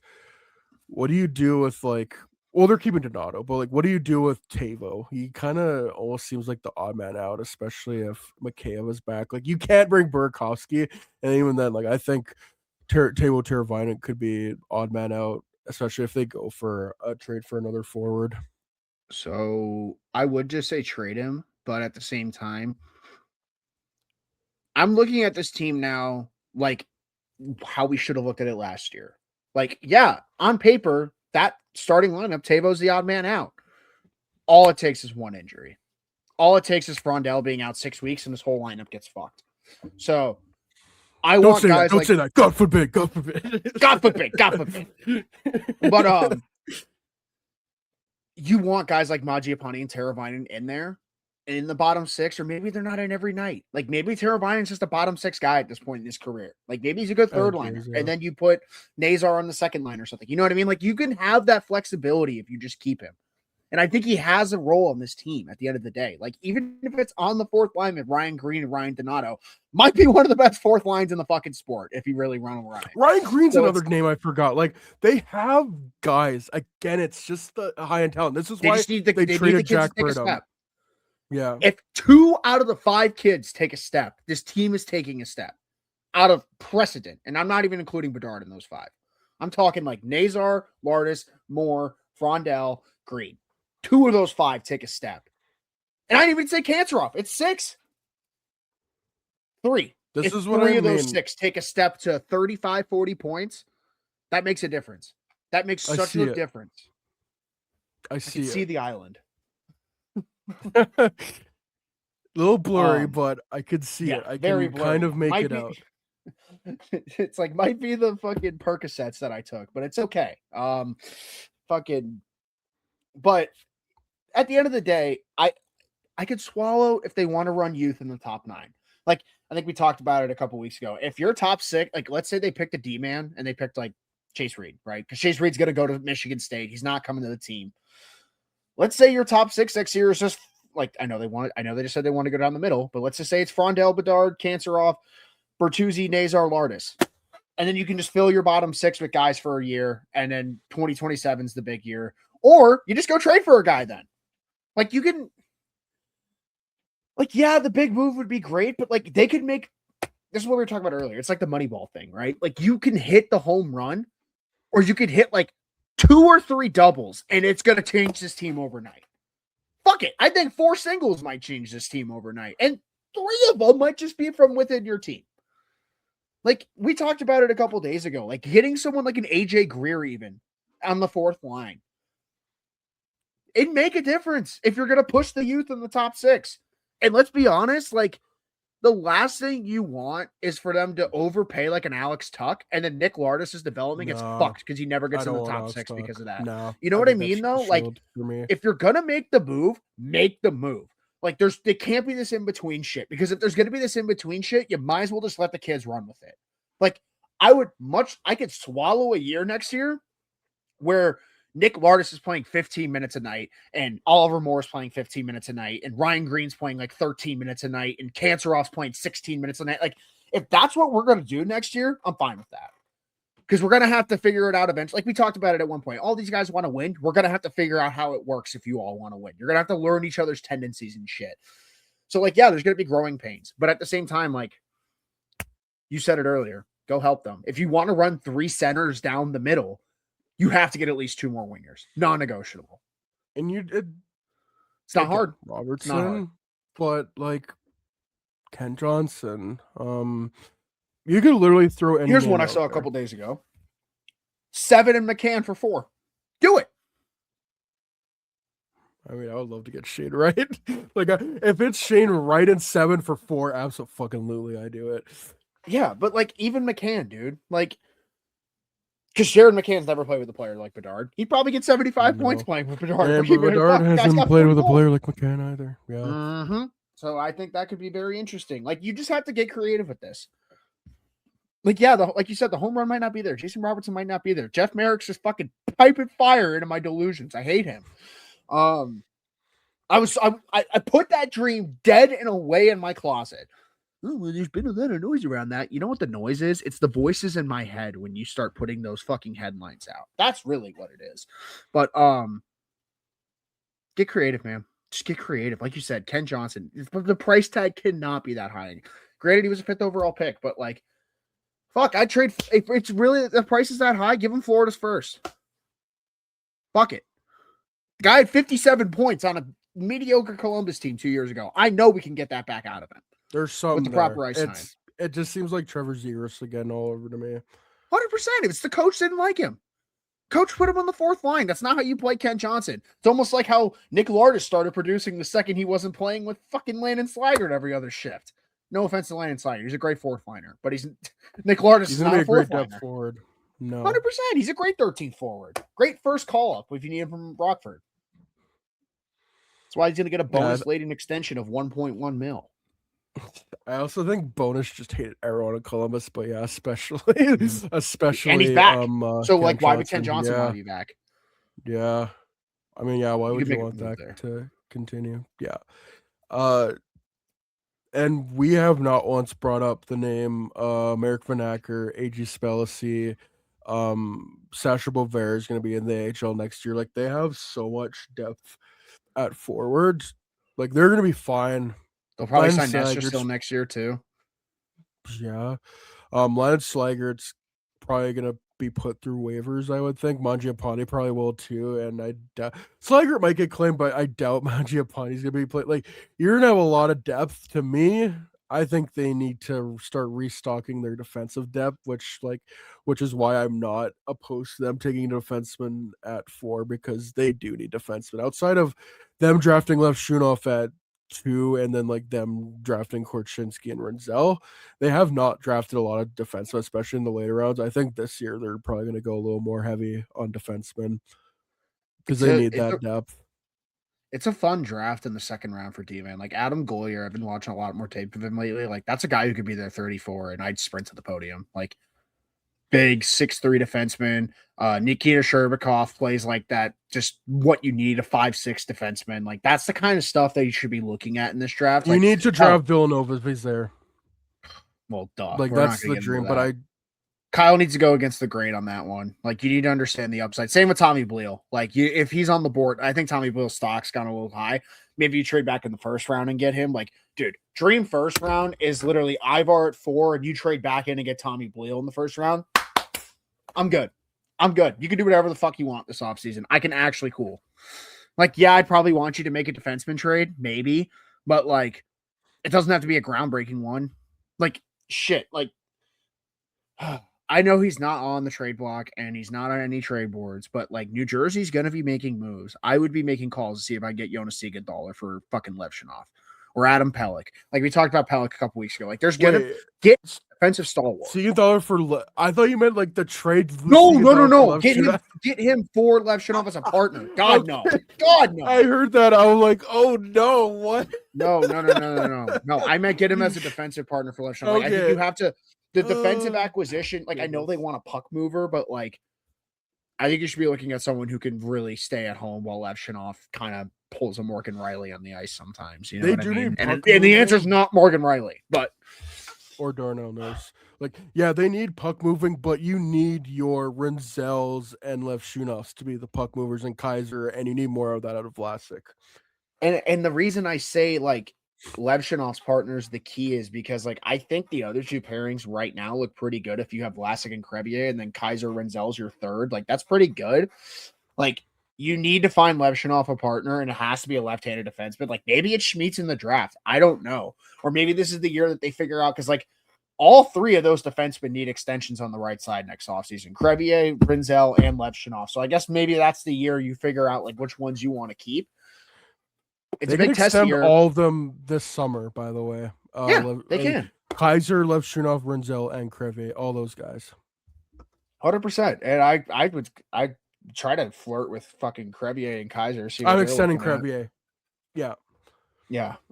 what do you do with like Well, they're keeping Donato, but like, what do you do with Tavo? He kind of almost seems like the odd man out, especially if Mikheyev is back. Like, you can't bring Burakovsky, and even then, like, I think Tavo Teravainen could be odd man out, especially if they go for a trade for another forward. So I would just say trade him, but at the same time, I'm looking at this team now like how we should have looked at it last year. Like, yeah, on paper, that starting lineup, Tavo's the odd man out. All it takes is one injury. All it takes is Frondell being out 6 weeks and this whole lineup gets fucked. So I Don't want say guys that. Don't like say that. God forbid. God forbid. God forbid. But you want guys like Mangiapane and Teravainen in there in the bottom six, or maybe they're not in every night. Like maybe Teravainen's just a bottom six guy at this point in his career. Like maybe he's a good third liner, and then you put Nazar on the second line or something. You know what I mean? Like you can have that flexibility if you just keep him. And I think he has a role on this team at the end of the day. Like even if it's on the fourth line with Ryan Green and Ryan Donato, might be one of the best fourth lines in the fucking sport if you really run around. Ryan Green's another name I forgot. Like they have guys. Again, it's just the high end talent. This is why they traded Jack Burdom. Yeah. If 2 out of the 5 kids take a step, this team is taking a step out of precedent. And I'm not even including Bedard in those 5. I'm talking like Nazar, Lardis, Moore, Frondell, Green. 2 of those 5 take a step. And I didn't even say Kancherov. It's 6. 3. This if is what 3 I mean. of those 6 take a step to 35, 40 points, that makes a difference. That makes such a difference. I can see the island. A little blurry, but I could see it. I can kind of make it out. It's like might be the fucking Percocets that I took, but it's okay. But at the end of the day, I could swallow if they want to run youth in the top 9. Like I think we talked about it a couple weeks ago. If you're top 6, like let's say they picked a D-man and they picked like Chase Reed, right? Because Chase Reed's going to go to Michigan State. He's not coming to the team. Let's say your top 6 next year is just like I know they just said they want to go down the middle, but let's just say it's Frondell, Bedard, Kancherov, Bertuzzi, Nazar, Lardis. And then you can just fill your bottom 6 with guys for a year, and then 2027 is the big year. Or you just go trade for a guy then. Like you can yeah, the big move would be great, but like they could make this is what we were talking about earlier. It's like the Moneyball thing, right? Like you can hit the home run, or you could hit like 2 or 3 doubles, and it's going to change this team overnight. Fuck it. I think 4 singles might change this team overnight. And 3 of them might just be from within your team. Like, we talked about it a couple days ago. Like, hitting someone like an AJ Greer even on the 4th line. It'd make a difference if you're going to push the youth in the top 6. And let's be honest, like, the last thing you want is for them to overpay like an Alex Tuck, and then Nick Lardis' development gets fucked because he never gets in the top 6 because of that. No, you know what I mean, though? Like, if you're gonna make the move, make the move. Like, there can't be this in between shit, because if there's gonna be this in between shit, you might as well just let the kids run with it. Like, I could swallow a year next year where Nick Lardis is playing 15 minutes a night, and Oliver Moore is playing 15 minutes a night, and Ryan Green's playing like 13 minutes a night, and Kancherov's playing 16 minutes a night. Like, if that's what we're going to do next year, I'm fine with that. Because we're going to have to figure it out eventually. Like we talked about it at one point. All these guys want to win. We're going to have to figure out how it works if you all want to win. You're going to have to learn each other's tendencies and shit. So, like, yeah, there's going to be growing pains. But at the same time, like, you said it earlier, go help them. If you want to run 3 centers down the middle, you have to get at least 2 more wingers. Non-negotiable. And it's not hard. Robertson, but like Ken Johnson. You could literally throw any. Here's one I saw a couple days ago. 7 and McCann for 4. Do it. I mean, I would love to get Shane Wright. Like, if it's Shane Wright and 7 for 4, absolutely, I do it. Yeah, but like even McCann, dude, like. Because Jared McCann's never played with a player like Bedard. He'd probably get 75 points playing with Bedard. And Bedard hasn't played with a player like McCann either. Yeah. Mm-hmm. So I think that could be very interesting. Like, you just have to get creative with this. Like, yeah, like you said, the home run might not be there. Jason Robertson might not be there. Jeff Merrick's just fucking piping fire into my delusions. I hate him. I put that dream dead and away in my closet. oh, well, there's been a lot of noise around that. You know what the noise is? It's the voices in my head when you start putting those fucking headlines out. That's really what it is. But get creative, man. Just get creative. Like you said, Ken Johnson. The price tag cannot be that high. Granted, he was a 5th overall pick, but like, fuck, I'd trade. If it's really the price is that high, give him Florida's first. Fuck it. The guy had 57 points on a mediocre Columbus team 2 years ago. I know we can get that back out of him. There's some with the proper ice time. It just seems like Trevor Zegras again all over to me. 100%. If it's the coach didn't like him. Coach put him on the 4th line. That's not how you play Ken Johnson. It's almost like how Nick Lardis started producing the second he wasn't playing with fucking Landon Slaggert every other shift. No offense to Landon Slaggert. He's a great 4th liner, but Nick Lardis is not a 4th liner. Forward. No. 100%. He's a great 13th forward. Great first call up if you need him from Rockford. That's why he's going to get a bonus laden extension of 1.1 mil. I also think Bonus just hated everyone in Columbus, but yeah, especially and he's back. So like, why would Ken Johnson want to be back? Yeah, I mean, yeah, why would you want that to continue? Yeah, and we have not once brought up the name Merrick Van Acker, A.G. Spellacy, Sasha Bovair is going to be in the AHL next year. Like, they have so much depth at forwards. Like, they're going to be fine. They'll probably sign Nestor still next year too. Yeah. Landon Slaggert's probably going to be put through waivers, I would think. Mangiapane probably will too. And I doubt Slaggert might get claimed, but I doubt Mangiapane's going to be played. Like, you're going to have a lot of depth. To me, I think they need to start restocking their defensive depth, which is why I'm not opposed to them taking a defenseman at 4, because they do need defensemen. Outside of them drafting Lev Shunoff at 2 and then like them drafting Korchinski and Renzel, they have not drafted a lot of defensemen, especially in the later rounds. I think this year they're probably going to go a little more heavy on defensemen because they need that depth. It's a fun draft in the 2nd round for D-Man. Like Adam Gollier, I've been watching a lot more tape of him lately. Like, that's a guy who could be there 34 and I'd sprint to the podium. Like, big 6'3" defenseman. Nikita Sherbakov plays like that. Just what you need, a 5'6" defenseman. Like, that's the kind of stuff that you should be looking at in this draft. You need to draft Villanova if he's there. Well, duh. Like, that's the dream, but Kyle needs to go against the grain on that one. Like, you need to understand the upside. Same with Tommy Bleal. Like, if he's on the board, I think Tommy Bleal's stock's gone a little high. Maybe you trade back in the 1st round and get him. Like, dude, dream 1st round is literally Ivar at 4, and you trade back in and get Tommy Bleal in the 1st round. I'm good. You can do whatever the fuck you want this offseason. I can actually cool. Like, yeah, I'd probably want you to make a defenseman trade, maybe, but like, it doesn't have to be a groundbreaking one. Like, shit. Like, I know he's not on the trade block and he's not on any trade boards, but like, New Jersey's going to be making moves. I would be making calls to see if I get Jonas Siegenthaler for fucking Lev Shunoff or Adam Pelech. Like, we talked about Pelech a couple weeks ago. Like, there's going to get defensive stalwart. Siegenthaler for I thought you meant like the trade. No. Get him for Lev Shunoff as a partner. God, no. God, no. I heard that. I was like, oh no, what? No. I meant get him as a defensive partner for Lev Shunoff. Like, I think you have to. The defensive acquisition, like, I know they want a puck mover, but like, I think you should be looking at someone who can really stay at home while Lev Shunoff kind of pulls a Morgan Riley on the ice sometimes. You know what I mean? And the answer is not Morgan Riley, but or Darnell Nurse. Like, yeah, they need puck moving, but you need your Renzels and Lev Shunoffs to be the puck movers and Kaiser, and you need more of that out of Vlasic. And the reason I say like Lev Shunoff's partners, the key is because like I think the other 2 pairings right now look pretty good. If you have Vlasic and Crevier and then Kaiser Renzel's your 3rd, like that's pretty good. Like, you need to find Lev Shunoff a partner, and it has to be a left-handed defenseman. Like, maybe it's Schmitz in the draft. I don't know. Or maybe this is the year that they figure out, because like all 3 of those defensemen need extensions on the right side next offseason. Crevier, Renzel, and Lev Shunoff. So I guess maybe that's the year you figure out like which ones you want to keep. It's a big test year. All of them this summer, by the way. They can. Kaiser, Lev Shunoff, Renzel, and Crevier, all those guys. 100%. And I try to flirt with fucking Crevier and Kaiser. I'm extending Crevier. Yeah.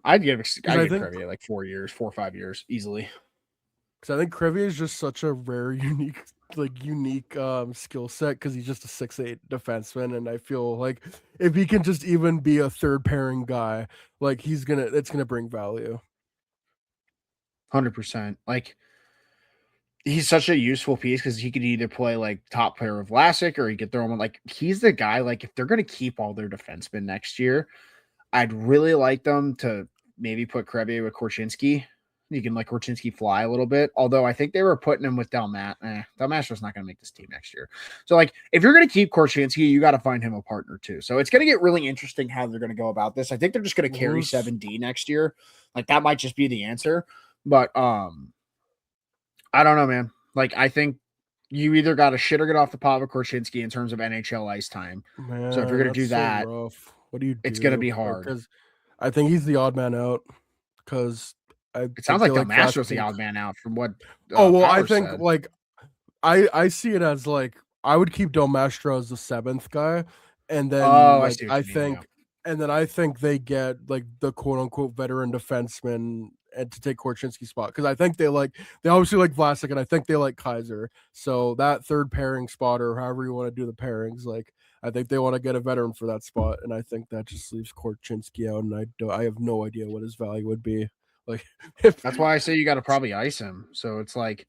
I'd give Crevier like 4 or 5 years easily. Because I think Crevier is just such a rare, unique skill set, because he's just a 6'8" defenseman, and I feel like if he can just even be a 3rd pairing guy, like it's gonna bring value. 100%. Like, he's such a useful piece because he could either play like top player of Vlasic or he could throw him in, like, he's the guy. Like, if they're going to keep all their defensemen next year, I'd really like them to maybe put Krebia with Korchinski. You can let Korchinski fly a little bit. Although I think they were putting him with Delmat. Delmaster's not going to make this team next year. So, like, if you're going to keep Korchinski, you got to find him a partner too. So it's going to get really interesting how they're going to go about this. I think they're just going to carry 7D next year. Like, that might just be the answer. But I don't know, man. Like, I think you either got to shit or get off the pot with Korchinski in terms of NHL ice time. Man, so if you're going to do that, rough. What do you do? It's going to be hard. Because I think he's the odd man out. Because it sounds like Delmaster's the odd man out from what. I think said. like I see it as like I would keep Delmastro as the 7th guy, and then I think they get like the quote unquote veteran defenseman and to take Korchinski's spot because I think they obviously like Vlasic and I think they like Kaiser. So that third pairing spot or however you want to do the pairings, like I think they want to get a veteran for that spot, and I think that just leaves Korchinski out, and I have no idea what his value would be. Like that's why I say you got to probably ice him. So it's like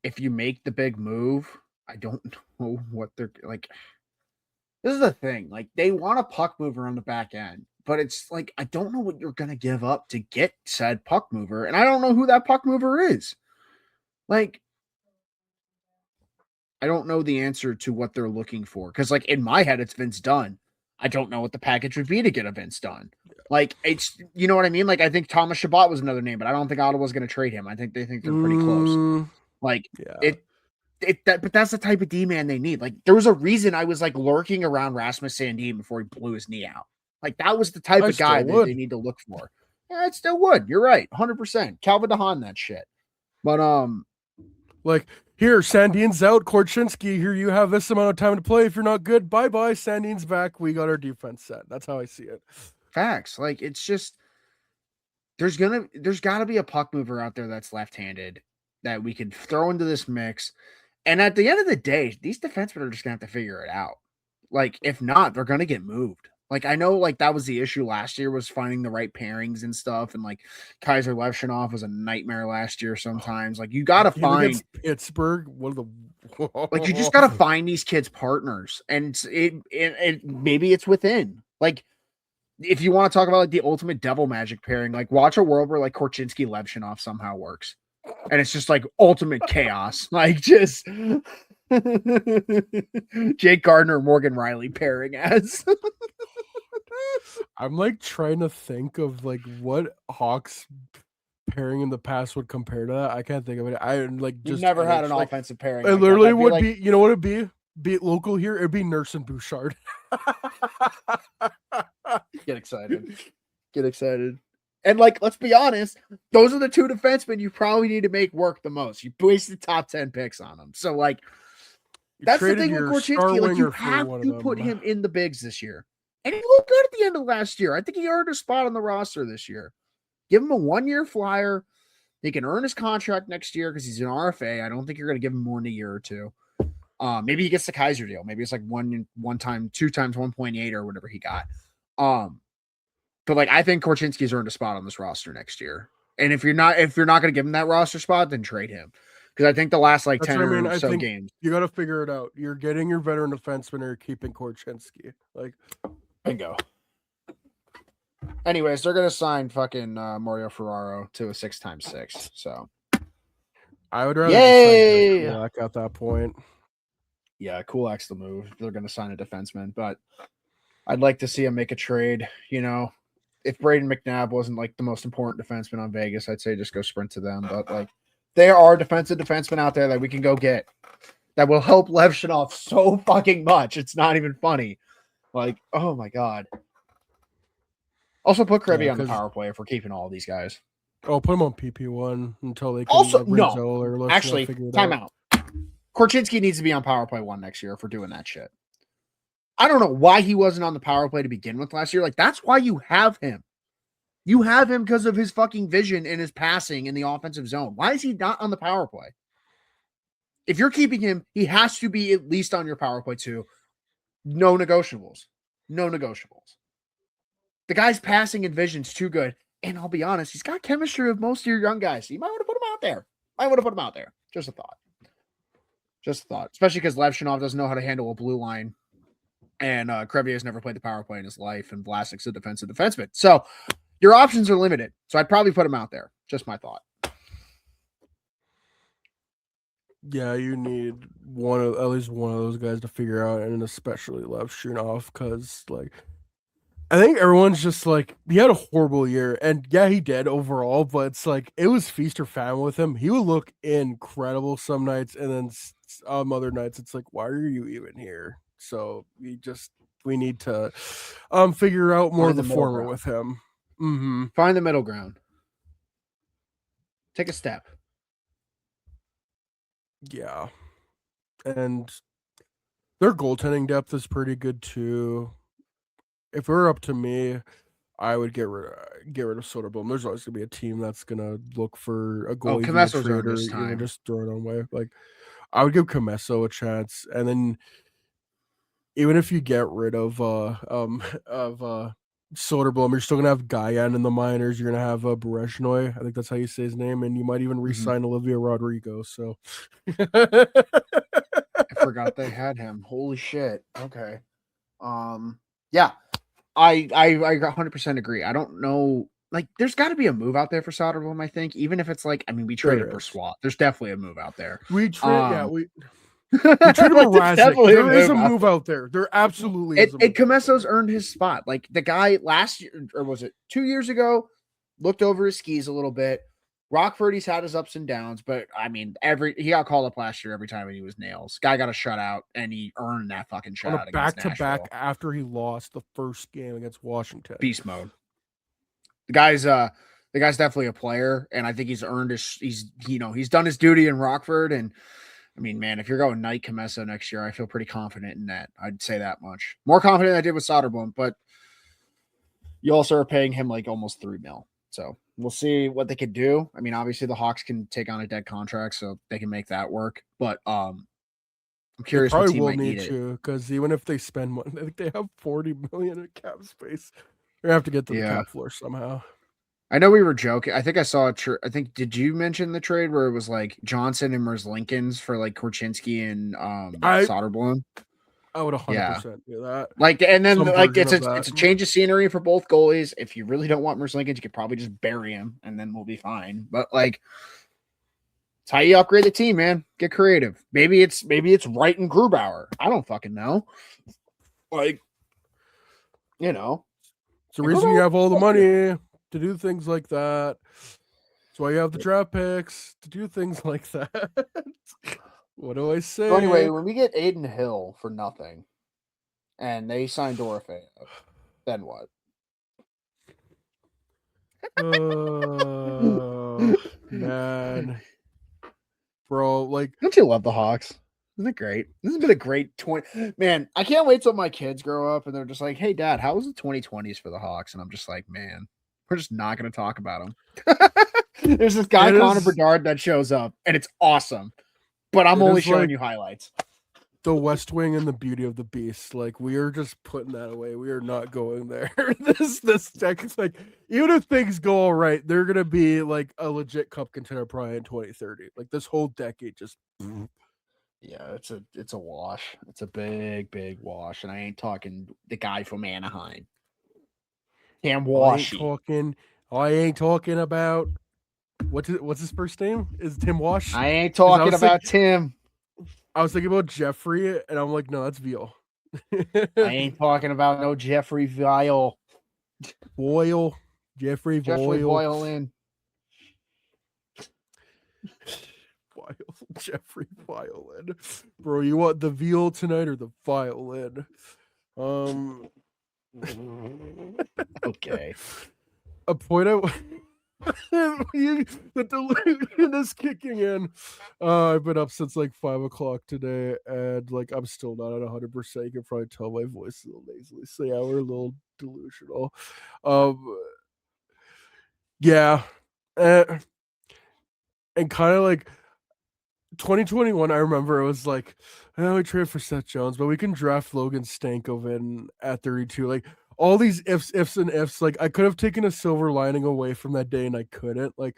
if you make the big move, I don't know what they're like. This is the thing. Like, they want a puck mover on the back end, but it's like I don't know what you're gonna give up to get said puck mover, and I don't know who that puck mover is. Like, I don't know the answer to what they're looking for because, like, in my head, it's Vince Dunn. I don't know what the package would be to get a Vince Dunn. Like, it's, you know what I mean? Like, I think Thomas Chabot was another name, but I don't think Ottawa's going to trade him. I think they think they're pretty close. Like, but that's the type of D-man they need. Like, there was a reason I was, like, lurking around Rasmus Sandin before he blew his knee out. Like, that was the type of guy that they need to look for. Yeah, it still would. You're right. 100%. Calvin DeHaan, that shit. But, like, here, Sandin's out. Korchinski, here you have this amount of time to play. If you're not good, bye-bye. Sandin's back. We got our defense set. That's how I see it. Facts. Like, it's just there's got to be a puck mover out there that's left-handed that we could throw into this mix. And at the end of the day, these defensemen are just going to have to figure it out. Like, if not, they're going to get moved. Like, I know, like, that was the issue last year was finding the right pairings and stuff. And, like, Kaiser Levshunov was a nightmare last year sometimes. Like, you got to find Pittsburgh. One of the like, you just got to find these kids partners. And it maybe it's within. Like, if you want to talk about, like, the ultimate devil magic pairing, like, watch a world where, like, Korchinski Levshunov somehow works. And it's just, like, ultimate chaos. Like, just Jake Gardner, Morgan Riley pairing as. I'm, like, trying to think of, like, what Hawks pairing in the past would compare to that. I can't think of it. I, like, just... You've never had an offensive pairing. It literally would be... You know what it'd be? Be it local here, it'd be Nurse and Bouchard. Get excited. And, like, let's be honest, those are the two defensemen you probably need to make work the most. You wasted top 10 picks on them. So, like, that's the thing with Korchinski. Like, you have to put him in the bigs this year. And he looked good at the end of last year. I think he earned a spot on the roster this year. Give him a 1-year flyer. He can earn his contract next year because he's an RFA. I don't think you're going to give him more than a year or two. Maybe he gets the Kaiser deal. Maybe it's like one time, 2 times 1.8 or whatever he got. But, like, I think Korchinski's earned a spot on this roster next year. And if you're not going to give him that roster spot, then trade him. Because I think the last, like, 10 or so games. You got to figure it out. You're getting your veteran defenseman or you're keeping Korchinski. Like, bingo. Anyways, they're going to sign fucking Mario Ferraro to a 6x6. So I would rather sign Kulak at that point. Yeah, Kulak's the move. They're going to sign a defenseman. But I'd like to see him make a trade. You know, if Braden McNabb wasn't, like, the most important defenseman on Vegas, I'd say just go sprint to them. But, like, there are defensive defensemen out there that we can go get that will help Levshunov so fucking much. It's not even funny. Like, oh my God. Also put Krebia on the power play if we're keeping all of these guys. Oh, put him on PP1 until they can also no. Actually, time out. Korchinski needs to be on power play 1 next year if we're doing that shit. I don't know why he wasn't on the power play to begin with last year. Like, that's why you have him. You have him because of his fucking vision and his passing in the offensive zone. Why is he not on the power play? If you're keeping him, he has to be at least on your power play too. No negotiables. The guy's passing and vision's too good. And I'll be honest, he's got chemistry with most of your young guys. So you might want to put him out there. Might want to put him out there. Just a thought. Just a thought. Especially because Levshinov doesn't know how to handle a blue line. And Krevier's never played the power play in his life. And Vlasic's a defensive defenseman. So your options are limited. So I'd probably put him out there. Just my thought. Yeah, you need at least one of those guys to figure out, and especially Levshinov, because like I think everyone's just like he had a horrible year, and yeah, he did overall, but it's like it was feast or famine with him. He would look incredible some nights, and then other nights it's like, why are you even here? So we need to figure out more of the former with him. Mm-hmm. Find the middle ground. Take a step. Yeah. And their goaltending depth is pretty good too. If it were up to me, I would get rid of Soderblom. There's always gonna be a team that's gonna look for a goalie Comesso's trade, or even just throw it away. Like I would give Comesso a chance, and then even if you get rid of Soderblom, you're still gonna have Guyan in the minors. You're gonna have Berezhnoy. I think that's how you say his name, and you might even re-sign Olivia Rodrigo. So I forgot they had him. Holy shit. Okay. Yeah. I 100% agree. I don't know. Like, there's got to be a move out there for Soderblom, I think. Even if it's like, I mean, we traded Brossoit. There's definitely a move out there. We traded Mrazek. There is a move out there. There absolutely is. And Comesso's earned his spot. Like, the guy last year, or was it 2 years ago, looked over his skis a little bit. Rockford, he's had his ups and downs, but I mean, he got called up last year every time he was nails. Guy got a shutout, and he earned that fucking shutout. On a back-to-back after he lost the first game against Washington. Beast mode. The guy's definitely a player, and I think he's earned he's done his duty in Rockford. And I mean, man, if you're going Knight Comesso next year, I feel pretty confident in that. I'd say that much. More confident than I did with Soderblom, but you also are paying him like almost $3 million. So we'll see what they could do. I mean, obviously the Hawks can take on a dead contract, so they can make that work. But I'm curious. They probably will need to, because even if they spend money, I think they have $40 million in cap space. They have to get to the cap floor somehow. I know we were joking. I think I saw I think, did you mention the trade where it was like Johnson and Merzlikins for like Korchinski and Soderblom? I would 100% do that. Like, and then like it's a change of scenery for both goalies. If you really don't want Merzlikins, you could probably just bury him, and then we'll be fine. But like, it's how you upgrade the team, man. Get creative. Maybe it's Wright and Grubauer. I don't fucking know. Like, you know, it's the reason you have all the money to do things like that. That's why you have the draft picks to do things like that. What do I say? So anyway, when we get Aiden Hill for nothing, and they sign Dorofeyev, then what? Man, bro, like, don't you love the Hawks? Isn't it great? This has been a great 20. Man, I can't wait till my kids grow up and they're just like, "Hey, Dad, how was the 2020s for the Hawks?" And I'm just like, "Man, we're just not going to talk about them." There's this guy Connor Bedard that shows up, and it's awesome. But I'm only showing you highlights. The West Wing and the Beauty of the Beast. Like, we are just putting that away. We are not going there. this deck is like, even if things go all right, they're gonna be like a legit cup contender probably in 2030. Like, this whole decade just. Yeah, it's a wash. It's a big wash, and I ain't talking the guy from Anaheim. Cam Washy. I ain't talking about. What's his first name? Is Tim Wash? I ain't talking about Tim. I was thinking about Jeffrey, and I'm like, no, that's Veal. I ain't talking about no Jeffrey Vial. Jeffrey Violin. Jeffrey Violin. Bro, you want the Veal tonight or the violin? Okay. A point out. The delusion is kicking in. I've been up since like 5 o'clock today, and like I'm still not at 100%. You can probably tell my voice is a little nasally. So yeah, we're a little delusional. Yeah, and kind of like 2021. I remember it was like, we trade for Seth Jones, but we can draft Logan Stankoven at 32. Like, all these ifs, and ifs. Like I could have taken a silver lining away from that day, and I couldn't. Like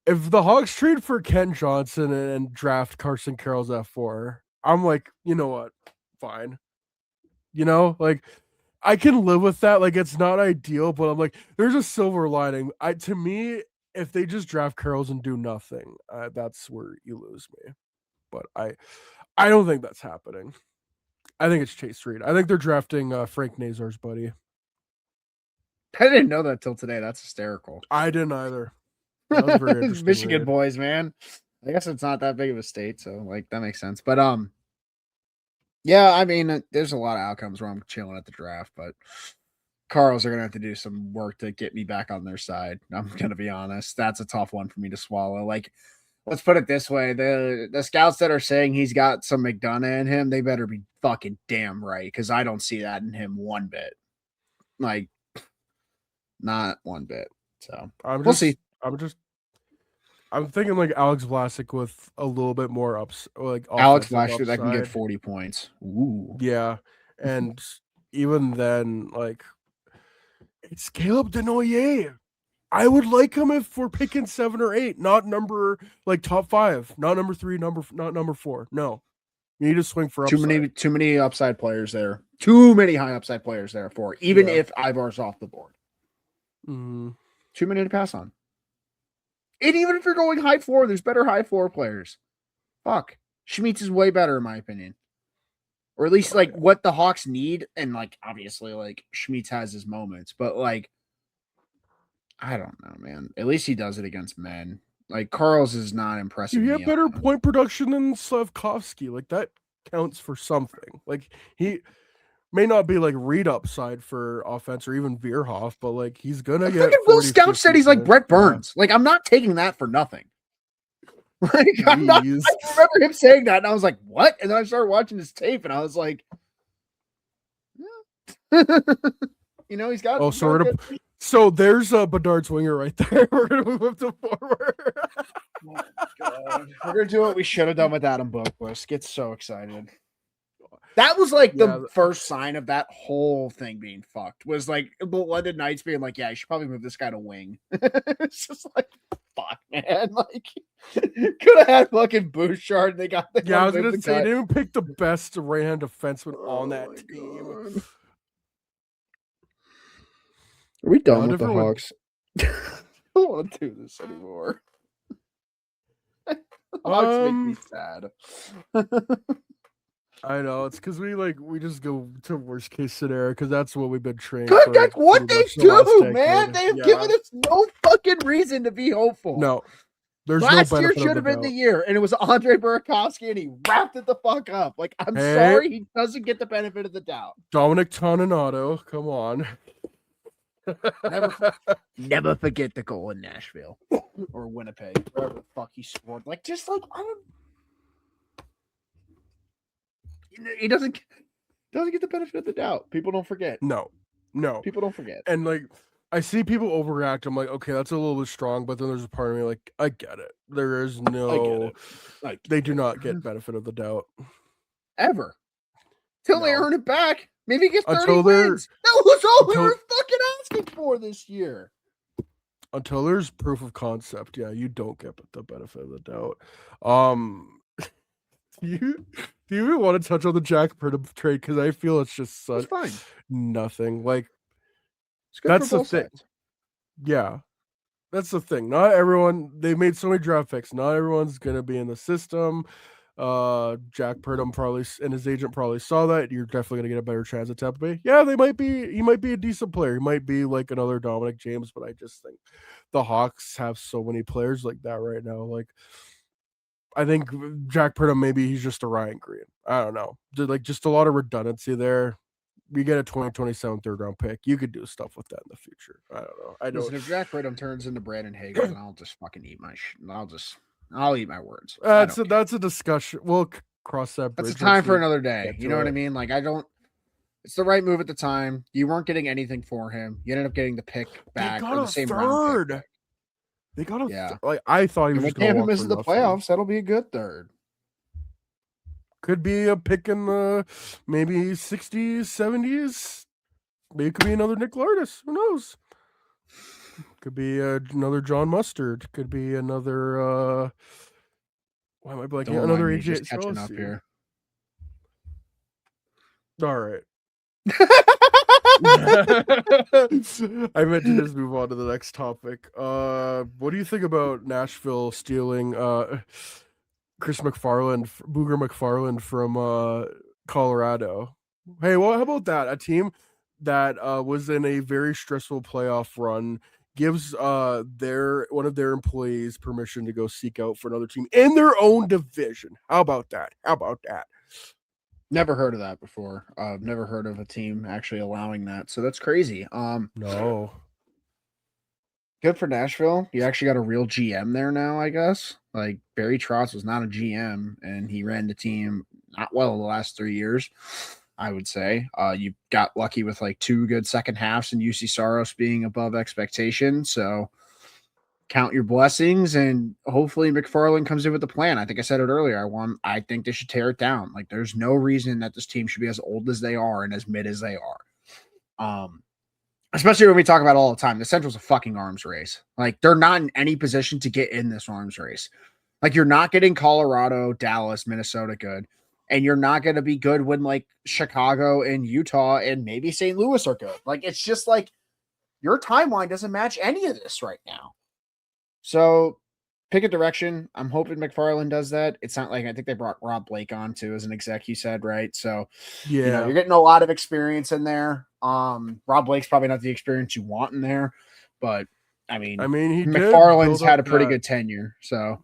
if the Hawks trade for Ken Johnson and draft Carson Carroll's F4, I'm like, you know what? Fine. Like I can live with that. Like it's not ideal, but I'm like, there's a silver lining. To me, if they just draft Carrolls and do nothing, that's where you lose me. But I don't think that's happening. I think it's Chase Reed. I think they're drafting Frank Nazar's buddy. I didn't know that till today. That's hysterical. I didn't either. That was very interesting. Michigan boys, man. I guess it's not that big of a state, so like that makes sense. But yeah, I mean, there's a lot of outcomes where I'm chilling at the draft, but Carls are gonna have to do some work to get me back on their side. I'm gonna be honest. That's a tough one for me to swallow. Like, let's put it this way: the scouts that are saying he's got some McDonough in him, they better be fucking damn right, because I don't see that in him one bit. Like, not one bit. So we'll see. I'm thinking like Alex Vlasic with a little bit more ups, like Alex Vlasic that can get 40 points. Ooh, yeah, and even then, like it's Caleb Denoyer. I would like him if we're picking 7 or 8, not number like top 5, not number 3, not number 4. No, you need to swing for upside. Too many upside players there. Too many high upside players there for even if Ivar's off the board. Mm-hmm. Too many to pass on. And even if you're going high floor, there's better high floor players. Fuck. Schmitz is way better, in my opinion. Or at least, like, what the Hawks need. And, like, obviously, like, Schmitz has his moments. But, like, I don't know, man. At least he does it against men. Like, Carl's is not impressive. You have better point production than Slavkovsky. Like, that counts for something. Like, he may not be like Reed upside for offense or even Veerhoff, but like he's gonna get. Will Scout said he's like Brett Burns. Like I'm not taking that for nothing. Like I'm not. I remember him saying that, and I was like, "What?" And then I started watching his tape, and I was like, he's got. Oh, so there's a Bedard Swinger right there. We're gonna move up to forward. Oh, God. We're gonna do what we should have done with Adam Bookwas. Get so excited. That was like the first sign of that whole thing being fucked. Was like the London Knights being like, "Yeah, you should probably move this guy to wing." It's just like, fuck, man. Like, could have had fucking Bouchard. They got the I was gonna say they didn't pick the best right-hand defenseman on that team. Are we done with the Hawks? I don't want to do this anymore. Hawks make me sad. I know it's because we just go to worst case scenario because that's what we've been trained. Good, that's what they do, man. They've given us no fucking reason to be hopeful. No, there's last no year should have been the year, and it was Andre Burakovsky, and he wrapped it the fuck up. Like I'm sorry, he doesn't get the benefit of the doubt. Dominic Toninato, come on. Never forget the goal in Nashville or Winnipeg, wherever the fuck he scored. Like just like I don't. He doesn't get the benefit of the doubt. People don't forget. No. People don't forget. And like I see people overreact. I'm like, okay, that's a little bit strong, but then there's a part of me like, I get it. There is no they do not get benefit of the doubt. Ever. Till they earn it back. Maybe he gets 30 wins. That was all we were fucking asking for this year. Until there's proof of concept, you don't get the benefit of the doubt. Do you even want to touch on the Jack Purdom trade? Because I feel it's just such nothing. Like that's the thing. Yeah, that's the thing. Not everyone. They made so many draft picks. Not everyone's gonna be in the system. Jack Purdom probably and his agent probably saw that. You're definitely gonna get a better chance at Tampa Bay. Yeah, he might be a decent player. He might be like another Dominic James, but I just think the Hawks have so many players like that right now. Like. I think Jack Purdom, maybe he's just a Ryan Green. I don't know. Like just a lot of redundancy there. You get a 2027 third round pick. You could do stuff with that in the future. I don't know. Listen, if Jack Purdom turns into Brandon Hagel, then I'll just fucking eat my I'll eat my words. That's a discussion. We'll cross that bridge. That's a time for another day. You know what I mean? Like it's the right move at the time. You weren't getting anything for him. You ended up getting the pick back. They got the same third. Round pick. They got like I thought he was going to miss the playoffs. That'll be a good third. Could be a pick in the maybe 60s, 70s. Maybe it could be another Nick Lardis. Who knows? Could be another John Mustard. Could be another. Why am I blanking? Don't Another mind me, AJ just catching up Chelsea. here. All right. I meant to just move on to the next topic. What do you think about Nashville stealing Chris McFarland, Booger McFarland from Colorado? Hey, well, how about that? A team that was in a very stressful playoff run gives one of their employees permission to go seek out for another team in their own division. How about that? How about that? Never heard of that before. I've never heard of a team actually allowing that. So that's crazy. No. Good for Nashville. You actually got a real GM there now, I guess. Like Barry Trotz was not a GM, and he ran the team not well the last 3 years, I would say. You got lucky with like 2 good second halves and UC Saros being above expectation. So count your blessings, and hopefully McFarland comes in with a plan. I think I said it earlier. I think they should tear it down. Like there's no reason that this team should be as old as they are and as mid as they are. Especially when we talk about it all the time, the Central's a fucking arms race. Like they're not in any position to get in this arms race. Like you're not getting Colorado, Dallas, Minnesota good, and you're not going to be good when like Chicago and Utah and maybe St. Louis are good. Like it's just like your timeline doesn't match any of this right now. So pick a direction. I'm hoping McFarland does that. It's not like I think they brought Rob Blake on too as an exec, you said, right? So Yeah. you're getting a lot of experience in there. Rob Blake's probably not the experience you want in there, but I mean McFarland's had a pretty good tenure. So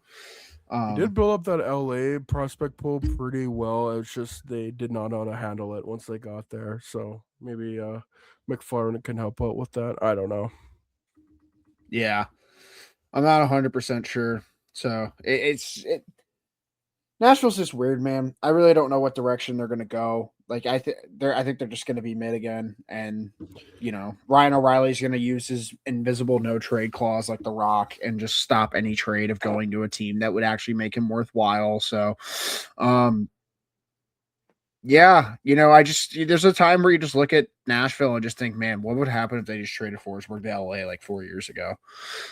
he did build up that LA prospect pool pretty well. It's just they did not know how to handle it once they got there. So maybe McFarland can help out with that. I don't know. Yeah. I'm not 100% sure. So Nashville's just weird, man. I really don't know what direction they're going to go. Like I think they're just going to be mid again, and Ryan O'Reilly's going to use his invisible no trade clause like The Rock and just stop any trade of going to a team that would actually make him worthwhile. So, yeah, there's a time where you just look at Nashville and just think, man, what would happen if they just traded Forsberg to LA like 4 years ago?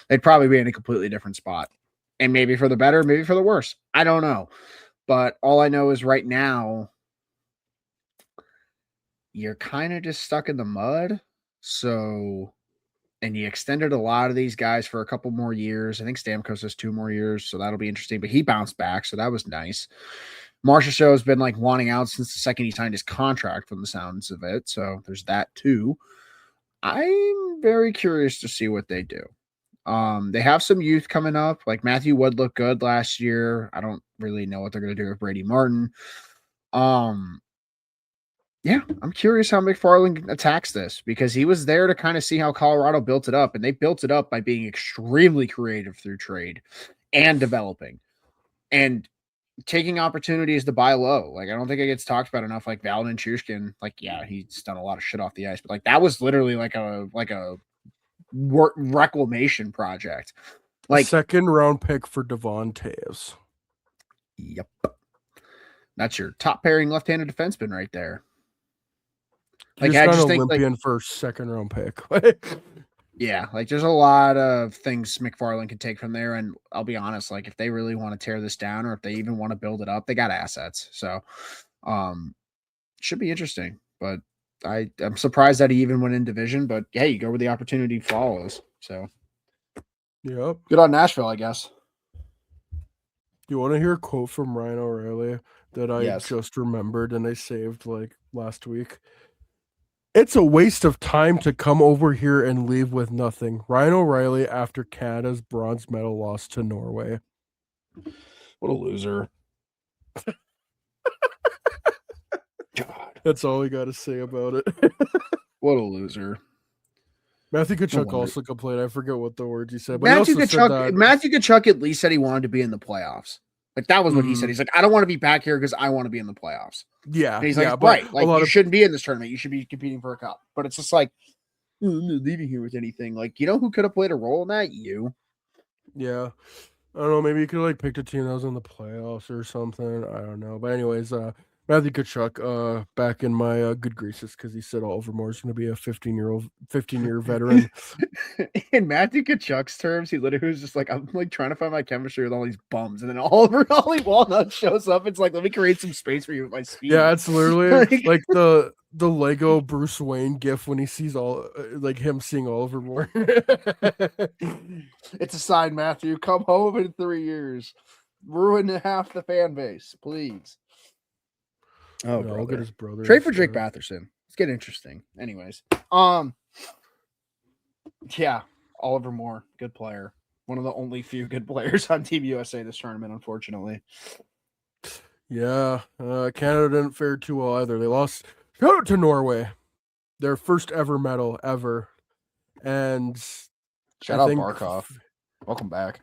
They'd probably be in a completely different spot. And maybe for the better, maybe for the worse. I don't know. But all I know is right now, you're kind of just stuck in the mud. So, and you extended a lot of these guys for a couple more years. I think Stamkos has 2 more years, so that'll be interesting. But he bounced back, so that was nice. Marcia Show has been like wanting out since the second he signed his contract from the sounds of it. So there's that too. I'm very curious to see what they do. They have some youth coming up. Like Matthew Wood looked good last year. I don't really know what they're going to do with Brady Martin. Yeah, I'm curious how McFarland attacks this because he was there to kind of see how Colorado built it up, and they built it up by being extremely creative through trade and developing and taking opportunities to buy low. Like I don't think it gets talked about enough. Like Valentin Chushkin, like yeah, he's done a lot of shit off the ice, but like that was literally like a reclamation project. Like second round pick for Devon Toews. Yep, that's your top pairing left-handed defenseman right there. Like I just think Olympian for second round pick. Yeah, like there's a lot of things McFarland can take from there. And I'll be honest, like if they really want to tear this down or if they even want to build it up, they got assets. So should be interesting. But I'm surprised that he even went in division. But hey, you go where the opportunity follows. So yep. Good on Nashville, I guess. You want to hear a quote from Ryan O'Reilly that I just remembered and I saved like last week? It's a waste of time to come over here and leave with nothing. Ryan O'Reilly after Canada's bronze medal loss to Norway. What a loser. God. That's all we got to say about it. What a loser. Matthew Tkachuk also complained. I forget what the words he said. But Matthew Tkachuk at least said he wanted to be in the playoffs. Like that was what he said. He's like, I don't want to be back here because I want to be in the playoffs. Yeah. And he's like, right. Like you shouldn't be in this tournament. You should be competing for a cup. But it's just like, I'm not leaving here with anything. Like, you know who could have played a role in that? You. Yeah. I don't know. Maybe you could like pick a team that was in the playoffs or something. I don't know. But anyways, Matthew Tkachuk, back in my good graces because he said Oliver Moore is going to be a 15-year veteran. In Matthew Kachuk's terms, he literally was just like, I'm like trying to find my chemistry with all these bums, and then Oliver Ollie Walnut shows up. It's like, let me create some space for you with my speed. Yeah, it's literally like the Lego Bruce Wayne gif when he sees all like him seeing Oliver Moore. It's a sign, Matthew. Come home in 3 years. Ruin half the fan base, please. Oh, no, I'll get his brother. Trade for Jake instead. Batherson. Let's get interesting. Anyways, yeah, Oliver Moore, good player. One of the only few good players on Team USA this tournament, unfortunately. Yeah, Canada didn't fare too well either. They lost shout out to Norway, their first ever medal ever, and Shout out Barkov. Welcome back.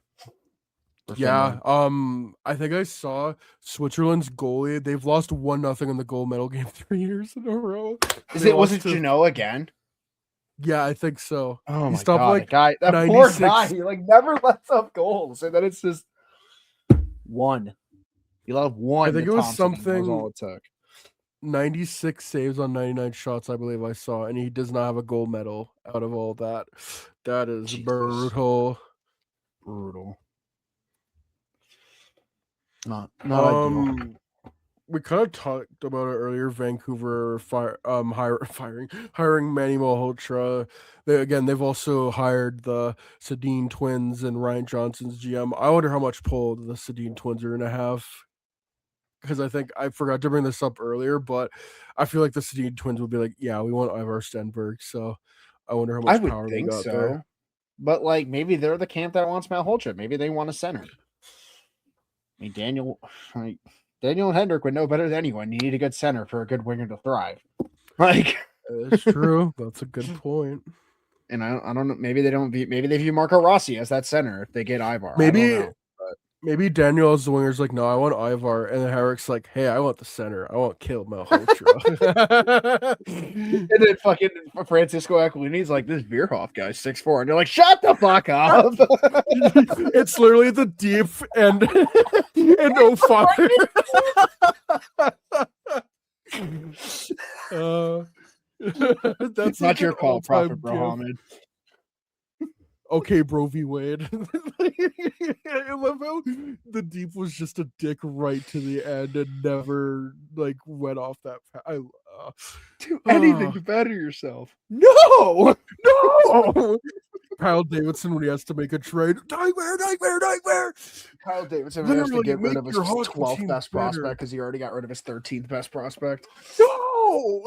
Yeah, I think I saw Switzerland's goalie. They've lost 1-0 in the gold medal game 3 years in a row. Was it Janot again? Yeah, I think so. Oh He my stopped, god, like, that poor 96 guy. He like never lets up goals, and then it's just one. He let up one. I think to it was Thompson, and that was something- all it took. 96 saves on 99 shots, I believe I saw, and he does not have a gold medal out of all that. That is Jesus. brutal. Not ideal. We kind of talked about it earlier. Vancouver hiring Manny Malhotra. They've also hired the Sedin twins and Ryan Johnson's GM. I wonder how much pull the Sedin twins are gonna have, because I think I forgot to bring this up earlier, but I feel like the Sedin twins will be like, yeah, we want Ivar Stenberg. So I wonder how much power they got there. But like maybe they're the camp that wants Malhotra. Maybe they want a center. I mean, Daniel and Hendrick would know better than anyone. You need a good center for a good winger to thrive. Like, it's true. That's a good point. And I don't know. Maybe they view Marco Rossi as that center if they get Ivar. Maybe Daniel as the winger's like, no, I want Ivar, and then Herrick's like, hey, I want the center. I want Kale Malhotra. And then fucking Francisco Aquilini's like, this Veerhoff guy's 6'4", and they're like, shut the fuck up. It's literally the deep and no fire. That's not your call, Prophet Muhammad. Okay, Bro v. Wade. I love how the deep was just a dick right to the end and never like went off that path. Do anything to better yourself. No. Kyle Davidson when he has to make a trade. Nightmare. Kyle Davidson has to get rid of his your hockey 12th team best better. prospect because he already got rid of his 13th best prospect. No.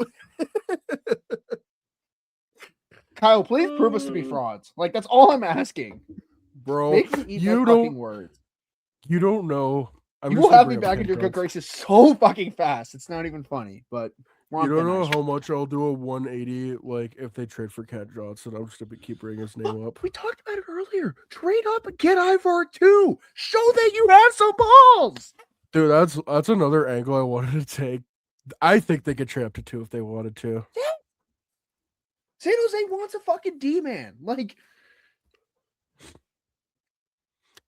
Kyle, please prove us to be frauds. Like, that's all I'm asking. Bro, Make me eat that fucking words. You don't know. You will have me back in your good graces so fucking fast. It's not even funny, but you don't know how much I'll do a 180 like if they trade for Cat Johnson. I'm just gonna keep bringing his name up. We talked about it earlier. Trade up and get Ivar too. Show that you have some balls. Dude, that's another angle I wanted to take. I think they could trade up to 2 if they wanted to. Yeah. San Jose wants a fucking D-man. Like,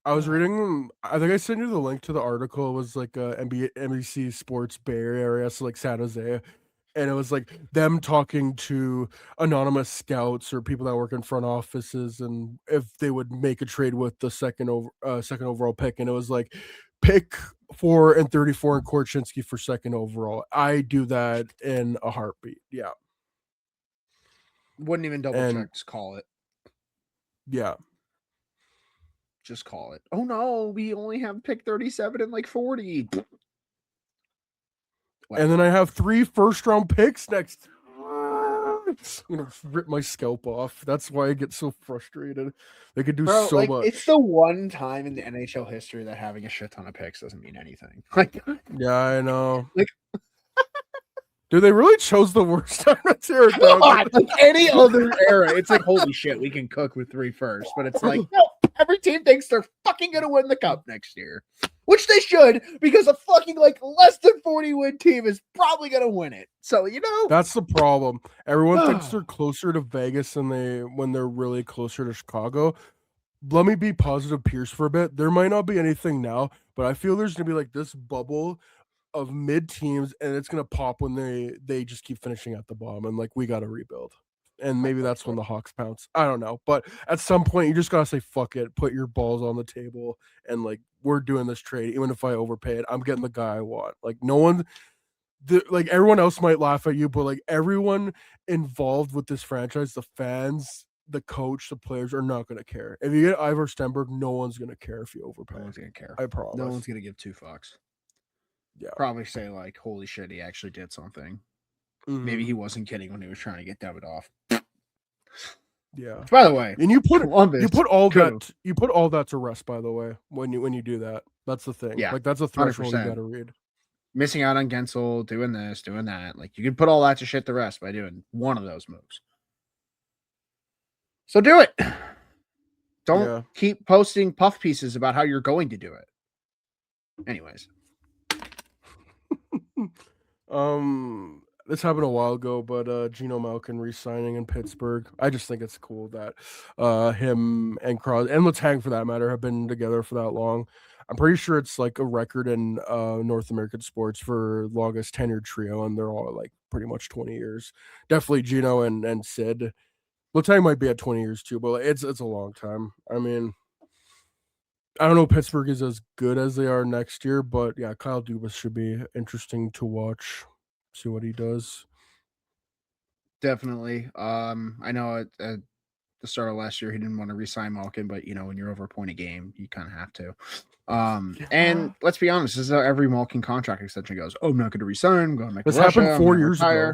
I was reading, I think I sent you the link to the article. It was like NBC Sports Bay Area, so like San Jose. And it was like them talking to anonymous scouts or people that work in front offices and if they would make a trade with the second overall pick. And it was like pick 4 and 34 and Korchinski for second overall. I do that in a heartbeat. Yeah. Wouldn't even double check. Just call it. Yeah. Just call it. Oh no, we only have pick 37 and like 40. And then I have 3 first-round picks next. I'm gonna rip my scalp off. That's why I get so frustrated. They could do so much. It's the one time in the NHL history that having a shit ton of picks doesn't mean anything. Like, yeah, I know. Like, dude, they really chose the worst time to tear it down. God, like any other era, it's like, holy shit, we can cook with 3 first. But it's like, no, every team thinks they're fucking gonna win the cup next year. Which they should, because a fucking like less than 40 win team is probably gonna win it. So that's the problem. Everyone thinks they're closer to Vegas than when they're really closer to Chicago. Let me be positive Pierce for a bit. There might not be anything now, but I feel there's gonna be like this bubble of mid teams, and it's gonna pop when they just keep finishing at the bottom, and like we got to rebuild. And maybe that's when the Hawks pounce. I don't know, but at some point you just gotta say fuck it, put your balls on the table, and like we're doing this trade. Even if I overpay it, I'm getting the guy I want. Like no one, like everyone else might laugh at you, but like everyone involved with this franchise, the fans, the coach, the players are not gonna care. If you get Ivor Stenberg, no one's gonna care if you overpay. No one's gonna care. I promise. No one's gonna give two fucks. Yeah. Probably say like, "Holy shit, he actually did something." Mm-hmm. Maybe he wasn't kidding when he was trying to get David off. Yeah. By the way, and you put all could've. that you put all that to rest. By the way, when you do that, that's the thing. Yeah, like that's a threshold 100%. you got to read. Missing out on Gensel, doing this, doing that. Like you can put all that to shit the rest by doing one of those moves. So do it. Don't keep posting puff pieces about how you're going to do it. Anyways. This happened a while ago, but Geno Malkin re-signing in Pittsburgh. I just think it's cool that him and Crosby and Letang, for that matter, have been together for that long. I'm pretty sure it's like a record in North American sports for longest tenured trio, and they're all like pretty much 20 years. Definitely Geno and Sid. Letang might be at 20 years too, but it's a long time. I mean, I don't know if Pittsburgh is as good as they are next year, but yeah, Kyle Dubas should be interesting to watch. See what he does. Definitely. I know at the start of last year he didn't want to re-sign Malkin, but when you're over a point a game, you kind of have to. And let's be honest, this is how every Malkin contract extension goes. Oh, I'm not going to re-sign. I'm going to make this happened 4 years ago.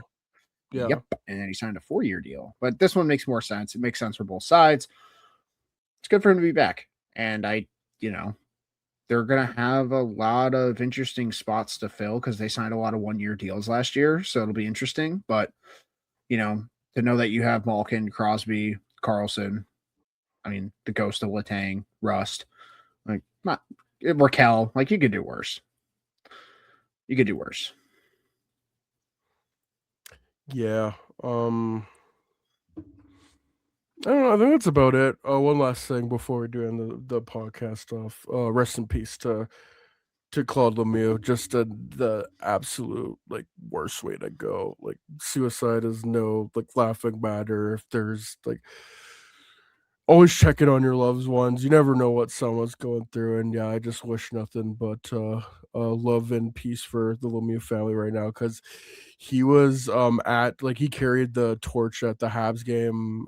Yeah. Yep. And then he signed a 4-year deal. But this one makes more sense. It makes sense for both sides. It's good for him to be back. And they're going to have a lot of interesting spots to fill because they signed a lot of 1-year deals last year. So it'll be interesting. But, to know that you have Malkin, Crosby, Carlson, I mean, the ghost of Letang, Rust, like not Raquel, like you could do worse. You could do worse. Yeah. I don't know. I think that's about it. One last thing before we do end the podcast off. Rest in peace to Claude Lemieux. Just the absolute like worst way to go. Like suicide is no like laughing matter. If there's like always checking on your loved ones. You never know what someone's going through. And yeah, I just wish nothing but love and peace for the Lemieux family right now, because he was he carried the torch at the Habs game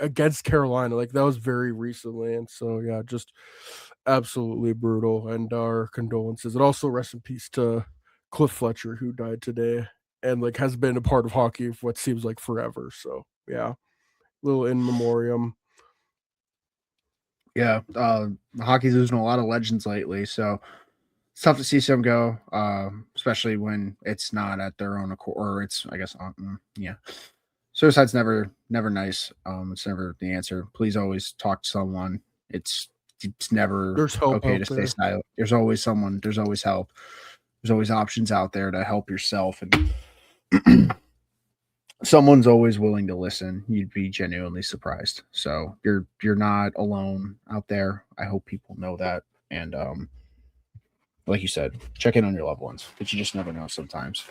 against Carolina. Like that was very recently. And so yeah, just absolutely brutal, and our condolences. And also rest in peace to Cliff Fletcher, who died today and like has been a part of hockey for what seems like forever. So yeah. Little in memoriam. Yeah, hockey's losing a lot of legends lately, so it's tough to see some go, especially when it's not at their own accord, or it's, I guess, yeah. Suicide's never nice. It's never the answer. Please always talk to someone. It's never okay to stay silent. There's always someone. There's always help. There's always options out there to help yourself, and someone's always willing to listen. You'd be genuinely surprised. So you're not alone out there. I hope people know that. And like you said, check in on your loved ones, because you just never know sometimes.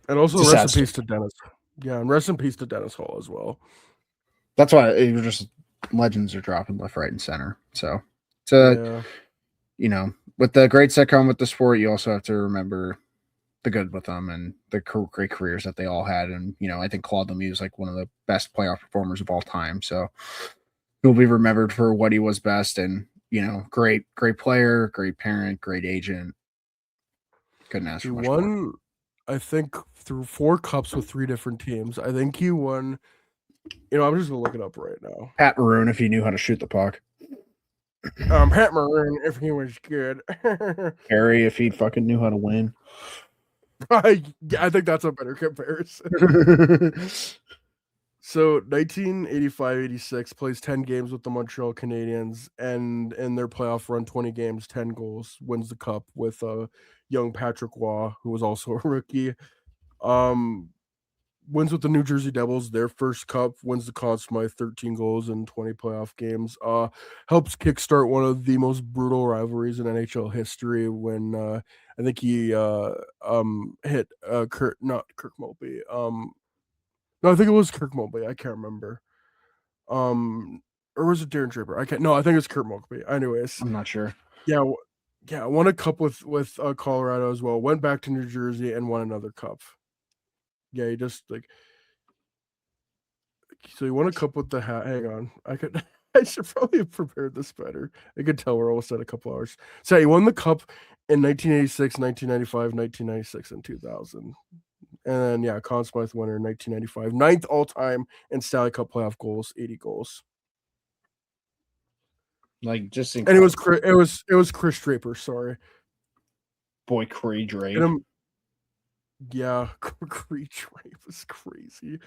And also rest in peace to Dennis. Yeah, and rest in peace to Dennis Hall as well. That's why it just legends are dropping left, right, and center. So with the greats that come with the sport, you also have to remember the good with them and the great careers that they all had. And, I think Claude Lemieux is like one of the best playoff performers of all time. So he'll be remembered for what he was best. And, great player, great parent, great agent. Couldn't ask for much more. I think through 4 cups with 3 different teams. I think he won. I'm just gonna look it up right now. Pat Maroon, if he knew how to shoot the puck. Pat Maroon, if he was good. Harry, if he fucking knew how to win. I think that's a better comparison. So 1985-86 plays 10 games with the Montreal Canadiens, and in their playoff run, 20 games, 10 goals, wins the cup with young Patrick Waugh, who was also a rookie. wins with the New Jersey Devils, their first cup, wins the Conn Smythe, 13 goals in 20 playoff games. Helps kickstart one of the most brutal rivalries in NHL history when I think he hit not Kirk Mulvey. No, I think it was Kirk Mulvey. I can't remember. Or was it Darren Draper? I think it's Kurt Mulvey. Anyways, I'm not sure. yeah, won a cup with Colorado as well. Went back to New Jersey and won another cup. Yeah, he just so he won a cup with the hat. Hang on, I should probably have prepared this better. I could tell we're almost at a couple hours. So he won the cup in 1986, 1995, 1996, and 2000. And then Conn Smythe winner in 1995, ninth all time in Stanley Cup playoff goals, 80 goals. Like just incredible. And it was Chris Draper. Sorry, boy, Cree Drape. Yeah, Cree Drape was crazy.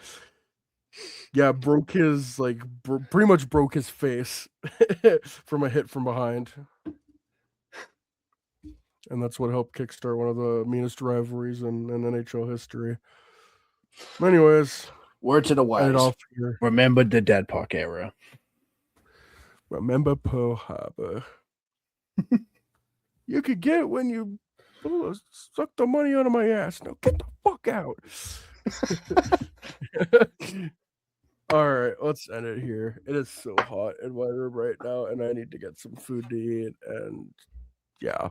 Yeah, broke his pretty much broke his face from a hit from behind, and that's what helped kickstart one of the meanest rivalries in NHL history. Anyways, word to the wise. Remember the Dead Puck era. Remember Pearl Harbor. You could get it when you suck the money out of my ass. Now get the fuck out. All right, let's end it here. It is so hot in my room right now, and I need to get some food to eat. And yeah,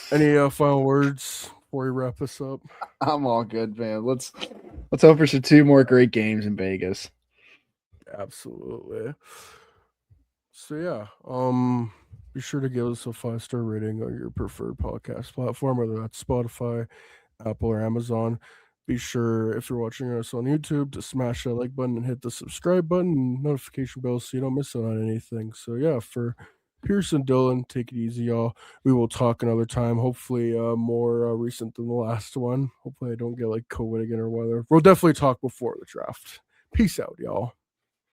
any final words before we wrap this up? I'm all good, man. Let's hope for some 2 more great games in Vegas. Absolutely. So yeah, be sure to give us a 5-star rating on your preferred podcast platform, whether that's Spotify, Apple, or Amazon. Be sure, if you're watching us on YouTube, to smash that like button and hit the subscribe button and notification bell so you don't miss out on anything. So yeah, for Pierce and Dylan, take it easy, y'all. We will talk another time, hopefully more recent than the last one. Hopefully I don't get COVID again or whatever. We'll definitely talk before the draft. Peace out, y'all.